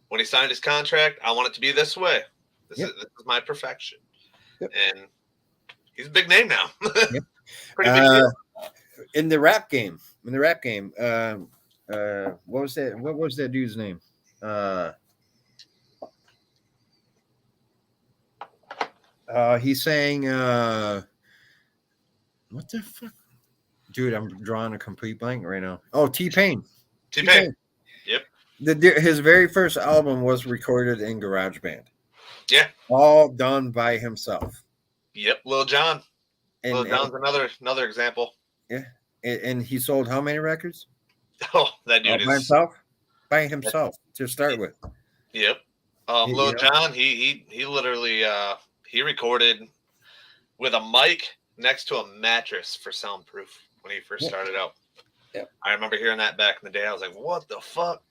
When he signed his contract, I want it to be this way. This is my perfection. And he's a big name now. Pretty big deal. In the rap game, what was that dude's name? He's saying, what the fuck? Dude, I'm drawing a complete blank right now. Oh, T-Pain. T-Pain. Yep. His very first album was recorded in GarageBand. Yeah. All done by himself. Yep. Lil Jon. Lil Jon's another example. Yeah. And he sold how many records? Oh, that dude is by himself to start with. Yep. Lil Jon, he literally he recorded with a mic next to a mattress for soundproof when he first started out. Yeah. I remember hearing that back in the day. I was like, what the fuck?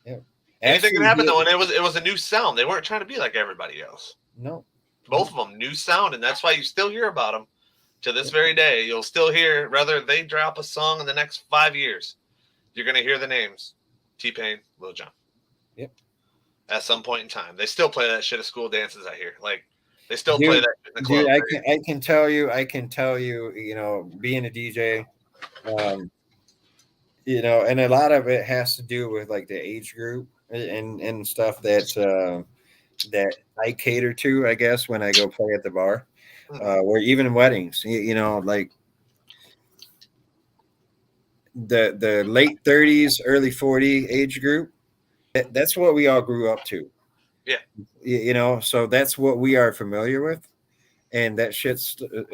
Yeah. Anything can happen though, and it was a new sound. They weren't trying to be like everybody else. No. Both of them new sound, and that's why you still hear about them to this very day. You'll still hear, whether they drop a song in the next 5 years, you're gonna hear the names T-Pain, Lil Jon. Yep. At some point in time, they still play that shit at school dances. I hear, like, they still play that in the club. Dude, I can tell you, being a DJ, and a lot of it has to do with like the age group and stuff that I cater to, I guess, when I go play at the bar, or even weddings, like the late 30s, early 40 age group. That's what we all grew up to. Yeah. So that's what we are familiar with. And that shit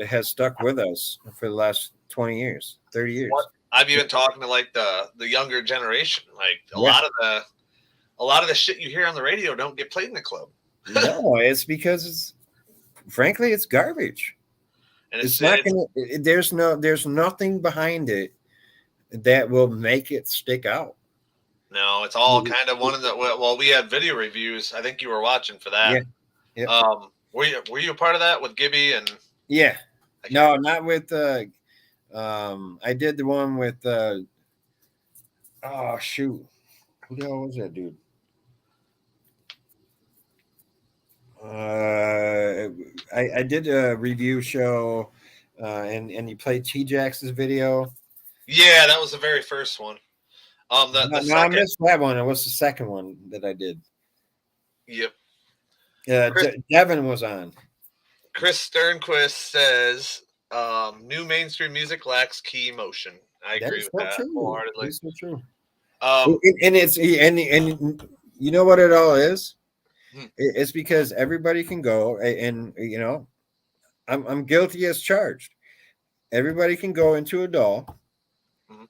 has stuck with us for the last 20 years, 30 years. I've even talked to like the younger generation. Like a lot of the shit you hear on the radio don't get played in the club. No, it's because frankly, it's garbage. And it's not gonna, there's nothing behind it that will make it stick out. No, it's all kind of one of the. Well, we had video reviews. I think you were watching for that. Yeah. Were you a part of that with Gibby and? Yeah. No, not with. I did the one with Oh shoot, who the hell was that dude? I did a review show, and you played T Jax's video. Yeah, that was the very first one. The No, I second. missed that one. It was the second one that I did. Yep. Devin was on. Chris Sternquist says, "New mainstream music lacks key emotion." I agree with that wholeheartedly. That's so true. Um, And it's and you know what it all is? Hmm. It's because everybody can go and you know, I'm guilty as charged. Everybody can go into a DAW Mhm.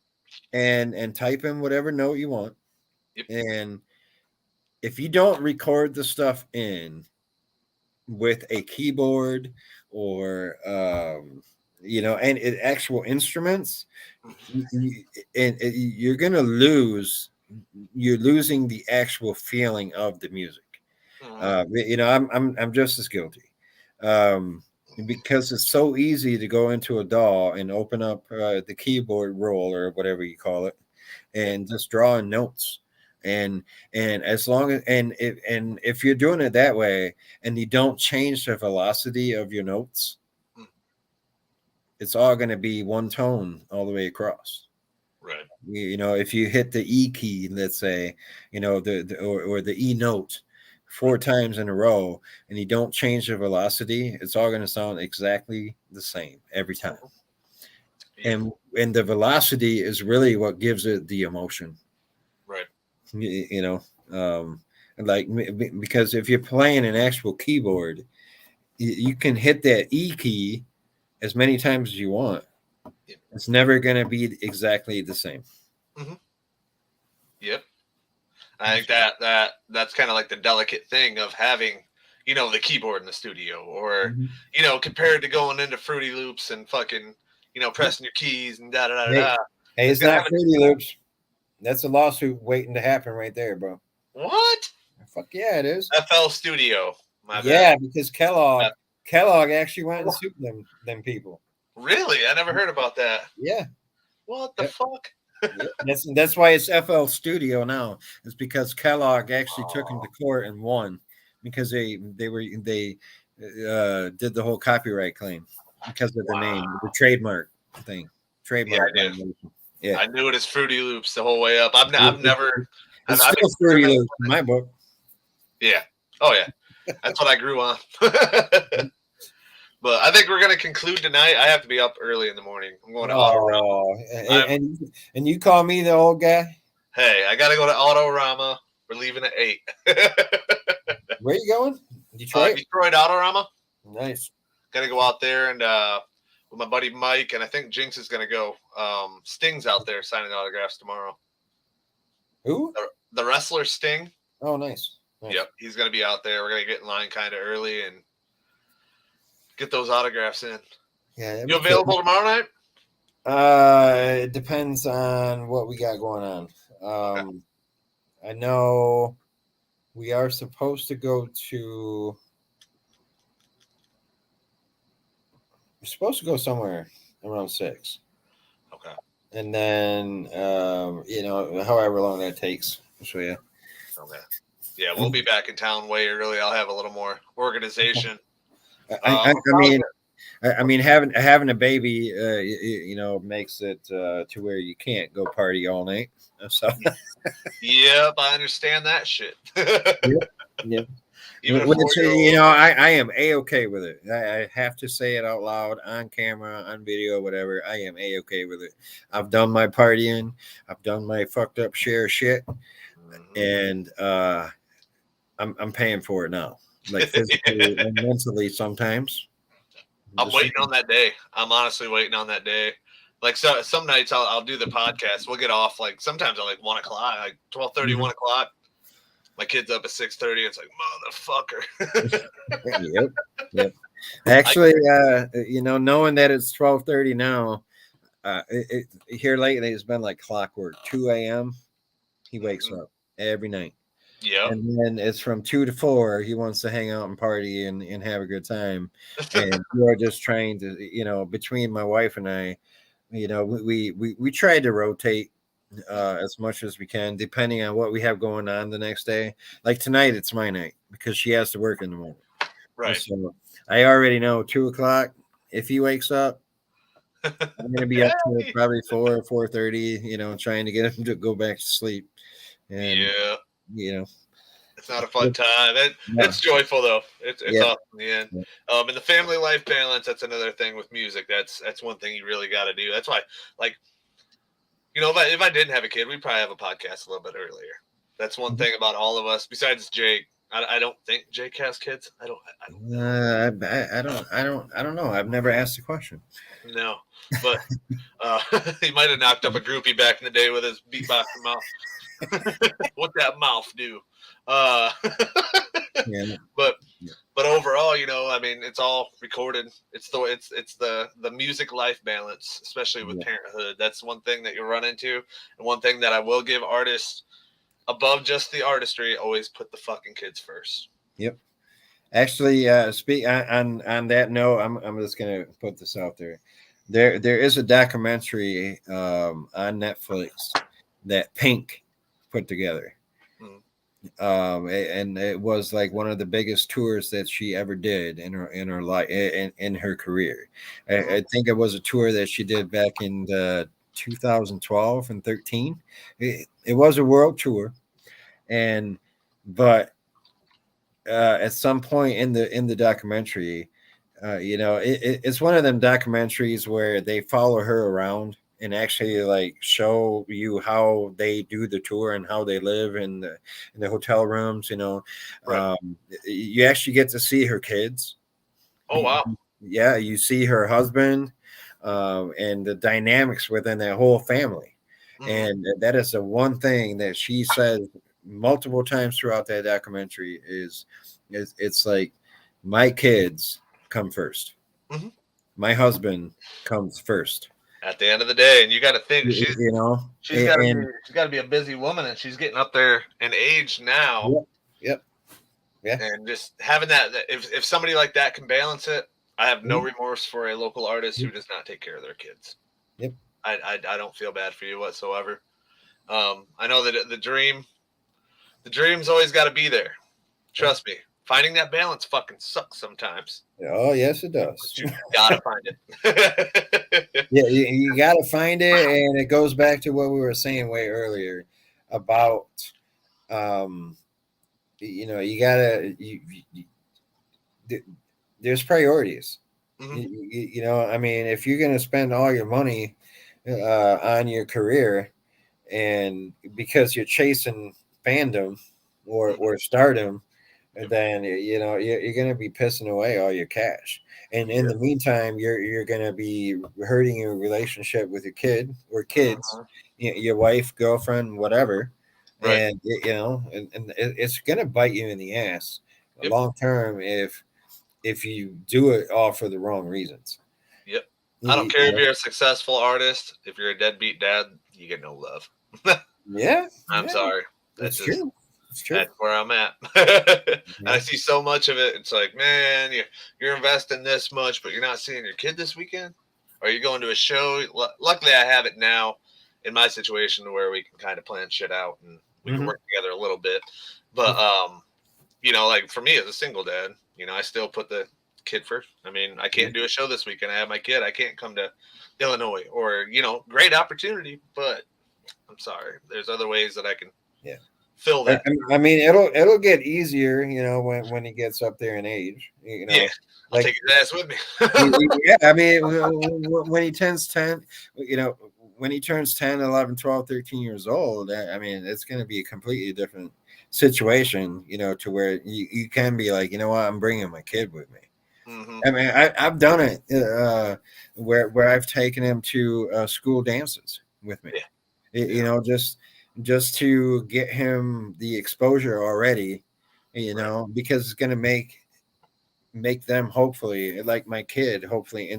and type in whatever note you want. Yep. And if you don't record the stuff in with a keyboard or you know, and actual instruments, you're gonna lose. You're losing the actual feeling of the music. You know, I'm just as guilty. Because it's so easy to go into a DAW and open up the keyboard roll or whatever you call it, and just draw in notes. And as long as and if you're doing it that way and you don't change the velocity of your notes, it's all going to be one tone all the way across. Right. You know, if you hit the E key, let's say, you know, or the E note 4 times in a row, and you don't change the velocity, it's all going to sound exactly the same every time. And the velocity is really what gives it the emotion. Right. You know, like because if you're playing an actual keyboard, you can hit that E key as many times as you want. It's never going to be exactly the same. Mm-hmm. Yep. I think that's kind of like the delicate thing of having, you know, the keyboard in the studio, or you know, compared to going into Fruity Loops and fucking, you know, pressing your keys and da da da da. Hey, it's not Fruity Loops. That's a lawsuit waiting to happen right there, bro. What? Fuck yeah, it is. FL Studio. My yeah, bad. because Kellogg actually went and sued them people. Really? I never heard about that. Yeah. What the fuck? That's why it's FL Studio now. It's because Kellogg actually took him to court and won because they did the whole copyright claim because of the name, the trademark thing. Trademark. Yeah, I knew it as Fruity Loops the whole way up. I've never. It's still Fruity Loops in my book. Yeah. Oh yeah. That's what I grew on. But I think we're going to conclude tonight. I have to be up early in the morning. I'm going to Autorama. And you call me the old guy? Hey, I got to go to Autorama. We're leaving at 8. Where are you going? Detroit? Detroit Autorama. Nice. Got to go out there and with my buddy Mike, and I think Jinx is going to go. Sting's out there signing autographs tomorrow. Who? The wrestler Sting. Oh, nice. Yep, he's going to be out there. We're going to get in line kind of early and get those autographs in. Yeah. You available tomorrow night? It depends on what we got going on. Okay. I know we are supposed to go to. We're supposed to go somewhere around 6. Okay. And then, you know, however long that takes. So yeah. Okay. Yeah, we'll be back in town way early. I'll have a little more organization. I mean, having a baby, you know, makes it to where you can't go party all night. So. Yep, I understand that shit. Yep. You know, I am A-okay with it. I have to say it out loud on camera, on video, whatever. I am A-okay with it. I've done my partying. I've done my fucked up share of shit, and I'm paying for it now, like physically and mentally sometimes. I'm waiting on that day. I'm honestly waiting on that day. Like some nights I'll do the podcast. We'll get off like sometimes at like 1 o'clock, like 12:30, 1 o'clock. My kid's up at 6:30. It's like motherfucker. Yep. Actually, you know, knowing that it's 12:30 now, here lately it's been like clockwork. 2 a.m. He wakes up every night. Yeah. And then it's from 2 to 4. He wants to hang out and party and have a good time. And we're just trying to, you know, between my wife and I, you know, we tried to rotate as much as we can, depending on what we have going on the next day. Like tonight, it's my night because she has to work in the morning. Right. So I already know 2 o'clock. If he wakes up, I'm gonna be up till probably 4:30. Trying to get him to go back to sleep. And Yeah. It's not a fun time. It's joyful though. It's awesome in the end. Yeah. And the family life balance, that's another thing with music. That's one thing you really got to do. That's why, like, if I didn't have a kid, we'd probably have a podcast a little bit earlier. That's one thing about all of us. Besides Jake, I don't think Jake has kids. I don't know. I've never asked the question. No, but he might have knocked up a groupie back in the day with his beatboxing mouth. What that mouth do? Yeah. But overall, I mean, it's all recorded. It's the music life balance, especially with parenthood. That's one thing that you run into, and one thing that I will give artists above just the artistry: always put the fucking kids first. Yep. Actually, speak on that note, I'm just gonna put this out there. There is a documentary on Netflix that Pink put together. And it was like one of the biggest tours that she ever did in her life, in her career. I think it was a tour that she did back in 2012 and 13. It was a world tour, but at some point in the documentary, it's one of them documentaries where they follow her around and actually like show you how they do the tour and how they live in the hotel rooms. Right. You actually get to see her kids. Oh wow! Yeah, you see her husband, and the dynamics within that whole family. And that is the one thing that she says multiple times throughout that documentary is it's like, my kids come first. My husband comes first. At the end of the day, and you got to think she's got to be a busy woman, and she's getting up there in age now. Yep. Yeah. And just having that if somebody like that can balance it, I have no remorse for a local artist who does not take care of their kids. Yep. I don't feel bad for you whatsoever. I know that the dream's always got to be there. Trust me. Finding that balance fucking sucks sometimes. Oh, yes, it does. But you gotta find it. Yeah, you gotta find it, and it goes back to what we were saying way earlier about, you gotta. There's priorities. I mean, if you're gonna spend all your money on your career, and because you're chasing fandom or stardom, then you're going to be pissing away all your cash, and in the meantime you're going to be hurting your relationship with your kid or kids, your wife, girlfriend, whatever. Right. And it's going to bite you in the ass long term if you do it all for the wrong reasons. I don't care if you're a successful artist. If you're a deadbeat dad, you get no love. I'm sorry. That's true. It's true. That's where I'm at. I see so much of it. It's like, man, you're investing this much, but you're not seeing your kid this weekend. Are you going to a show? Luckily, I have it now in my situation where we can kind of plan shit out and we can work together a little bit. But, like for me as a single dad, I still put the kid first. I mean, I can't do a show this weekend. I have my kid. I can't come to Illinois or, great opportunity, but I'm sorry. There's other ways that I can fill that. I mean, it'll get easier, when he gets up there in age. I'll take his ass with me. I mean, when he turns 10, when he turns 10, 11, 12, 13 years old, I mean, it's going to be a completely different situation, to where you can be like, I'm bringing my kid with me. I mean, I've done it where I've taken him to school dances with me. Just to get him the exposure already, because it's going to make them hopefully, like my kid, hopefully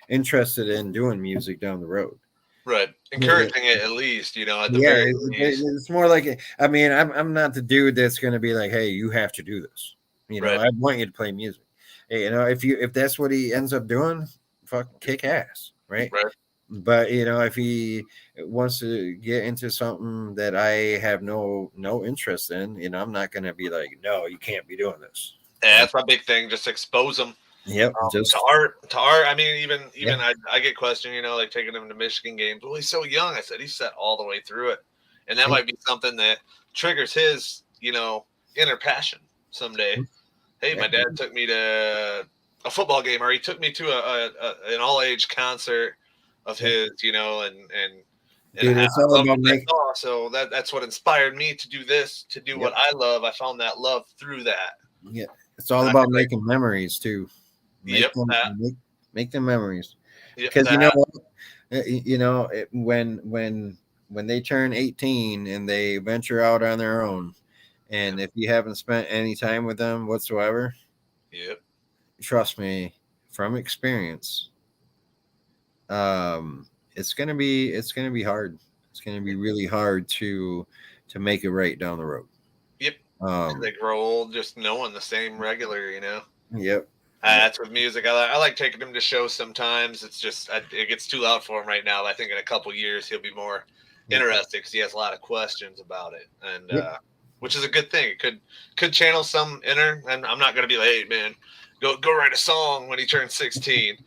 interested in doing music down the road. Right. Encouraging it at least, at the very least. It's more like, I mean, I'm not the dude that's going to be like, hey, you have to do this. I want you to play music. Hey, if that's what he ends up doing, fucking kick ass. Right. But if he wants to get into something that I have no interest in, I'm not going to be like, no, you can't be doing this. Yeah, that's my big thing. Just expose them. Yep. To art. I mean, even Yeah. I get questioned, like taking him to Michigan games. Well, he's so young. I said he's set all the way through it, and that might be something that triggers his, inner passion someday. Hey, my dad took me to a football game, or he took me to an all-age concert of his, and Dude, it's all about making. So that's what inspired me to do this, to do what I love. I found that love through that. Yeah, it's all about making memories too. Make them memories. Because when they turn 18 and they venture out on their own, and if you haven't spent any time with them whatsoever, trust me, from experience, it's gonna be hard. It's gonna be really hard to make it right down the road. Yep. They grow old just knowing the same regular, Yep. That's with music. I like taking him to shows sometimes. It's just it gets too loud for him right now. I think in a couple years he'll be more interested because he has a lot of questions about it, and which is a good thing. It could channel some inner. And I'm not gonna be like, hey man, go write a song when he turns 16.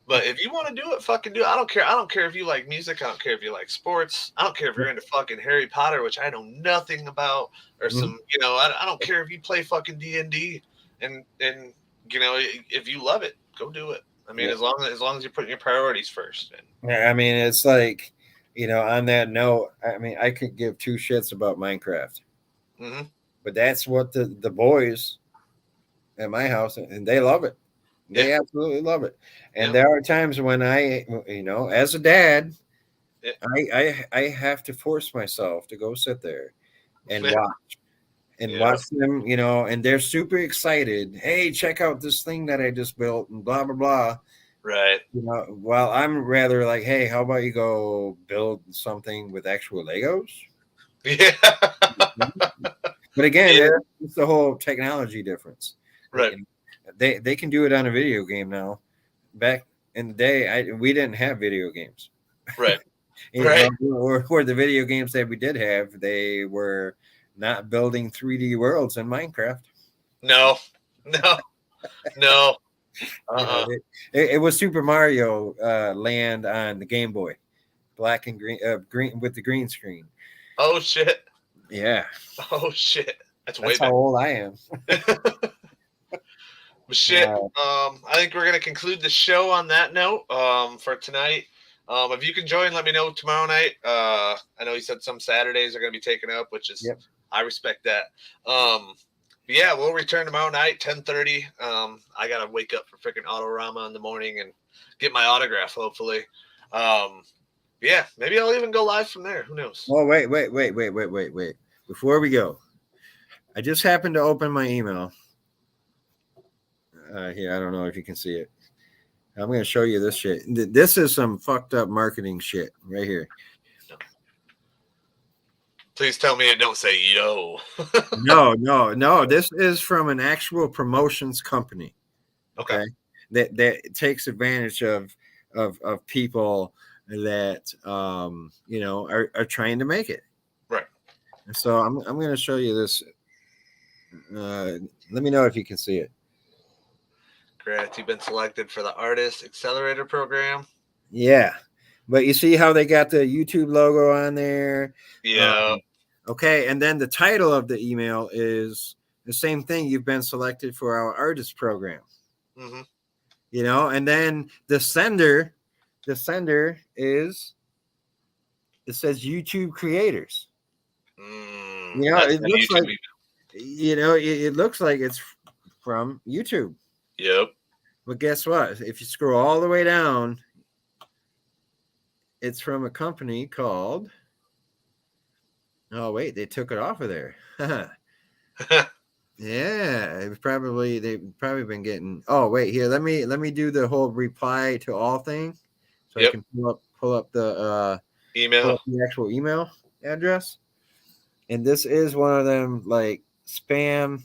But if you want to do it, fucking do it. I don't care. I don't care if you like music. I don't care if you like sports. I don't care if you're into fucking Harry Potter, which I know nothing about, or some, I don't care if you play fucking D&D, and if you love it, go do it. I mean, as long as you're putting your priorities first. I mean, it's like, on that note, I mean, I could give two shits about Minecraft, but that's what the boys at my house, and they love it. They absolutely love it. And there are times when I, as a dad, I have to force myself to go sit there and watch them, and they're super excited. Hey, check out this thing that I just built and blah, blah, blah. Right. While I'm rather like, hey, how about you go build something with actual Legos? Yeah. But again, it's the whole technology difference. Right. They can do it on a video game now. Back in the day, we didn't have video games. Right. Or the video games that we did have, they were not building 3D worlds in Minecraft. No. It was Super Mario Land on the Game Boy, black and green with the green screen. Oh shit. Yeah. Oh shit. That's how old I am. Shit. I think we're gonna conclude the show on that note for tonight. If you can join, let me know tomorrow night. I know you said some Saturdays are gonna be taken up, which is I respect that. Yeah, we'll return tomorrow night, 10:30. I gotta wake up for freaking Autorama in the morning and get my autograph, hopefully. Yeah, maybe I'll even go live from there. Who knows? Oh, wait. Before we go, I just happened to open my email. Here, I don't know if you can see it. I'm going to show you this shit. This is some fucked up marketing shit right here. Please tell me it don't say yo. No. This is from an actual promotions company. Okay. That takes advantage of people that are trying to make it. Right. So I'm going to show you this. Let me know if you can see it. Correct. You've been selected for the Artist Accelerator Program. Yeah. But you see how they got the YouTube logo on there? Yeah. Okay. And then the title of the email is the same thing. You've been selected for our artist program. Mm-hmm. And then the sender is, it says YouTube creators. It looks like, it looks like it's from YouTube. Yep. But guess what? If you scroll all the way down, it's from a company called. Oh wait, they took it off of there. Yeah, they've probably been getting. Oh wait, here let me do the whole reply to all thing, so I can pull up the email, the actual email address, and this is one of them like spam.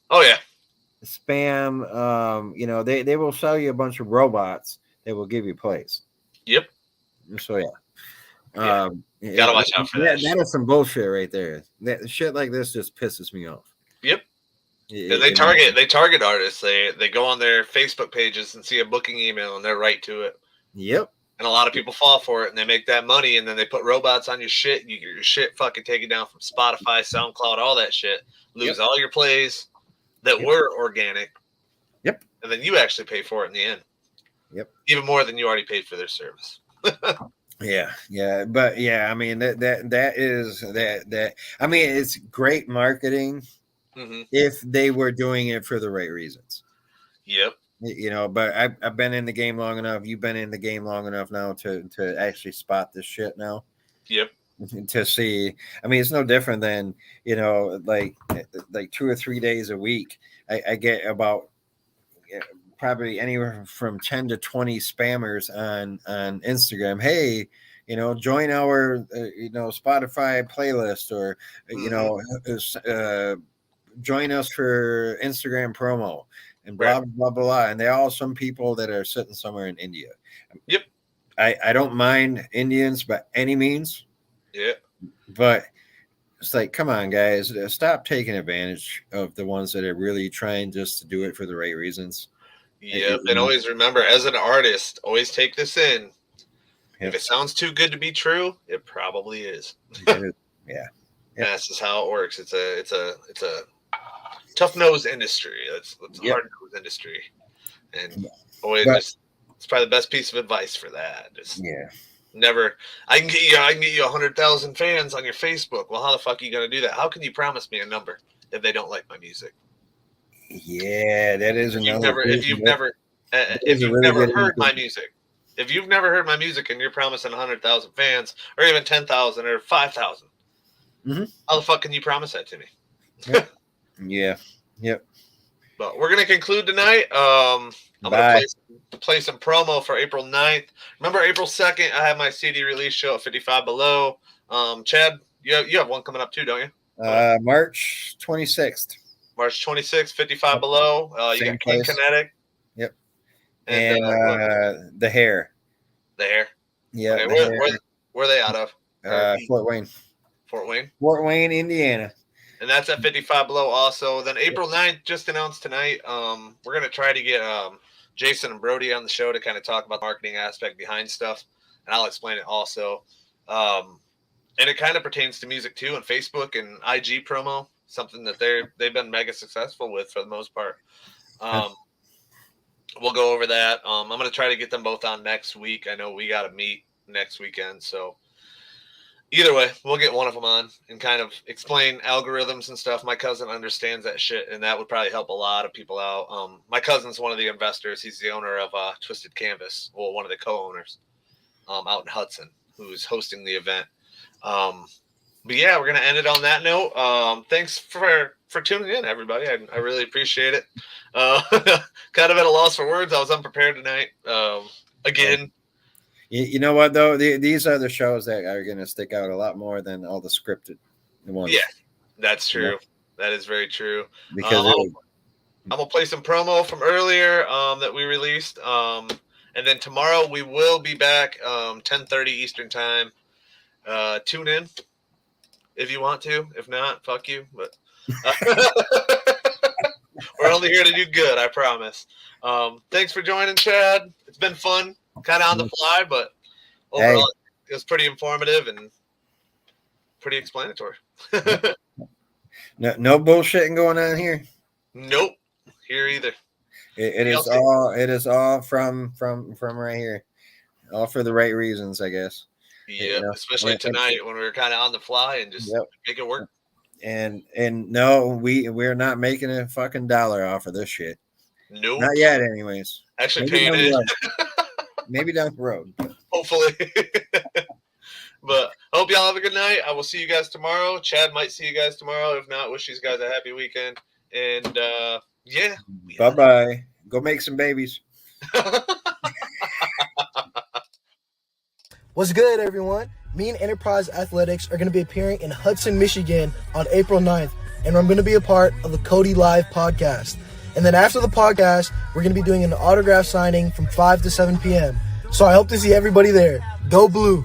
Oh yeah. Spam, they will sell you a bunch of robots that will give you plays. Yep. So yeah. Gotta watch out for that. That is some bullshit right there. That shit like this just pisses me off. Yep. They target artists. They go on their Facebook pages and see a booking email and they're right to it. Yep. And a lot of people fall for it and they make that money and then they put robots on your shit. And you get your shit fucking taken down from Spotify, SoundCloud, all that shit. Lose all your plays that were organic. Yep. And then you actually pay for it in the end. Yep. Even more than you already paid for their service. Yeah. But yeah, I mean that is. I mean, it's great marketing if they were doing it for the right reasons. Yep. You know, but I've been in the game long enough. You've been in the game long enough now to actually spot this shit now. Yep. To see, I mean, it's no different than, you know, like 2 or 3 days a week. I get about probably anywhere from 10 to 20 spammers on Instagram. Hey, you know, join our Spotify playlist, or you know, join us for Instagram promo. And blah, blah, blah, blah. And they're all some people that are sitting somewhere in India. Yep. I don't mind Indians by any means. Yeah. But it's like, come on, guys. Stop taking advantage of the ones that are really trying just to do it for the right reasons. Yep. And always remember, as an artist, always take this in. If it sounds too good to be true, it probably is. Yeah. That's just how it works. It's a tough nose industry. That's a hard nose industry, and always it's probably the best piece of advice for that. Just never. I can get you 100,000 fans on your Facebook. Well, how the fuck are you gonna do that? How can you promise me a number if they don't like my music? Yeah, that is another. If you've never heard my music, if you've never heard my music and you're promising 100,000 fans, or even 10,000 or 5,000, how the fuck can you promise that to me? Yeah. Yep. But we're gonna conclude tonight. I'm gonna play some promo for April 9th. Remember, April 2nd, I have my CD release show at 55 Below. Chad, you have one coming up too, don't you? March 26th. March 26th, 55 Below. You got King Kinetic. Yep. And the Hair. The Hair. Yeah. Okay, where are they out of? Fort Wayne. Fort Wayne, Indiana. And that's at 55 Below also. Then April 9th, just announced tonight, we're going to try to get Jason and Brody on the show to kind of talk about the marketing aspect behind stuff. And I'll explain it also. And it kind of pertains to music too, and Facebook and IG promo, something that they've been mega successful with for the most part. We'll go over that. I'm going to try to get them both on next week. I know we got to meet next weekend, so either way, we'll get one of them on and kind of explain algorithms and stuff. My cousin understands that shit, and that would probably help a lot of people out. My cousin's one of the investors. He's the owner of Twisted Canvas, well, one of the co-owners out in Hudson, who's hosting the event. But yeah, we're going to end it on that note. Thanks for tuning in, everybody. I really appreciate it. Kind of at a loss for words. I was unprepared tonight. Again. You know what, though? These are the shows that are going to stick out a lot more than all the scripted ones. Yeah, that's true. Yeah. That is very true. Because I'm going to play some promo from earlier that we released. And then tomorrow we will be back 10:30 Eastern time. Tune in if you want to. If not, fuck you. But we're only here to do good, I promise. Thanks for joining, Chad. It's been fun. Kind of on the fly, but overall it was pretty informative and pretty explanatory. No bullshitting going on here. Nope, here either. It is all from right here, all for the right reasons, I guess. Yeah, especially tonight when we were kind of on the fly and just make it work. And no, we're not making a fucking dollar off of this shit. Nope. Not yet, anyways. Actually, paying it. Maybe down the road. Hopefully. But I hope y'all have a good night. I will see you guys tomorrow. Chad might see you guys tomorrow. If not, wish you guys a happy weekend. And yeah. Bye-bye. Go make some babies. What's good, everyone? Me and Enterprise Athletics are going to be appearing in Hudson, Michigan on April 9th. And I'm going to be a part of the Cody Live podcast. And then after the podcast, we're going to be doing an autograph signing from 5 to 7 p.m. So I hope to see everybody there. Go blue.